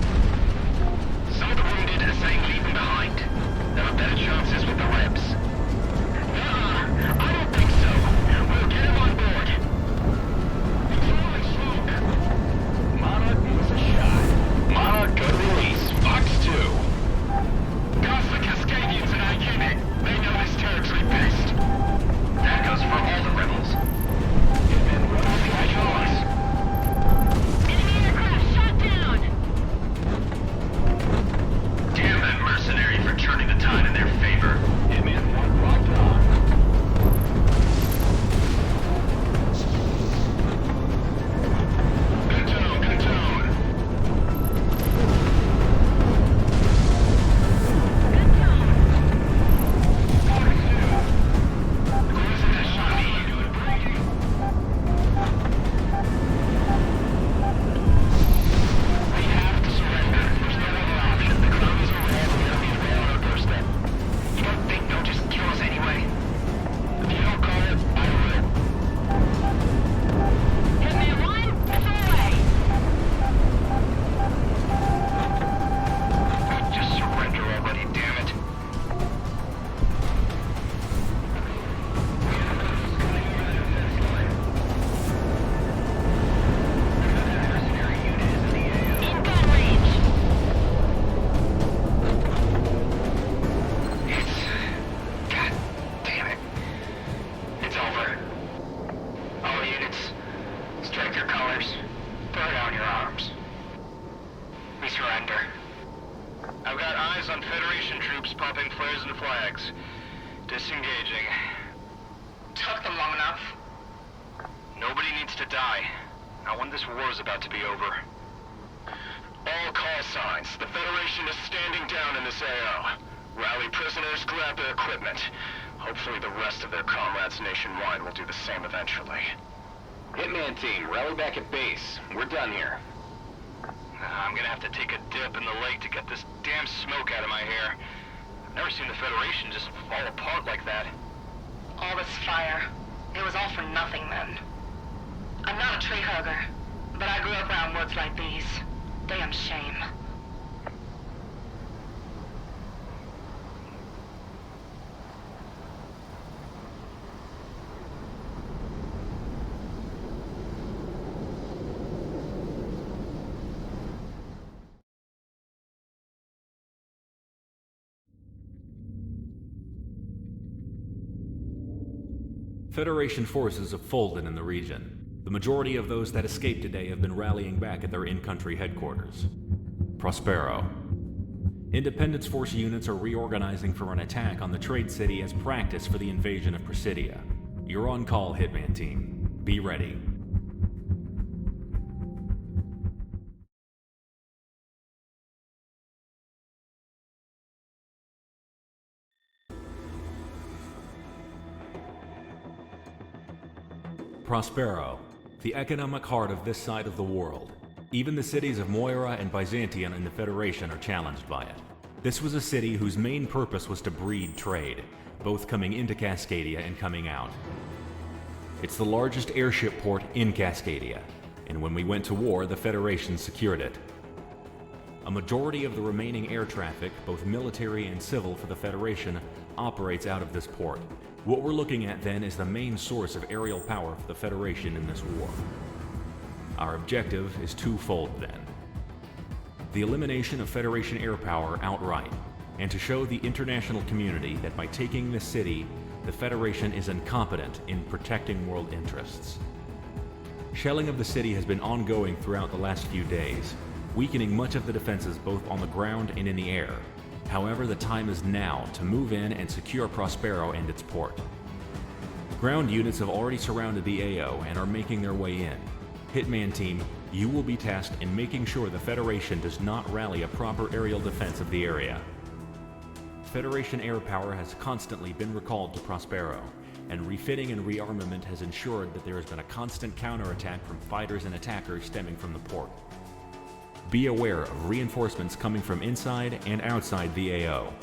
Some of the wounded are saying leave them behind. There are better chances with the reps. I don't think so. We'll get them on board. Throwing smoke. Monarch, miss a shot. Monarch, go to release. Fox 2. Got the Cascadians in our unit. They know this territory best. That goes for all the rebels. Behind yours. Enemy aircraft shot down! Damn that mercenary for turning the tide in their favor. Hitman 1 locked on. Good tone, good tone. Closing that shot me. We have to surrender. There's no other option. The Cronies are red. We don't need red on our doorstep. You don't think they'll just kill us anyway? If you don't call it, I will. Hitman 1, missile away! Just surrender already, damn it. In gun range! God damn it. It's over. All units, strike your colors. Throw down your arms. We surrender. I've got eyes on Federation troops popping flares and flags. Disengaging. Took them long enough. Nobody needs to die. Not when this war is about to be over. All call signs. The Federation is standing down in this AO. Rally prisoners, grab their equipment. Hopefully the rest of their comrades nationwide will do the same eventually. Hitman team, rally back at base. We're done here. I'm gonna have to take a dip in the lake to get this damn smoke out of my hair. I've never seen the Federation just fall apart like that. All this fire. It was all for nothing then. I'm not a tree hugger, but I grew up around woods like these. Damn shame. Federation forces have folded in the region. The majority of those that escaped today have been rallying back at their in-country headquarters. Prospero. Independence Force units are reorganizing for an attack on the trade city as practice for the invasion of Presidia. You're on call, Hitman team. Be ready. Prospero, the economic heart of this side of the world. Even the cities of Moira and Byzantium in the Federation are challenged by it. This was a city whose main purpose was to breed trade, both coming into Cascadia and coming out. It's the largest airship port in Cascadia, and when we went to war, the Federation secured it. A majority of the remaining air traffic, both military and civil for the Federation, operates out of this port. What we're looking at then is the main source of aerial power for the Federation in this war. Our objective is twofold then. The elimination of Federation air power outright, and to show the international community that by taking this city, the Federation is incompetent in protecting world interests. Shelling of the city has been ongoing throughout the last few days, weakening much of the defenses both on the ground and in the air. However, the time is now to move in and secure Prospero and its port. Ground units have already surrounded the AO and are making their way in. Hitman Team, you will be tasked in making sure the Federation does not rally a proper aerial defense of the area. Federation air power has constantly been recalled to Prospero, and refitting and rearmament has ensured that there has been a constant counterattack from fighters and attackers stemming from the port. Be aware of reinforcements coming from inside and outside the AO.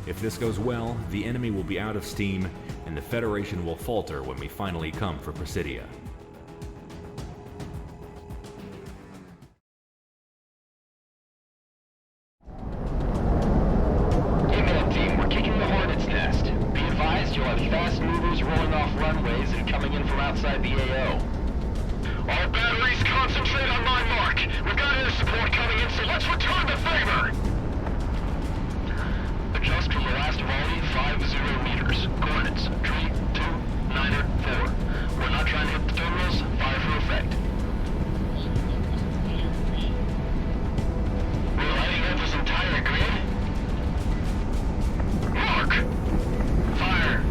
If this goes well, the enemy will be out of steam, and the Federation will falter when we finally come for Presidia. Hitman Team, we're kicking the Hornet's nest. Be advised you'll have fast movers rolling off runways and coming in from outside the AO. All batteries concentrate on my mark. We've got air support coming in, so let's return the favor! Adjust from velocity 50 meters. Coordinates 3294. We're not trying to hit the terminals. Fire for effect. We're lighting up this entire grid. Mark! Fire.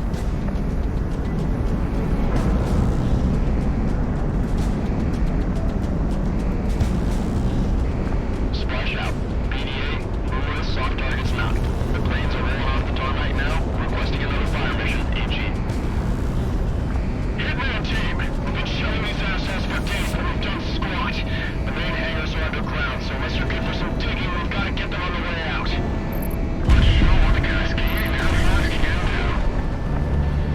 Splash out. PDA, Umbrella, soft targets knocked. The planes are rolling off the tarmac now, requesting another fire mission. AG. Hitman Team, we've been shelling these assholes for days, but we've done squat. The main hangars are underground, so unless you're good for some digging, we've got to get them on the way out. Let's show what the guys can and how fast can do.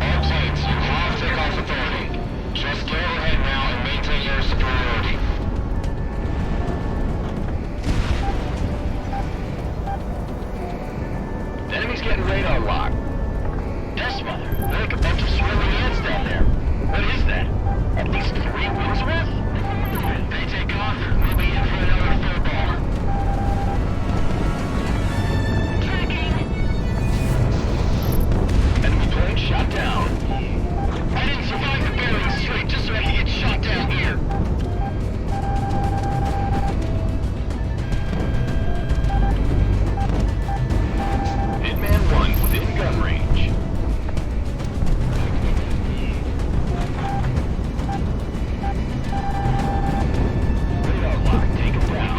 All planes, you have takeoff authority. Just get overhead now and maintain your superiority. The enemy's getting radar lock. Yes, mother. They're like a bunch of swimming ants down there. What is that? At least 3 wings worth? They take off, we'll be in for another full ball. Enemy plane shot down. I didn't survive the Bering Strait just so I could get shot down here. Hitman 1 within gun range. Radar lock taken down.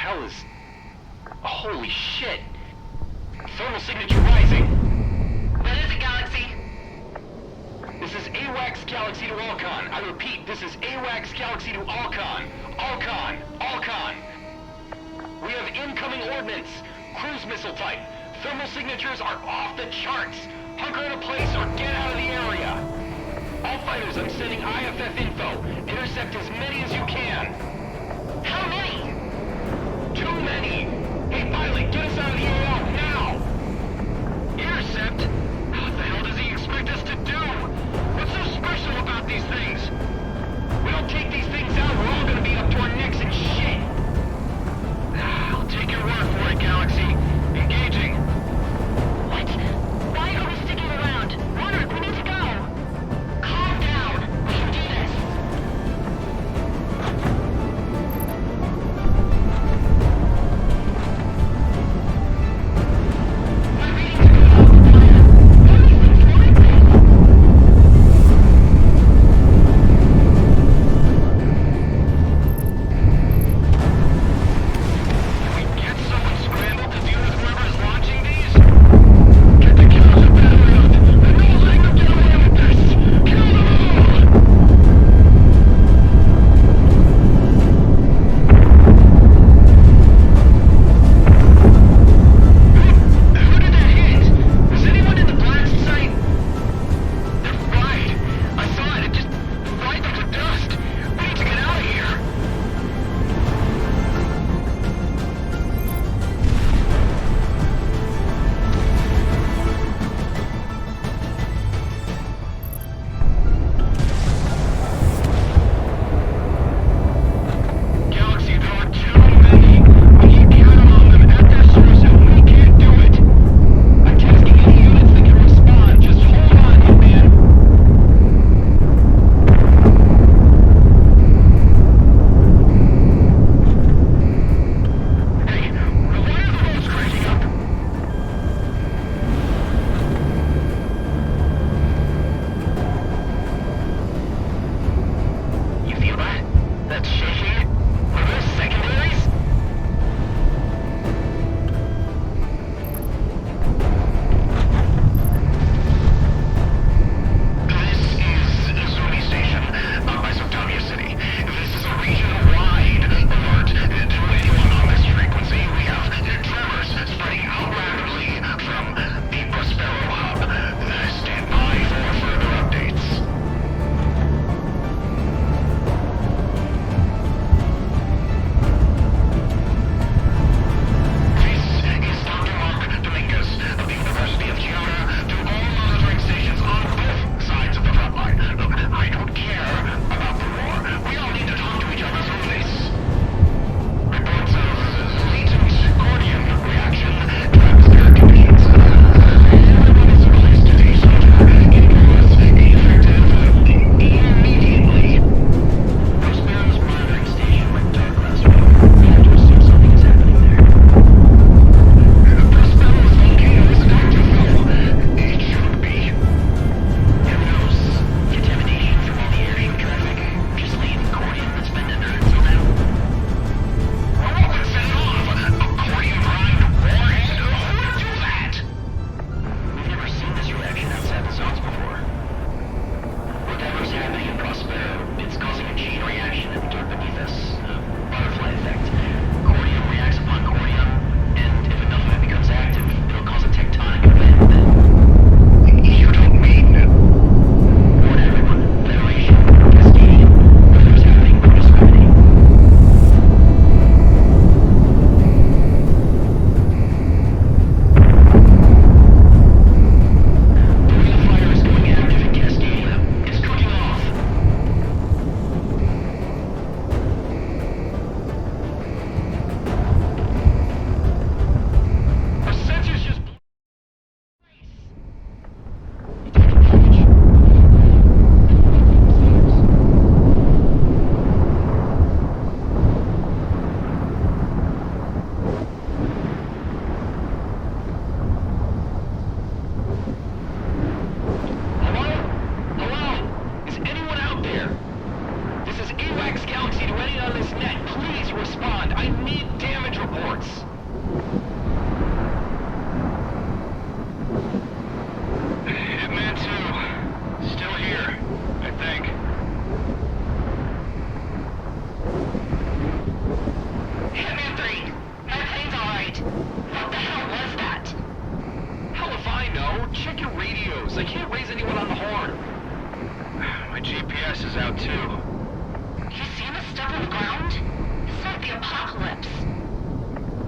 hell is... Holy shit! Thermal signature rising! What is it, Galaxy? This is AWACS Galaxy to Alcon. I repeat, this is AWACS Galaxy to Alcon. Alcon. We have incoming ordnance. Cruise missile type. Thermal signatures are off the charts. Hunker in a place or get out of the area. All fighters, I'm sending IFF info. Intercept as many as you can. How many? Too many. Hey, pilot, get us out of the AO now. Intercept? What the hell does he expect us to do? What's so special about these things? We don't take these things out, we're all gonna be up to our necks in shit. I'll take your word for it, Galaxy. Engaging. What? Why are we sticking around? Monarch, we need to go! Calm down! We can do this! My readings are going off the plan. What are these things like? reports. Hitman 2. Still here, I think. Hitman 3, my plane's alright. What the hell was that? Hell if I know. Check your radios. I can't raise anyone on the horn. My GPS is out too. You seen the stuff on the ground? It's like the apocalypse.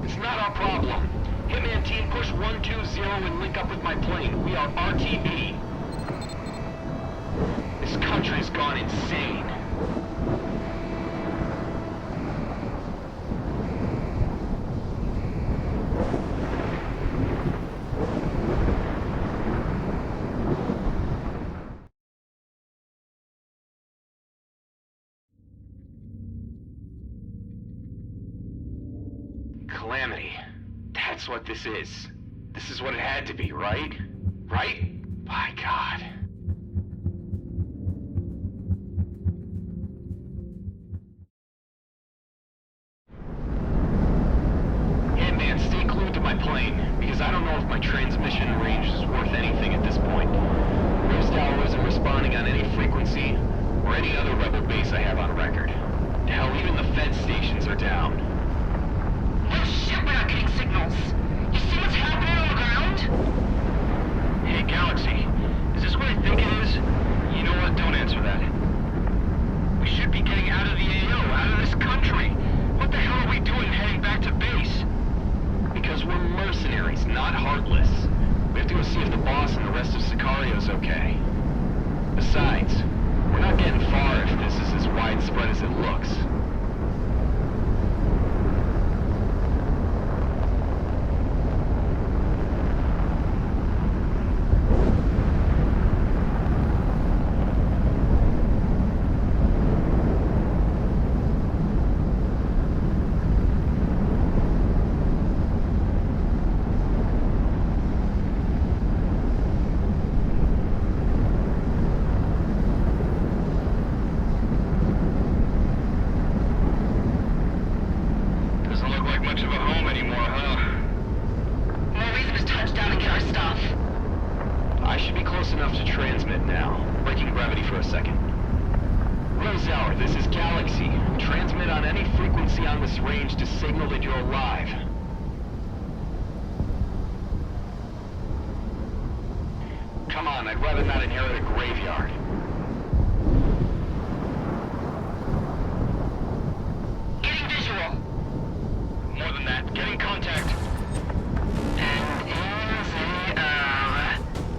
It's not our problem. Hitman team, push 120 and link up with my plane. We are RTB. This country's gone insane. Calamity. That's what this is. This is what it had to be, right? Right? My God. Hey man, stay glued to my plane, because I don't know if my transmission range is worth anything at this point. Rose Tower isn't responding on any frequency, or any other rebel base I have on record. Hell, even the Fed stations are down. Oh shit, we're not getting signals. You see what's happening on the ground? Hey, Galaxy. Is this what I think it is? You know what? Don't answer that. We should be getting out of the AO, out of this country. What the hell are we doing heading back to base? Because we're mercenaries, not heartless. We have to go see if the boss and the rest of Sicario's okay. Besides, we're not getting far if this is as widespread as it looks. Come on, I'd rather not inherit a graveyard. Getting visual. More than that, getting contact. And in the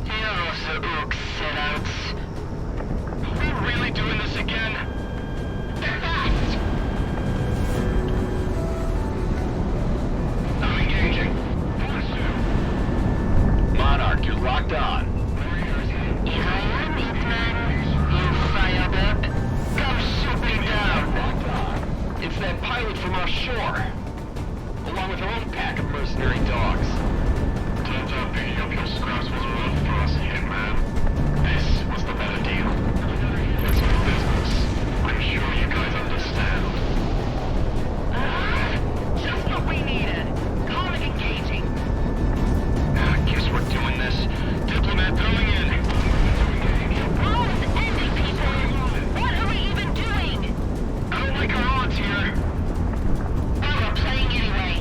here of the Ook set out. Are we really doing this again? They're fast. I'm engaging. Monarch, you're locked on. Here I am, Hitman. You fired up. Come shoot me down. It's that pilot from offshore, along with her own pack of mercenary dogs. Turns out picking up your scraps was rough for us, Hitman. This was the better deal. It's my business. I'm sure you guys understand. Just what we needed. Calm and engaging. Guess we're doing this. Diplomat throwing in. World's ending, people. What are we even doing? I don't like our odds here. Well, we're playing anyway.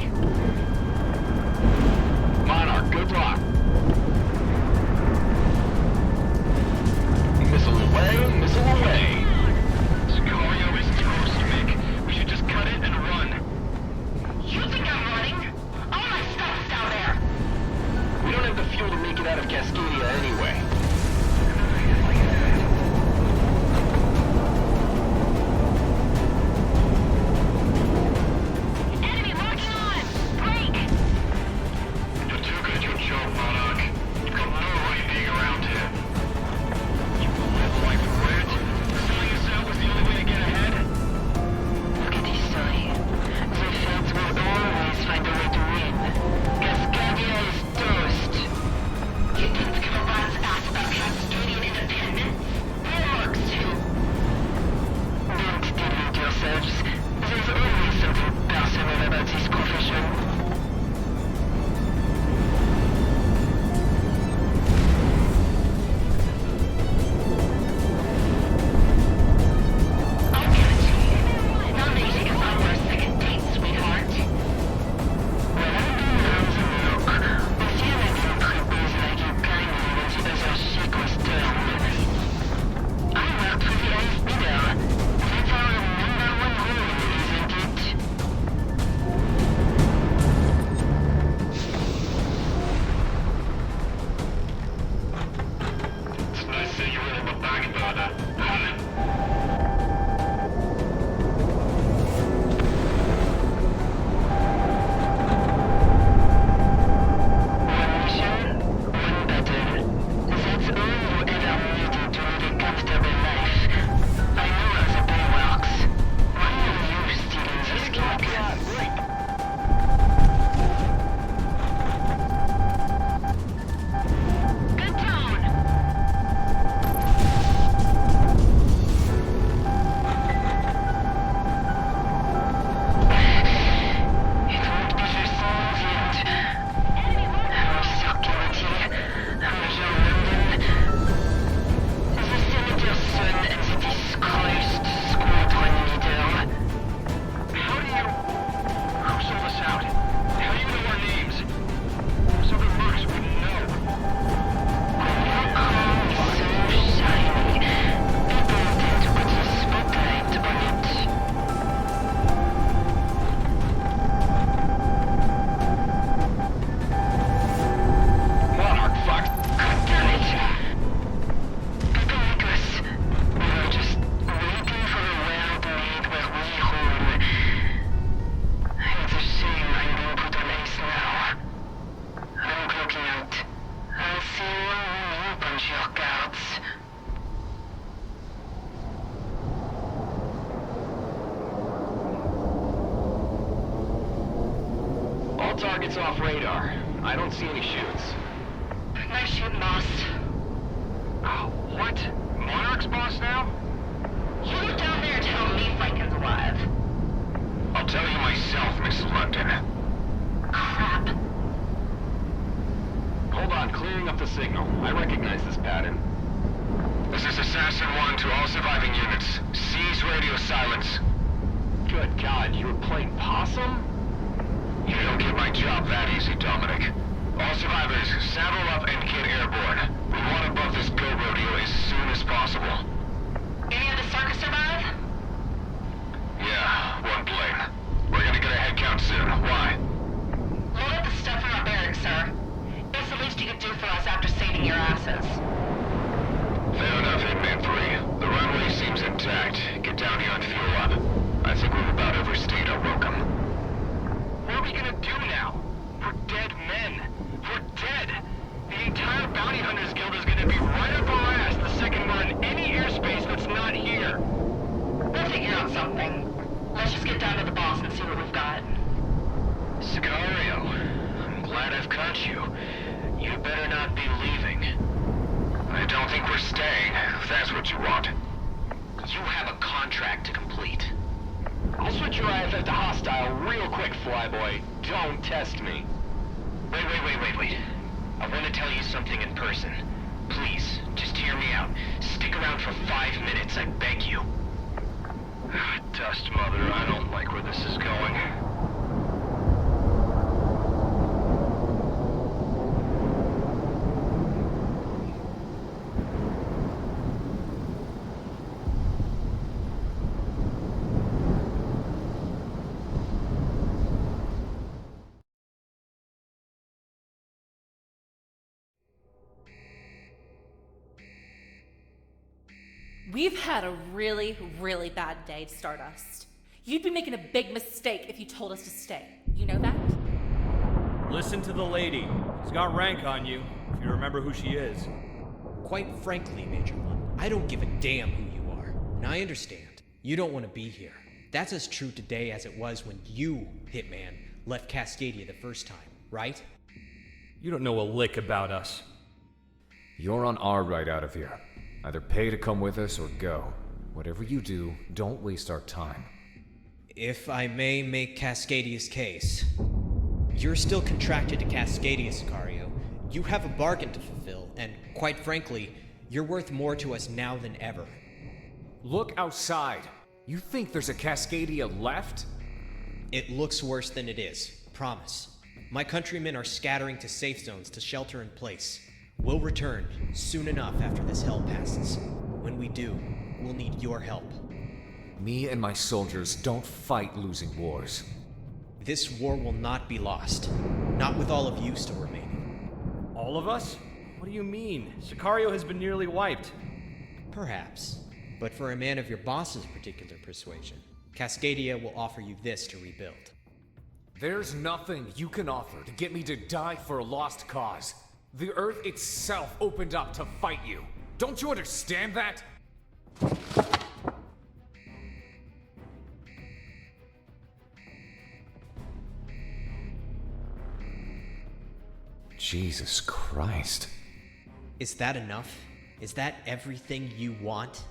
targets off radar. I don't see any shoots. Nice shooting, boss. Oh, what? Monarch's boss now? You go down there and tell me Viking's alive. I'll tell you myself, Miss London. Crap. Hold on, clearing up the signal. I recognize this pattern. This is Assassin 1 to all surviving units. Seize radio silence. Good God, you were playing possum? You don't get my job that easy, Dominic. All survivors, saddle up and get airborne. We want above this go rodeo as soon as possible. Any of the circus survive? Yeah, one plane. We're gonna get a head count soon. Why? Load up the stuff from our barracks, sir. It's the least you can do for us after saving your asses. Fair enough, Hitman 3. The runway seems intact. Get down here and fuel up. I think we've about overstayed our welcome. What are we gonna do now? We're dead men. We're dead. The entire Bounty Hunters Guild is gonna be right up our ass the second we're in any airspace that's not here. We'll figure out something. Let's just get down to the boss and see what we've got. Sicario, I'm glad I've caught you. You better not be leaving. I don't think we're staying, if that's what you want. You have a contract to complete. I'll switch your IFF to hostile real quick, flyboy. Don't test me. Wait. I want to tell you something in person. Please, just hear me out. Stick around for 5 minutes, I beg you. Dust Mother, I don't like where this is going. We've had a really, really bad day, Stardust. You'd be making a big mistake if you told us to stay. You know that? Listen to the lady. She's got rank on you, if you remember who she is. Quite frankly, Major One, I don't give a damn who you are. And I understand. You don't want to be here. That's as true today as it was when you, Hitman, left Cascadia the first time, right? You don't know a lick about us. You're on our ride out of here. Either pay to come with us or go. Whatever you do, don't waste our time. If I may make Cascadia's case, you're still contracted to Cascadia, Sicario. You have a bargain to fulfill, and quite frankly, you're worth more to us now than ever. Look outside. You think there's a Cascadia left? It looks worse than it is, promise. My countrymen are scattering to safe zones to shelter in place. We'll return soon enough after this hell passes. When we do, we'll need your help. Me and my soldiers don't fight losing wars. This war will not be lost. Not with all of you still remaining. All of us? What do you mean? Sicario has been nearly wiped. Perhaps. But for a man of your boss's particular persuasion, Cascadia will offer you this to rebuild. There's nothing you can offer to get me to die for a lost cause. The Earth itself opened up to fight you. Don't you understand that? Jesus Christ. Is that enough? Is that everything you want?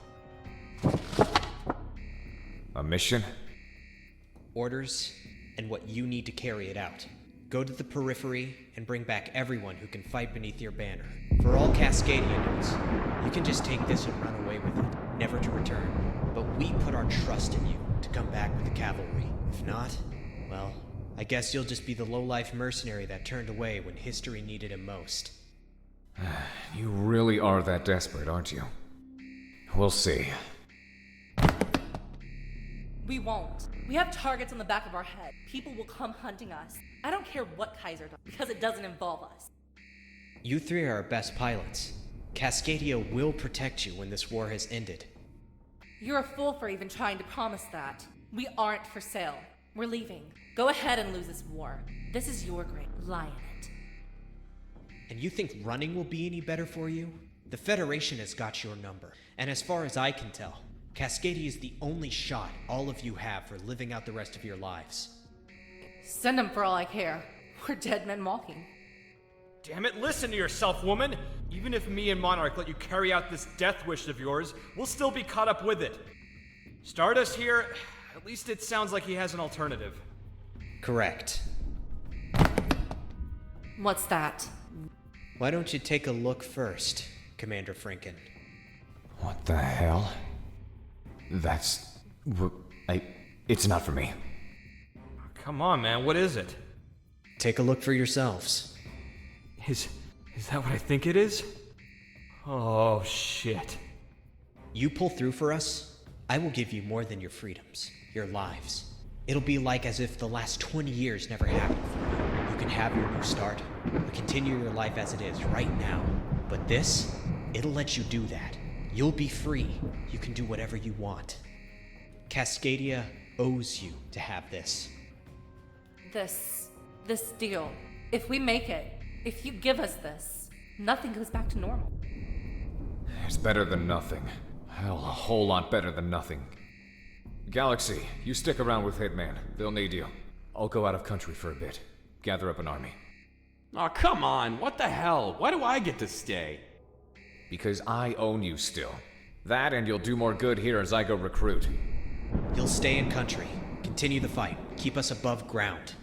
A mission? Orders, and what you need to carry it out. Go to the periphery and bring back everyone who can fight beneath your banner. For all Cascadians, you can just take this and run away with it, never to return. But we put our trust in you to come back with the cavalry. If not, well, I guess you'll just be the low-life mercenary that turned away when history needed him most. You really are that desperate, aren't you? We'll see. We won't. We have targets on the back of our head. People will come hunting us. I don't care what Kaiser does, because it doesn't involve us. You three are our best pilots. Cascadia will protect you when this war has ended. You're a fool for even trying to promise that. We aren't for sale. We're leaving. Go ahead and lose this war. This is your great lie in it. And you think running will be any better for you? The Federation has got your number. And as far as I can tell, Cascadia is the only shot all of you have for living out the rest of your lives. Send them for all I care. We're dead men walking. Damn it, listen to yourself, woman! Even if me and Monarch let you carry out this death wish of yours, we'll still be caught up with it. Stardust here, at least it sounds like he has an alternative. Correct. What's that? Why don't you take a look first, Commander Franken? What the hell? It's not for me. Come on, man, what is it? Take a look for yourselves. Is that what I think it is? Oh, shit. You pull through for us, I will give you more than your freedoms, your lives. It'll be like as if the last 20 years never happened for you. You can have your new start, or continue your life as it is right now. But this, it'll let you do that. You'll be free. You can do whatever you want. Cascadia owes you to have this. This deal. If we make it, if you give us this, nothing goes back to normal. It's better than nothing. Hell, a whole lot better than nothing. Galaxy, you stick around with Hitman. They'll need you. I'll go out of country for a bit. Gather up an army. Oh, come on. What the hell? Why do I get to stay? Because I own you still. That and you'll do more good here as I go recruit. You'll stay in country. Continue the fight. Keep us above ground.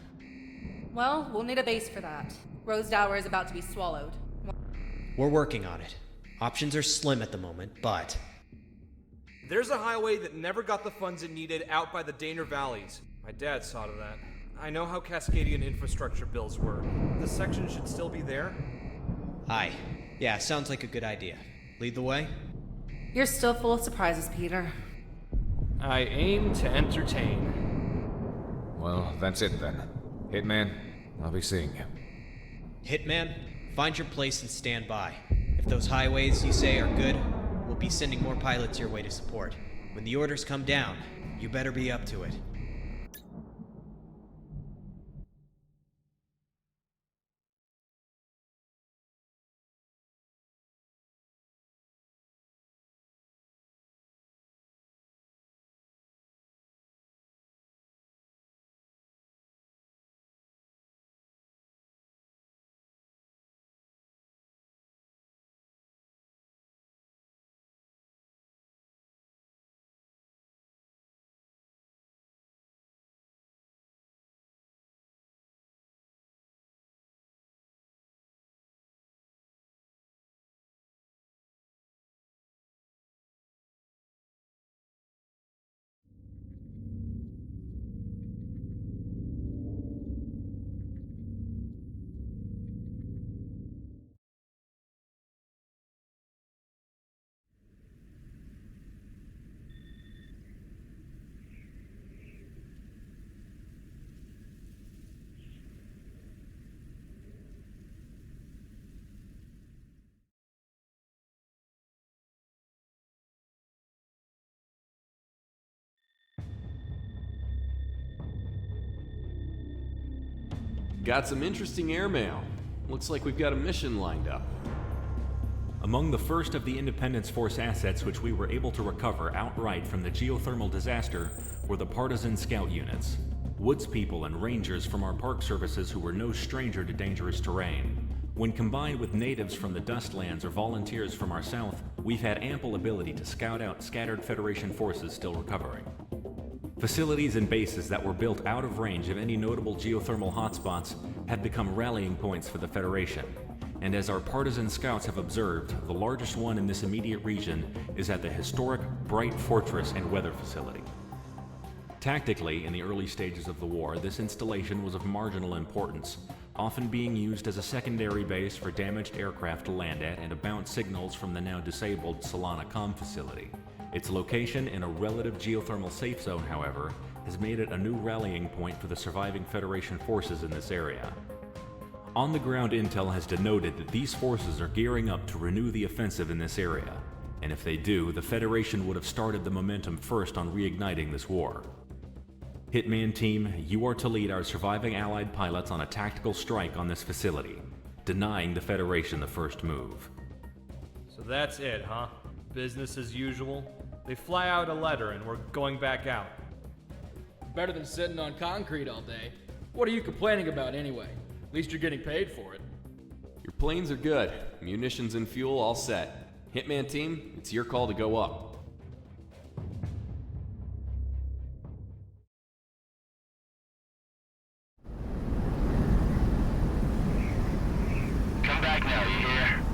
Well, we'll need a base for that. Rosedower is about to be swallowed. We're working on it. Options are slim at the moment, but... There's a highway that never got the funds it needed out by the Daner Valleys. My dad saw to that. I know how Cascadian infrastructure bills were. This section should still be there? Aye. Yeah, sounds like a good idea. Lead the way? You're still full of surprises, Peter. I aim to entertain. Well, that's it then. Hitman, I'll be seeing you. Hitman, find your place and stand by. If those highways you say are good, we'll be sending more pilots your way to support. When the orders come down, you better be up to it. Got some interesting airmail. Looks like we've got a mission lined up. Among the first of the Independence Force assets which we were able to recover outright from the geothermal disaster were the partisan scout units. Woods people and rangers from our park services who were no stranger to dangerous terrain. When combined with natives from the Dustlands or volunteers from our south, we've had ample ability to scout out scattered Federation forces still recovering. Facilities and bases that were built out of range of any notable geothermal hotspots had become rallying points for the Federation, and as our partisan scouts have observed, the largest one in this immediate region is at the historic Bright Fortress and Weather Facility. Tactically, in the early stages of the war, this installation was of marginal importance, often being used as a secondary base for damaged aircraft to land at and to bounce signals from the now disabled Solana Com facility. Its location in a relative geothermal safe zone, however, has made it a new rallying point for the surviving Federation forces in this area. On-the-ground intel has denoted that these forces are gearing up to renew the offensive in this area, and if they do, the Federation would have started the momentum first on reigniting this war. Hitman Team, you are to lead our surviving Allied pilots on a tactical strike on this facility, denying the Federation the first move. So that's it, huh? Business as usual? They fly out a letter and we're going back out. Better than sitting on concrete all day. What are you complaining about anyway? least you're getting paid for it. Your planes are good. Munitions and fuel all set. Hitman team, it's your call to go up. Come back now, you hear?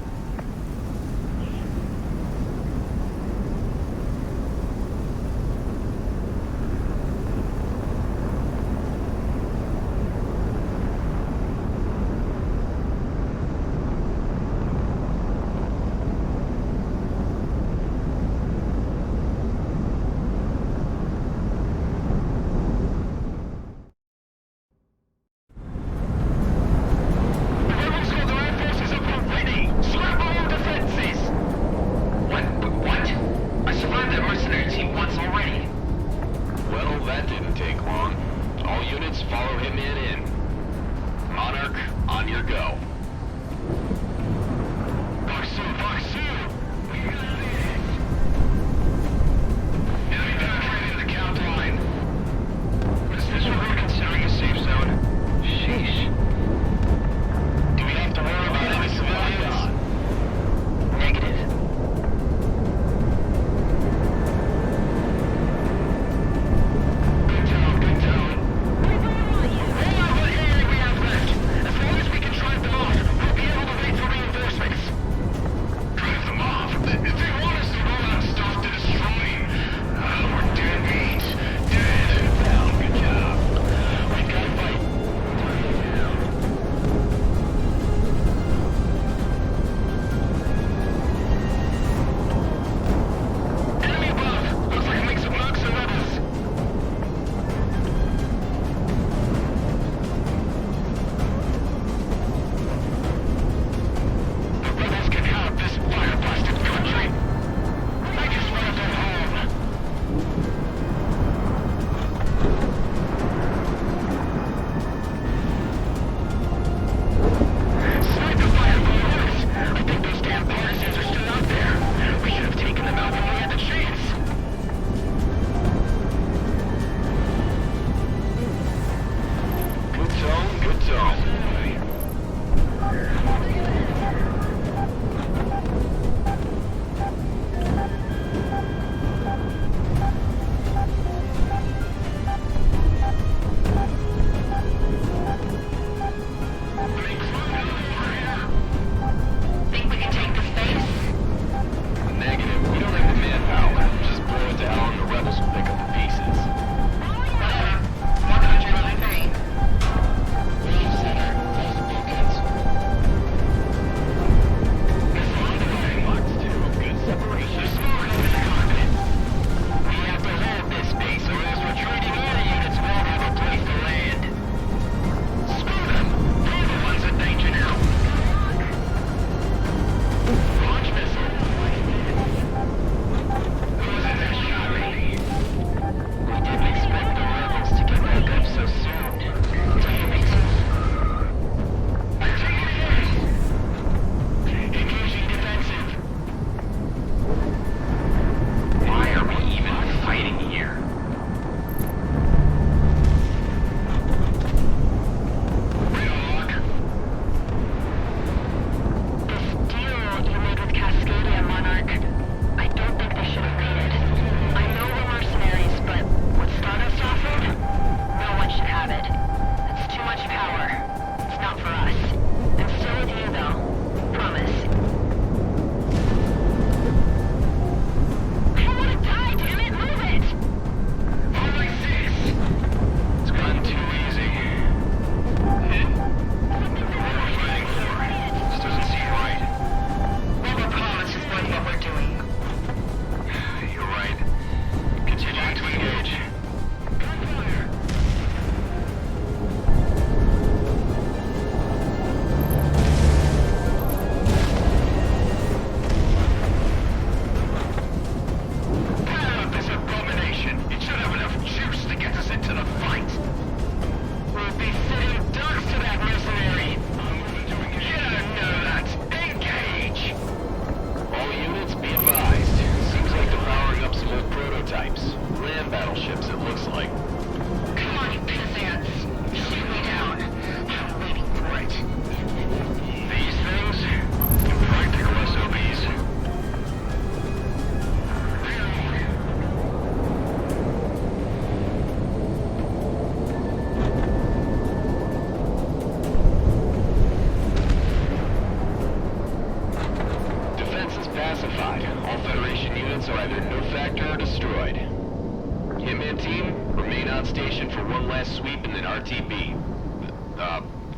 Remain on station for one last sweep and then RTB.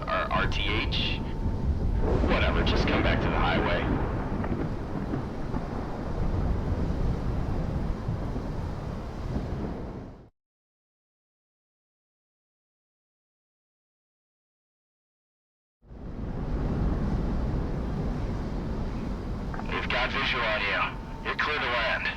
RTH? Whatever, just come back to the highway. We've got visual on you. You're clear to land.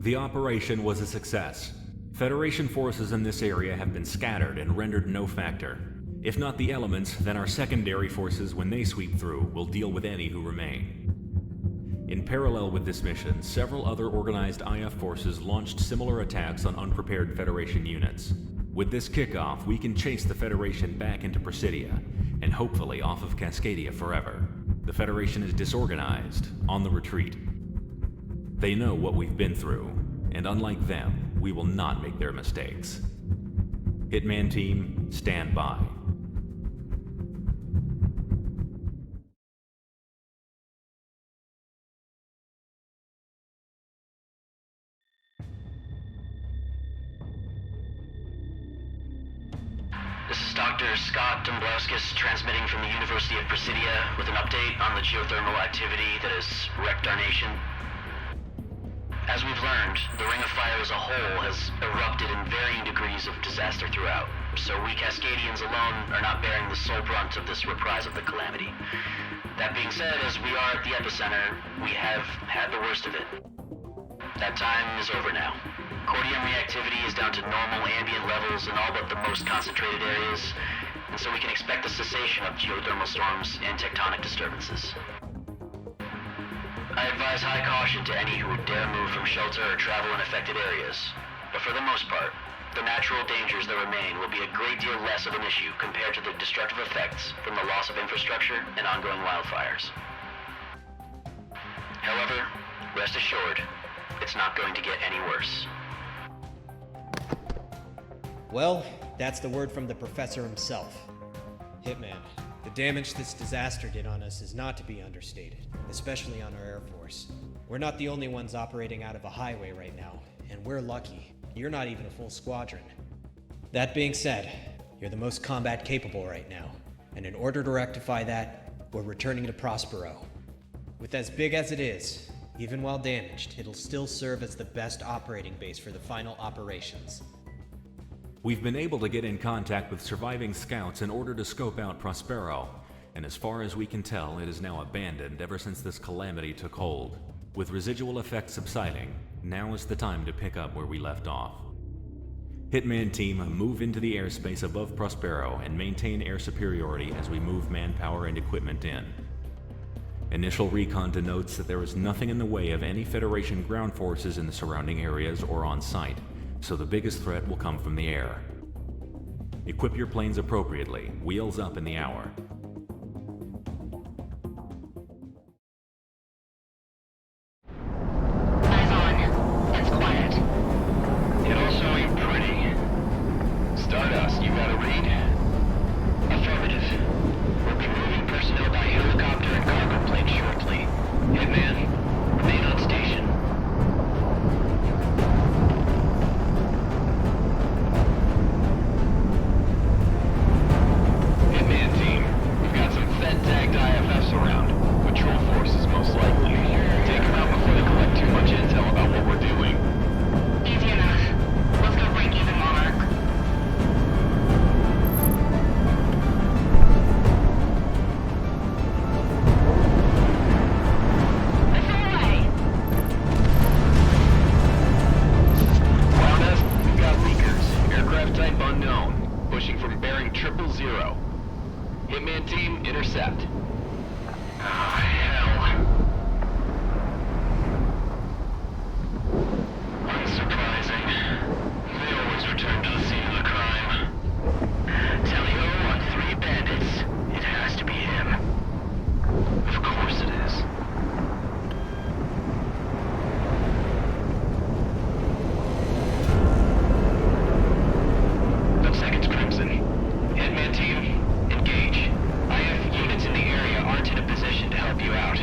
The operation was a success. Federation forces in this area have been scattered and rendered no factor. If not the elements, then our secondary forces, when they sweep through, will deal with any who remain. In parallel with this mission, several other organized IF forces launched similar attacks on unprepared Federation units. With this kickoff, we can chase the Federation back into Presidia, and hopefully off of Cascadia forever. The Federation is disorganized, on the retreat. They know what we've been through, and unlike them, we will not make their mistakes. Hitman team, stand by. This is Dr. Scott Dombrowskis transmitting from the University of Presidia with an update on the geothermal activity that has wrecked our nation. As we've learned, the Ring of Fire as a whole has erupted in varying degrees of disaster throughout, so we Cascadians alone are not bearing the sole brunt of this reprise of the calamity. That being said, as we are at the epicenter, we have had the worst of it. That time is over now. Cordium reactivity is down to normal ambient levels in all but the most concentrated areas, and so we can expect the cessation of geothermal storms and tectonic disturbances. I advise high caution to any who would dare move from shelter or travel in affected areas. But for the most part, the natural dangers that remain will be a great deal less of an issue compared to the destructive effects from the loss of infrastructure and ongoing wildfires. However, rest assured, it's not going to get any worse. Well, that's the word from the professor himself. Hitman, the damage this disaster did on us is not to be understated, especially on our Air Force. We're not the only ones operating out of a highway right now, and we're lucky. You're not even a full squadron. That being said, you're the most combat capable right now, and in order to rectify that, we're returning to Prospero. With as big as it is, even while damaged, it'll still serve as the best operating base for the final operations. We've been able to get in contact with surviving scouts in order to scope out Prospero, and as far as we can tell, it is now abandoned ever since this calamity took hold. With residual effects subsiding, now is the time to pick up where we left off. Hitman team, move into the airspace above Prospero and maintain air superiority as we move manpower and equipment in. Initial recon denotes that there is nothing in the way of any Federation ground forces in the surrounding areas or on site, so the biggest threat will come from the air. Equip your planes appropriately, wheels up in the hour. Eyes on. It's quiet. It also ain't pretty. Stardust, you got a read? Affirmative. We'll be moving personnel by helicopter and cargo plane shortly. Hitman, remain on station. Hitman team, Code 000. Hitman team, intercept. Hell. Unsurprising. They always return to the scene of the crime. Telio on 3 bandits. It has to be him. Of course it is. Seconds, Crimson. Hitman team, engage. IF units in the area aren't in a position to help you out.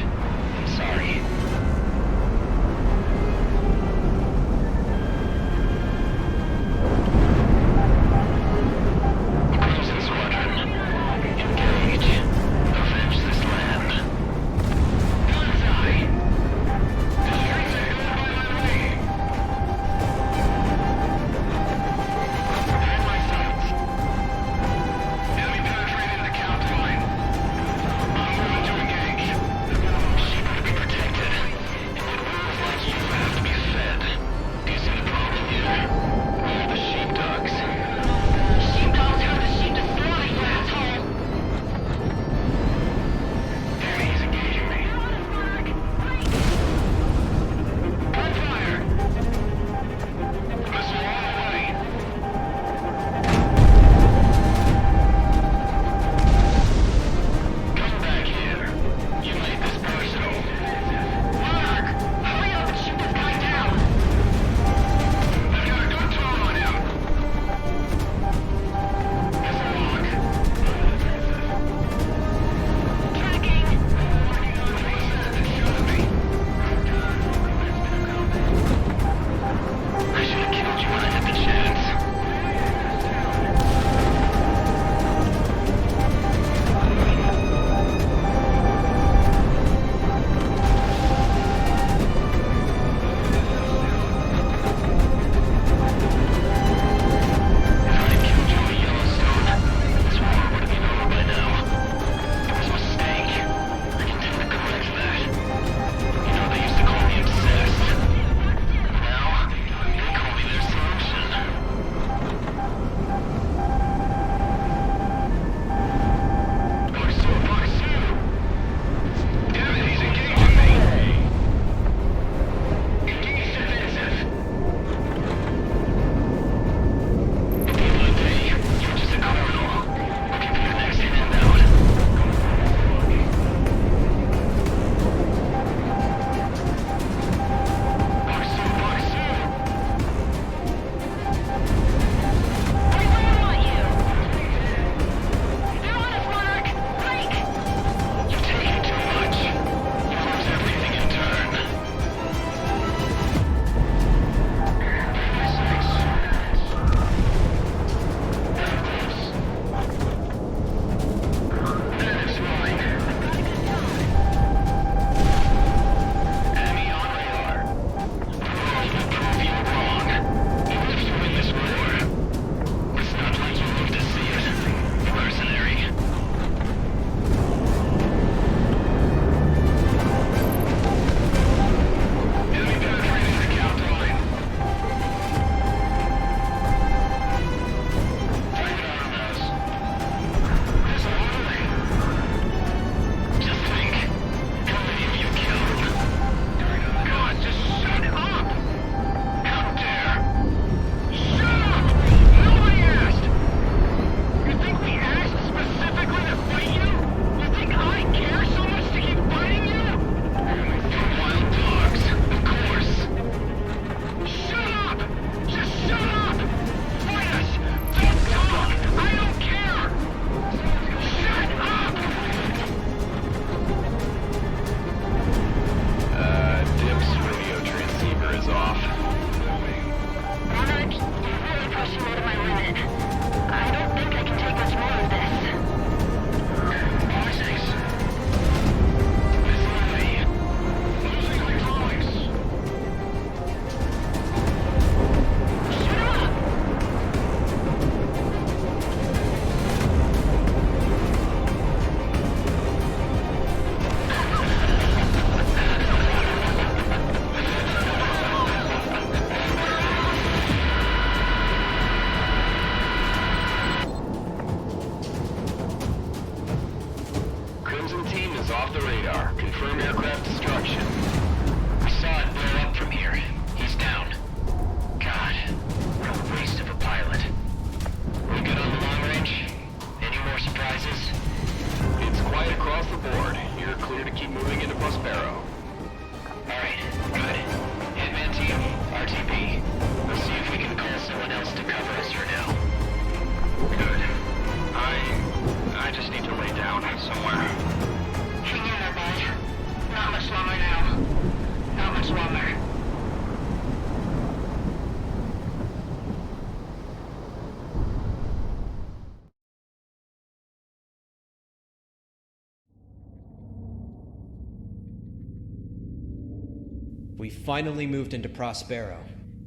We finally moved into Prospero,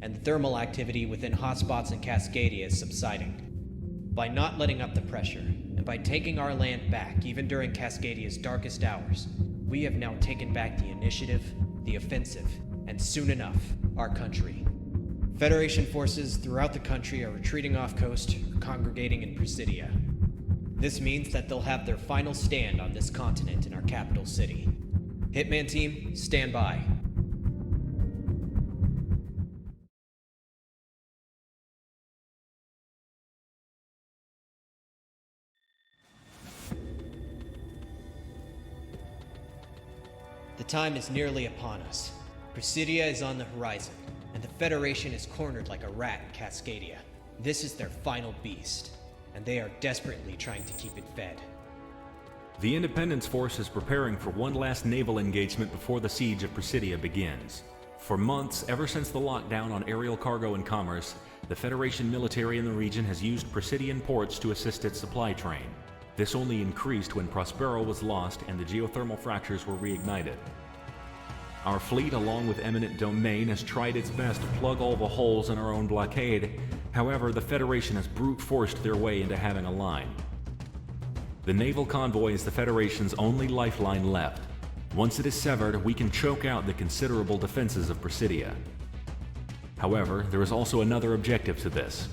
and the thermal activity within hotspots in Cascadia is subsiding. By not letting up the pressure, and by taking our land back even during Cascadia's darkest hours, we have now taken back the initiative, the offensive, and soon enough, our country. Federation forces throughout the country are retreating off coast or congregating in Presidia. This means that they'll have their final stand on this continent in our capital city. Hitman team, stand by. The time is nearly upon us. Presidia is on the horizon, and the Federation is cornered like a rat in Cascadia. This is their final beast, and they are desperately trying to keep it fed. The Independence Force is preparing for one last naval engagement before the siege of Presidia begins. For months, ever since the lockdown on aerial cargo and commerce, the Federation military in the region has used Presidian ports to assist its supply train. This only increased when Prospero was lost and the geothermal fractures were reignited. Our fleet, along with Eminent Domain, has tried its best to plug all the holes in our own blockade. However, the Federation has brute forced their way into having a line. The naval convoy is the Federation's only lifeline left. Once it is severed, we can choke out the considerable defenses of Presidia. However, there is also another objective to this.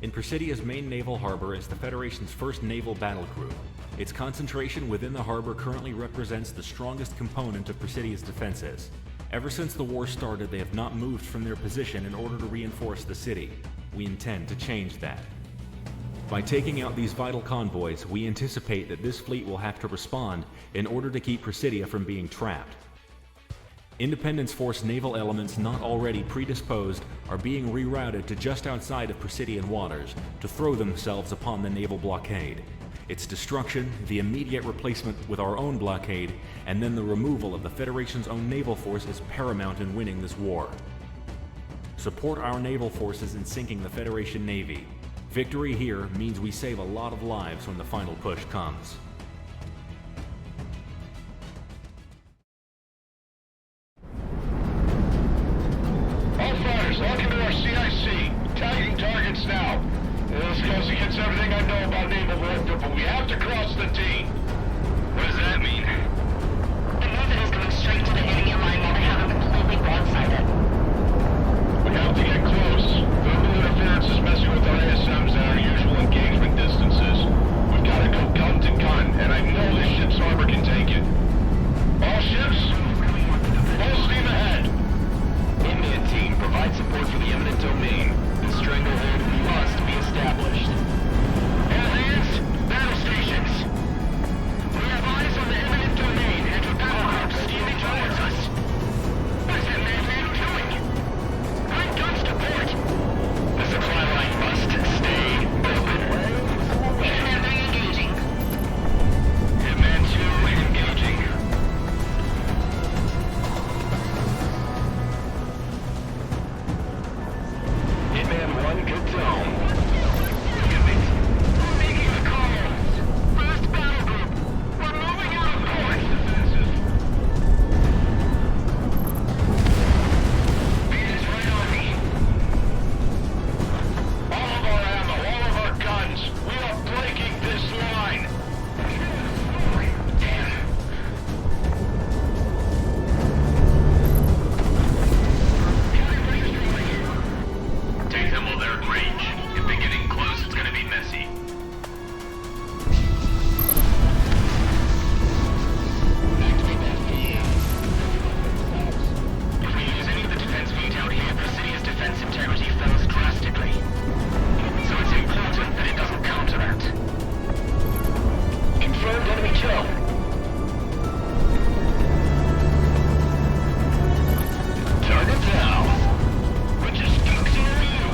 In Presidia's main naval harbor is the Federation's first naval battle group. Its concentration within the harbor currently represents the strongest component of Presidia's defenses. Ever since the war started, they have not moved from their position in order to reinforce the city. We intend to change that. By taking out these vital convoys, we anticipate that this fleet will have to respond in order to keep Presidia from being trapped. Independence Force naval elements not already predisposed are being rerouted to just outside of Presidian waters to throw themselves upon the naval blockade. Its destruction, the immediate replacement with our own blockade, and then the removal of the Federation's own naval force is paramount in winning this war. Support our naval forces in sinking the Federation Navy. Victory here means we save a lot of lives when the final push comes. All fighters, lock into our CIC. Tagging targets now. This goes against everything I know about naval warfare, but we have to cross the T. What does that mean? The movement is going straight to the enemy line while they have it completely broadsided. We have to get close. Thermal interference is messing with our ASMs at our usual engagement distances. We've got to go gun to gun, and I know this ship's armor can take it. All ships, full steam ahead. Hitman team, provide support for the eminent domain. The stranglehold must be established. All hands, battle stations. We have eyes on the eminent domain and a battle group steaming towards us. What is that madman doing? Bring guns to port. The supply line must stay open. Hitman re-engaging. Hitman 2 engaging. Hitman 1, good zone. We're making the call. First battle group. We're moving out of port. Beat is right on me. All of our ammo, all of our guns. We are breaking this line. Damn. Take them while they're at range. If they get in close, it's gonna be messy. If we use any of the defense feet out here, Presidia's defense integrity falls drastically. So it's important that it doesn't counteract. Confirmed enemy kill. Target down. We're just focusing on you.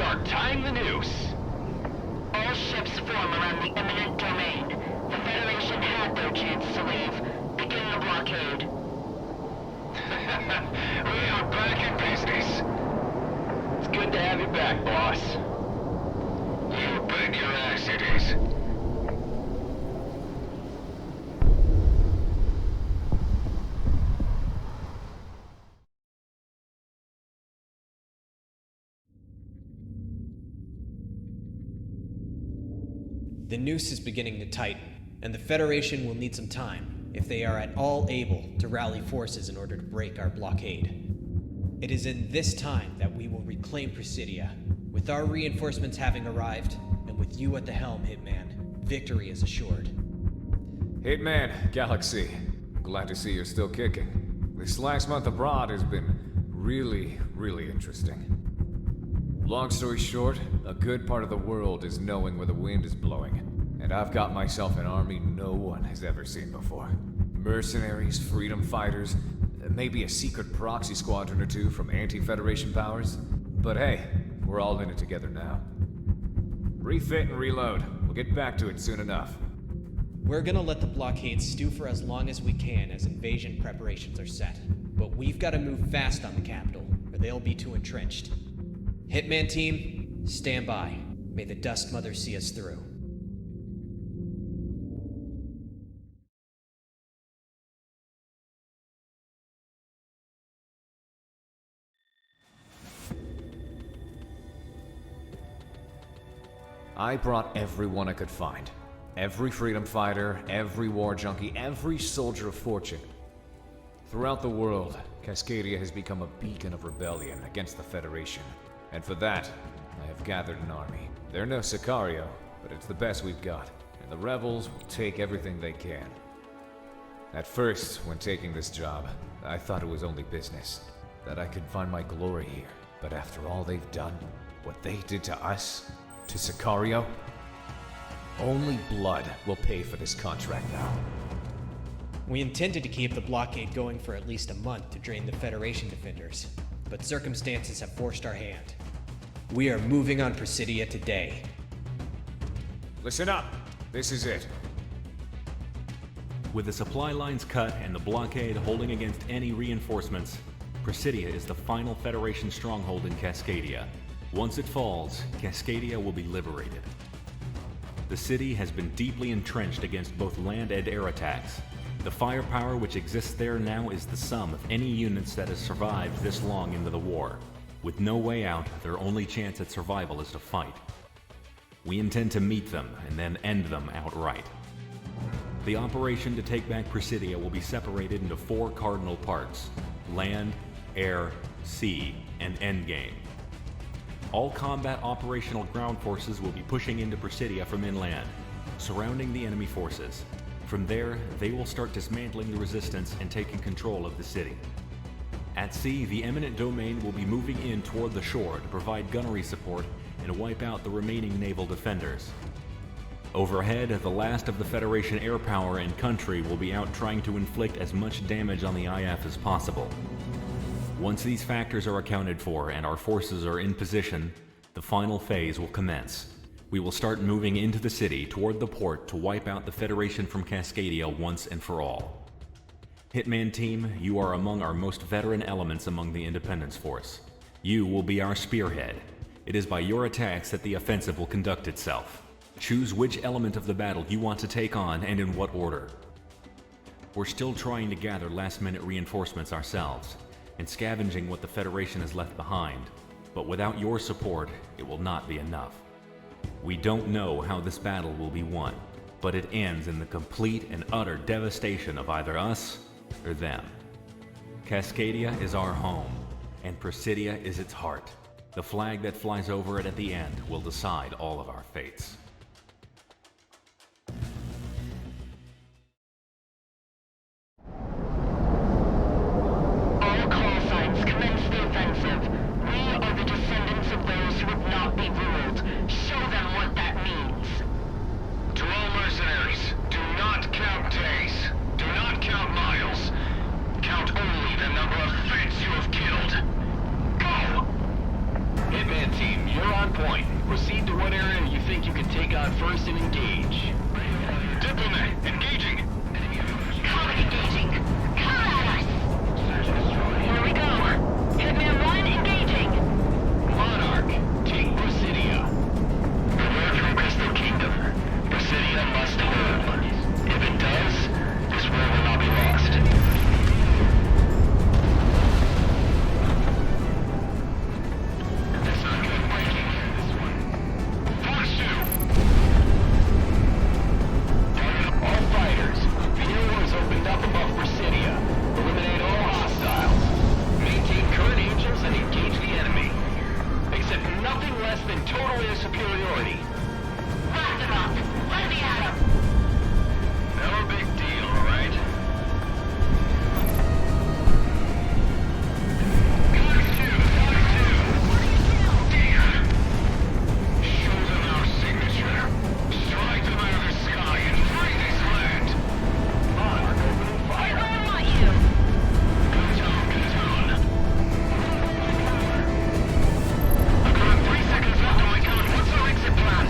start tying the noose. All ships form around the imminent domain. The Federation had their chance to leave. Begin the blockade. We are back in business. It's good to have you back, boss. You bet your ass it is. The noose is beginning to tighten, and the Federation will need some time, if they are at all able to rally forces in order to break our blockade. It is in this time that we will reclaim Presidia. With our reinforcements having arrived, and with you at the helm, Hitman, victory is assured. Hitman, Galaxy. Glad to see you're still kicking. This last month abroad has been really interesting. Long story short, a good part of the world is knowing where the wind is blowing. And I've got myself an army no one has ever seen before. Mercenaries, freedom fighters, maybe a secret proxy squadron or two from anti-Federation powers. But hey, we're all in it together now. Refit and reload. We'll get back to it soon enough. We're gonna let the blockade stew for as long as we can as invasion preparations are set. But we've gotta move fast on the capital, or they'll be too entrenched. Hitman team, stand by. May the Dust Mother see us through. I brought everyone I could find. Every freedom fighter, every war junkie, every soldier of fortune. Throughout the world, Cascadia has become a beacon of rebellion against the Federation. And for that, I have gathered an army. They're no Sicario, but it's the best we've got, and the rebels will take everything they can. At first, when taking this job, I thought it was only business, that I could find my glory here. But after all they've done, what they did to us, to Sicario, only blood will pay for this contract now. We intended to keep the blockade going for at least a month to drain the Federation defenders, but circumstances have forced our hand. We are moving on Presidia today. Listen up. This is it. With the supply lines cut and the blockade holding against any reinforcements, Presidia is the final Federation stronghold in Cascadia. Once it falls, Cascadia will be liberated. The city has been deeply entrenched against both land and air attacks. The firepower which exists there now is the sum of any units that has survived this long into the war. With no way out, their only chance at survival is to fight. We intend to meet them and then end them outright. The operation to take back Presidia will be separated into 4 cardinal parts: land, air, sea, and endgame. All combat operational ground forces will be pushing into Presidia from inland, surrounding the enemy forces. From there, they will start dismantling the resistance and taking control of the city. At sea, the eminent domain will be moving in toward the shore to provide gunnery support and wipe out the remaining naval defenders. Overhead, the last of the Federation air power and country will be out trying to inflict as much damage on the IF as possible. Once these factors are accounted for and our forces are in position, the final phase will commence. We will start moving into the city toward the port to wipe out the Federation from Cascadia once and for all. Hitman team, you are among our most veteran elements among the Independence Force. You will be our spearhead. It is by your attacks that the offensive will conduct itself. Choose which element of the battle you want to take on and in what order. We're still trying to gather last-minute reinforcements ourselves, and scavenging what the Federation has left behind, but without your support, it will not be enough. We don't know how this battle will be won, but it ends in the complete and utter devastation of either us or them. Cascadia is our home, and Presidia is its heart. The flag that flies over it at the end will decide all of our fates. All call signs, commence the offensive. We are the descendants of those who would not be ruled. Show them what that means. To all mercenaries, do not count days. Do not count miles. Count only the number of Feds you have killed. Go! Hitman team, you're on point. point. Proceed to what area you think you can take on first and engage. Diplomat, engaging. Comet engaging. Come at us. Here we go. Hitman 1 engaging. Monarch, take Presidia. Word from Crystal Kingdom. Presidia must hold. If it does, this war will not be lost. That's not good. Breaking. This one. Fox 2. All fighters, the air is opened up above Presidia. Eliminate all hostiles. Maintain current angels and engage the enemy. Accept nothing less than total air superiority. Blast him up. Let me at him. No big deal, alright? Fox 2, Fox 2. Damn! Show them our signature. Strike them out of the sky and free this land. Monarch opening Hey, fire. where want you? Good on. I've got 3 seconds left on my count. What's our exit plan?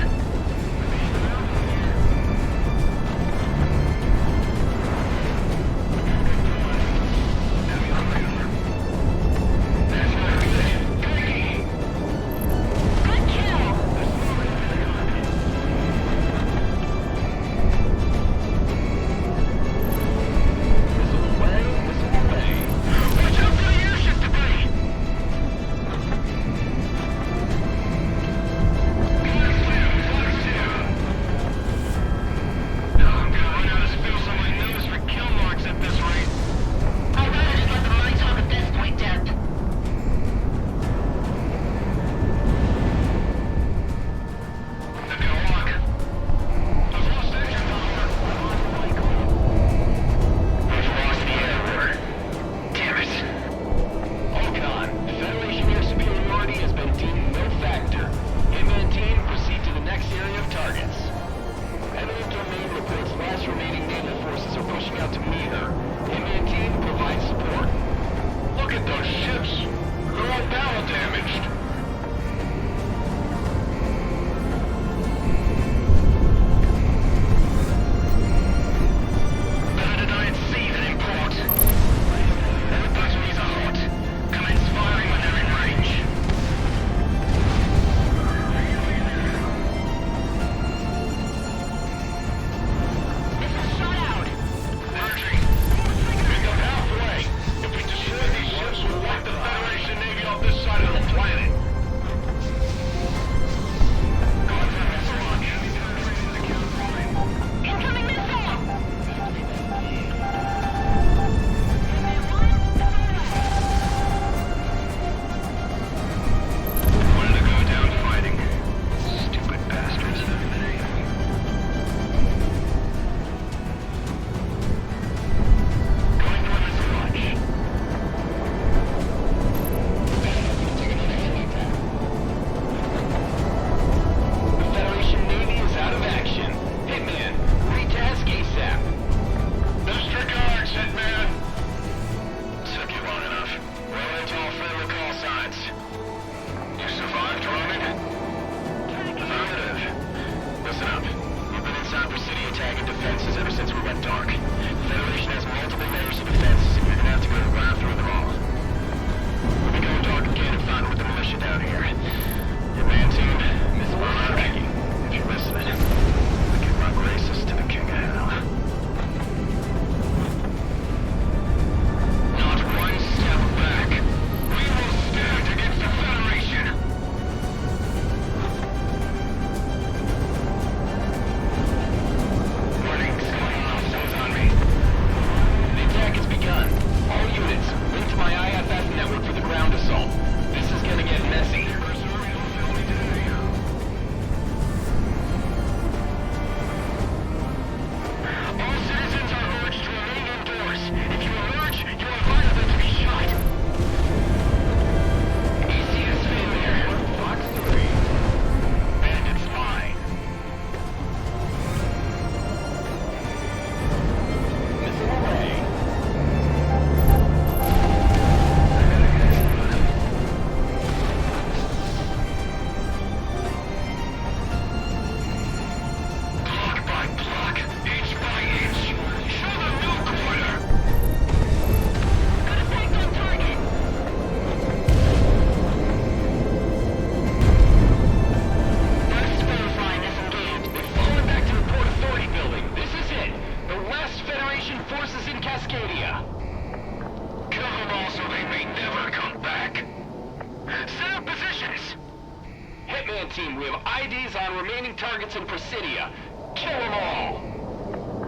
Hitman team, we have IDs on remaining targets in Presidia. Kill them all.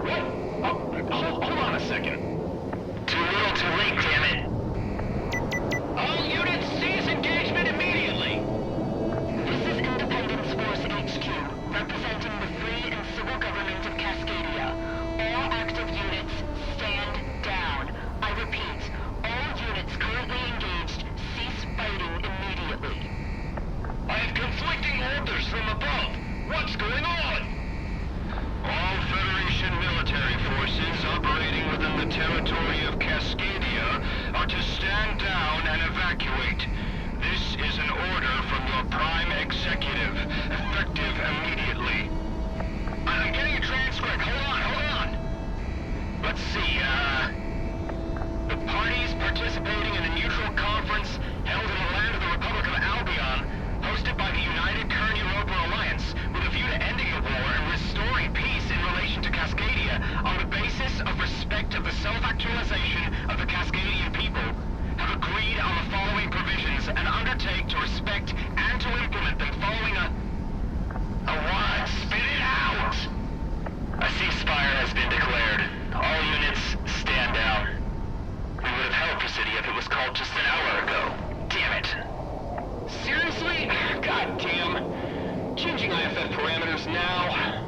What? Oh, hold on a second. Too little, too late, damn it. All units, cease engagement immediately. This is Independence Force HQ, representing the free and civil government of Cascadia. All active units, stand down. I repeat, all units currently engaged, cease fighting immediately. I have conflicting orders from above. What's going on? All Federation military forces operating within the territory of Cascadia are to stand down and evacuate. This is an order from your Prime Executive, effective immediately. I'm getting a transcript. Hold on. Let's see, the parties participating in a neutral conference held in the land of the Republic of Albion, hosted by the United Kern-Europa Alliance, with a view to ending the war and restoring peace in relation to Cascadia on the basis of respect of the self-actualization of the Cascadian people, have agreed on the following provisions and undertake to respect and to implement them following a what? Spit it out! A ceasefire has been declared. All units, stand down. We would have held Presidia if it was called just an hour ago. Damn it. Seriously? God damn. Changing IFF parameters now.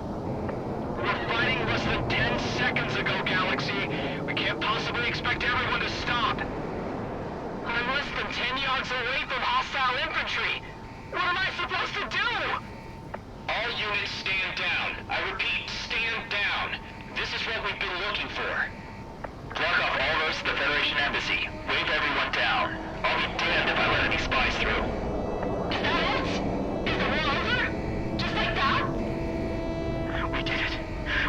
We're fighting less than 10 seconds ago, Galaxy. We can't possibly expect everyone to stop. I'm less than 10 yards away from hostile infantry. What am I supposed to do? All units stand down. I repeat, stand down. This is what we've been looking for. Block off all roads to the Federation Embassy. Wave everyone down. I'll be damned if I let any spies through. Is that it? Is the war over? Just like that? We did it.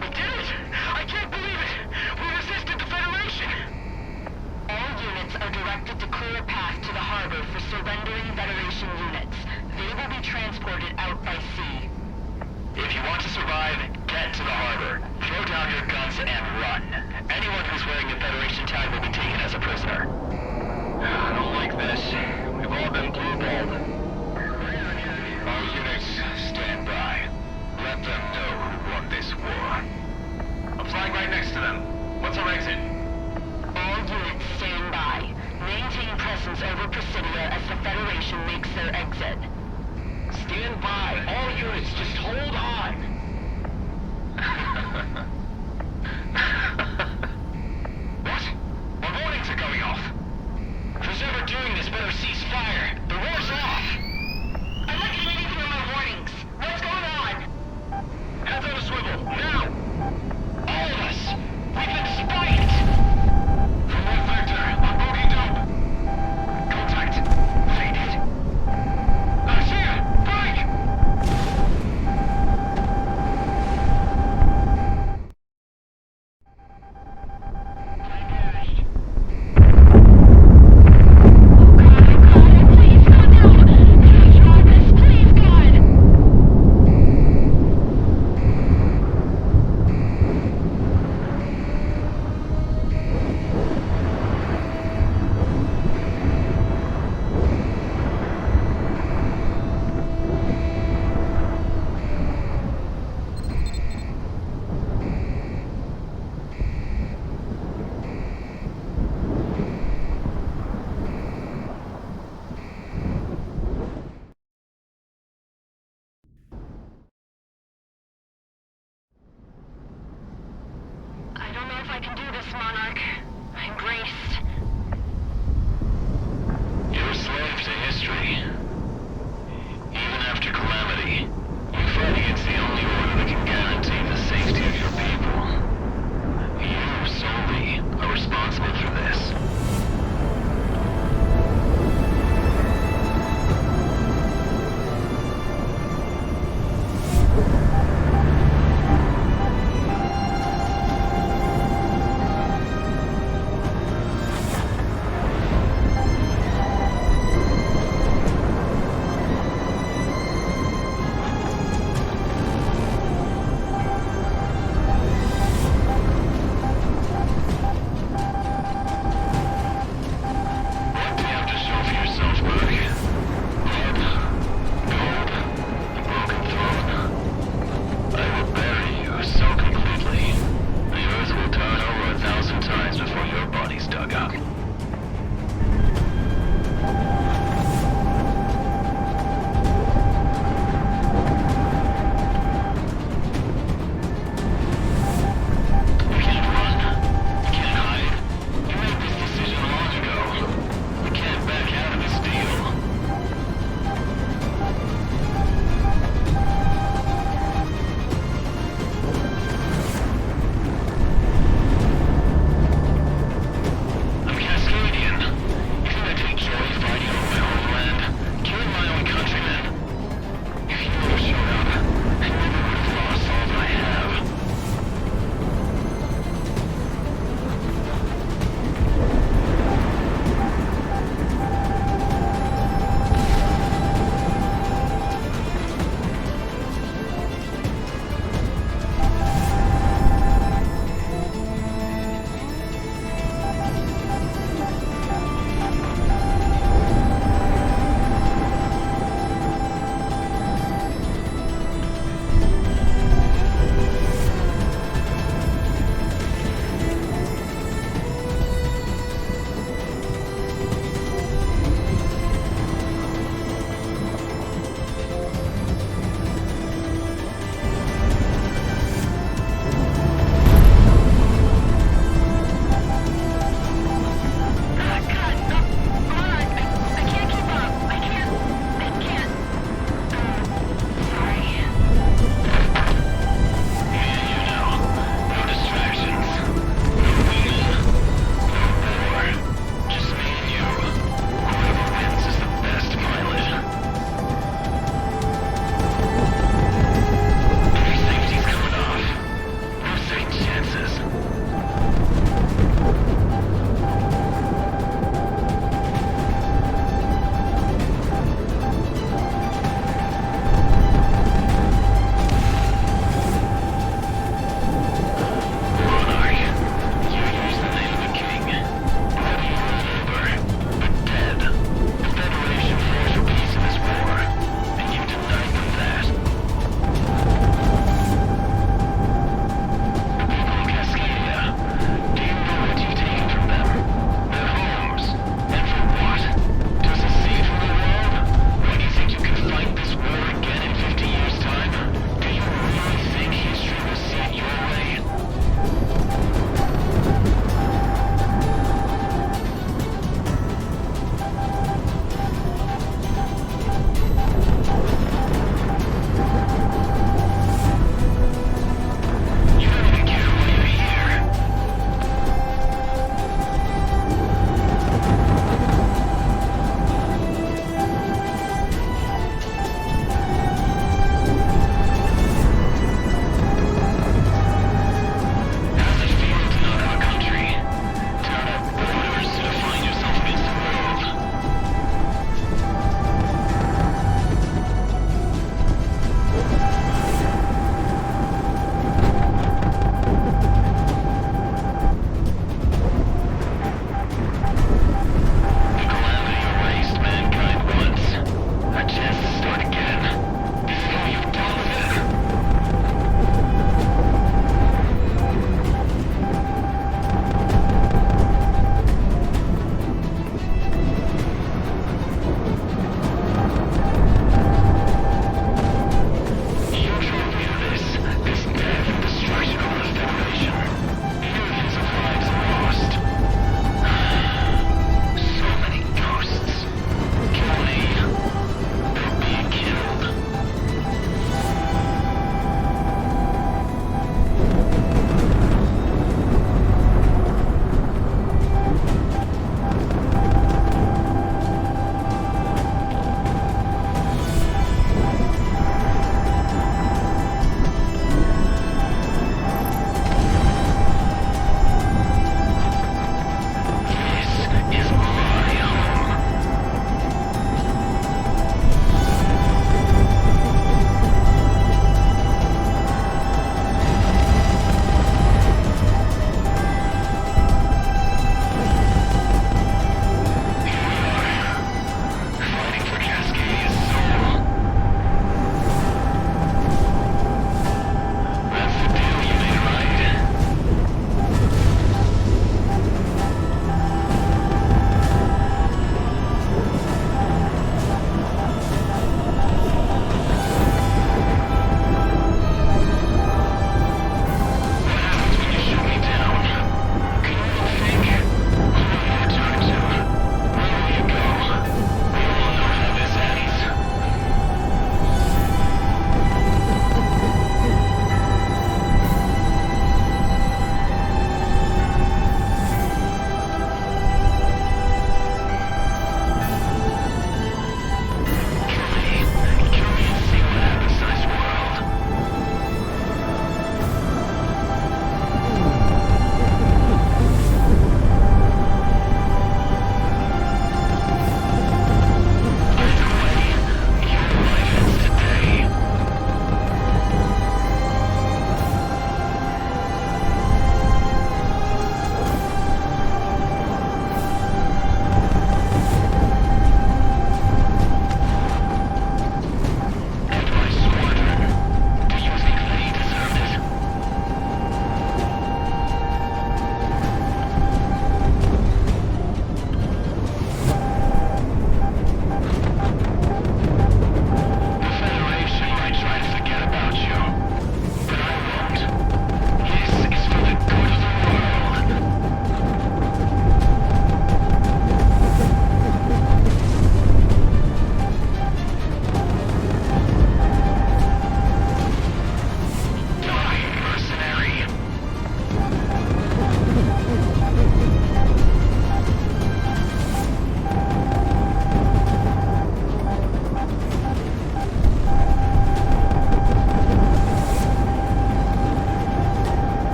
We did it! I can't believe it! We resisted the Federation! All units are directed to clear a path to the harbor for surrendering Federation units. They will be transported out by sea. If you want to survive, get to the harbor. Throw down your guns and run. Anyone who's wearing a Federation tag will be taken as a prisoner. I don't like this. We've all been blue-balled. All units, stand by. Let them know who won this war. I'm flying right next to them. What's our exit? All units stand by. Maintain presence over Presidia as the Federation makes their exit. Stand by. All units, just hold on.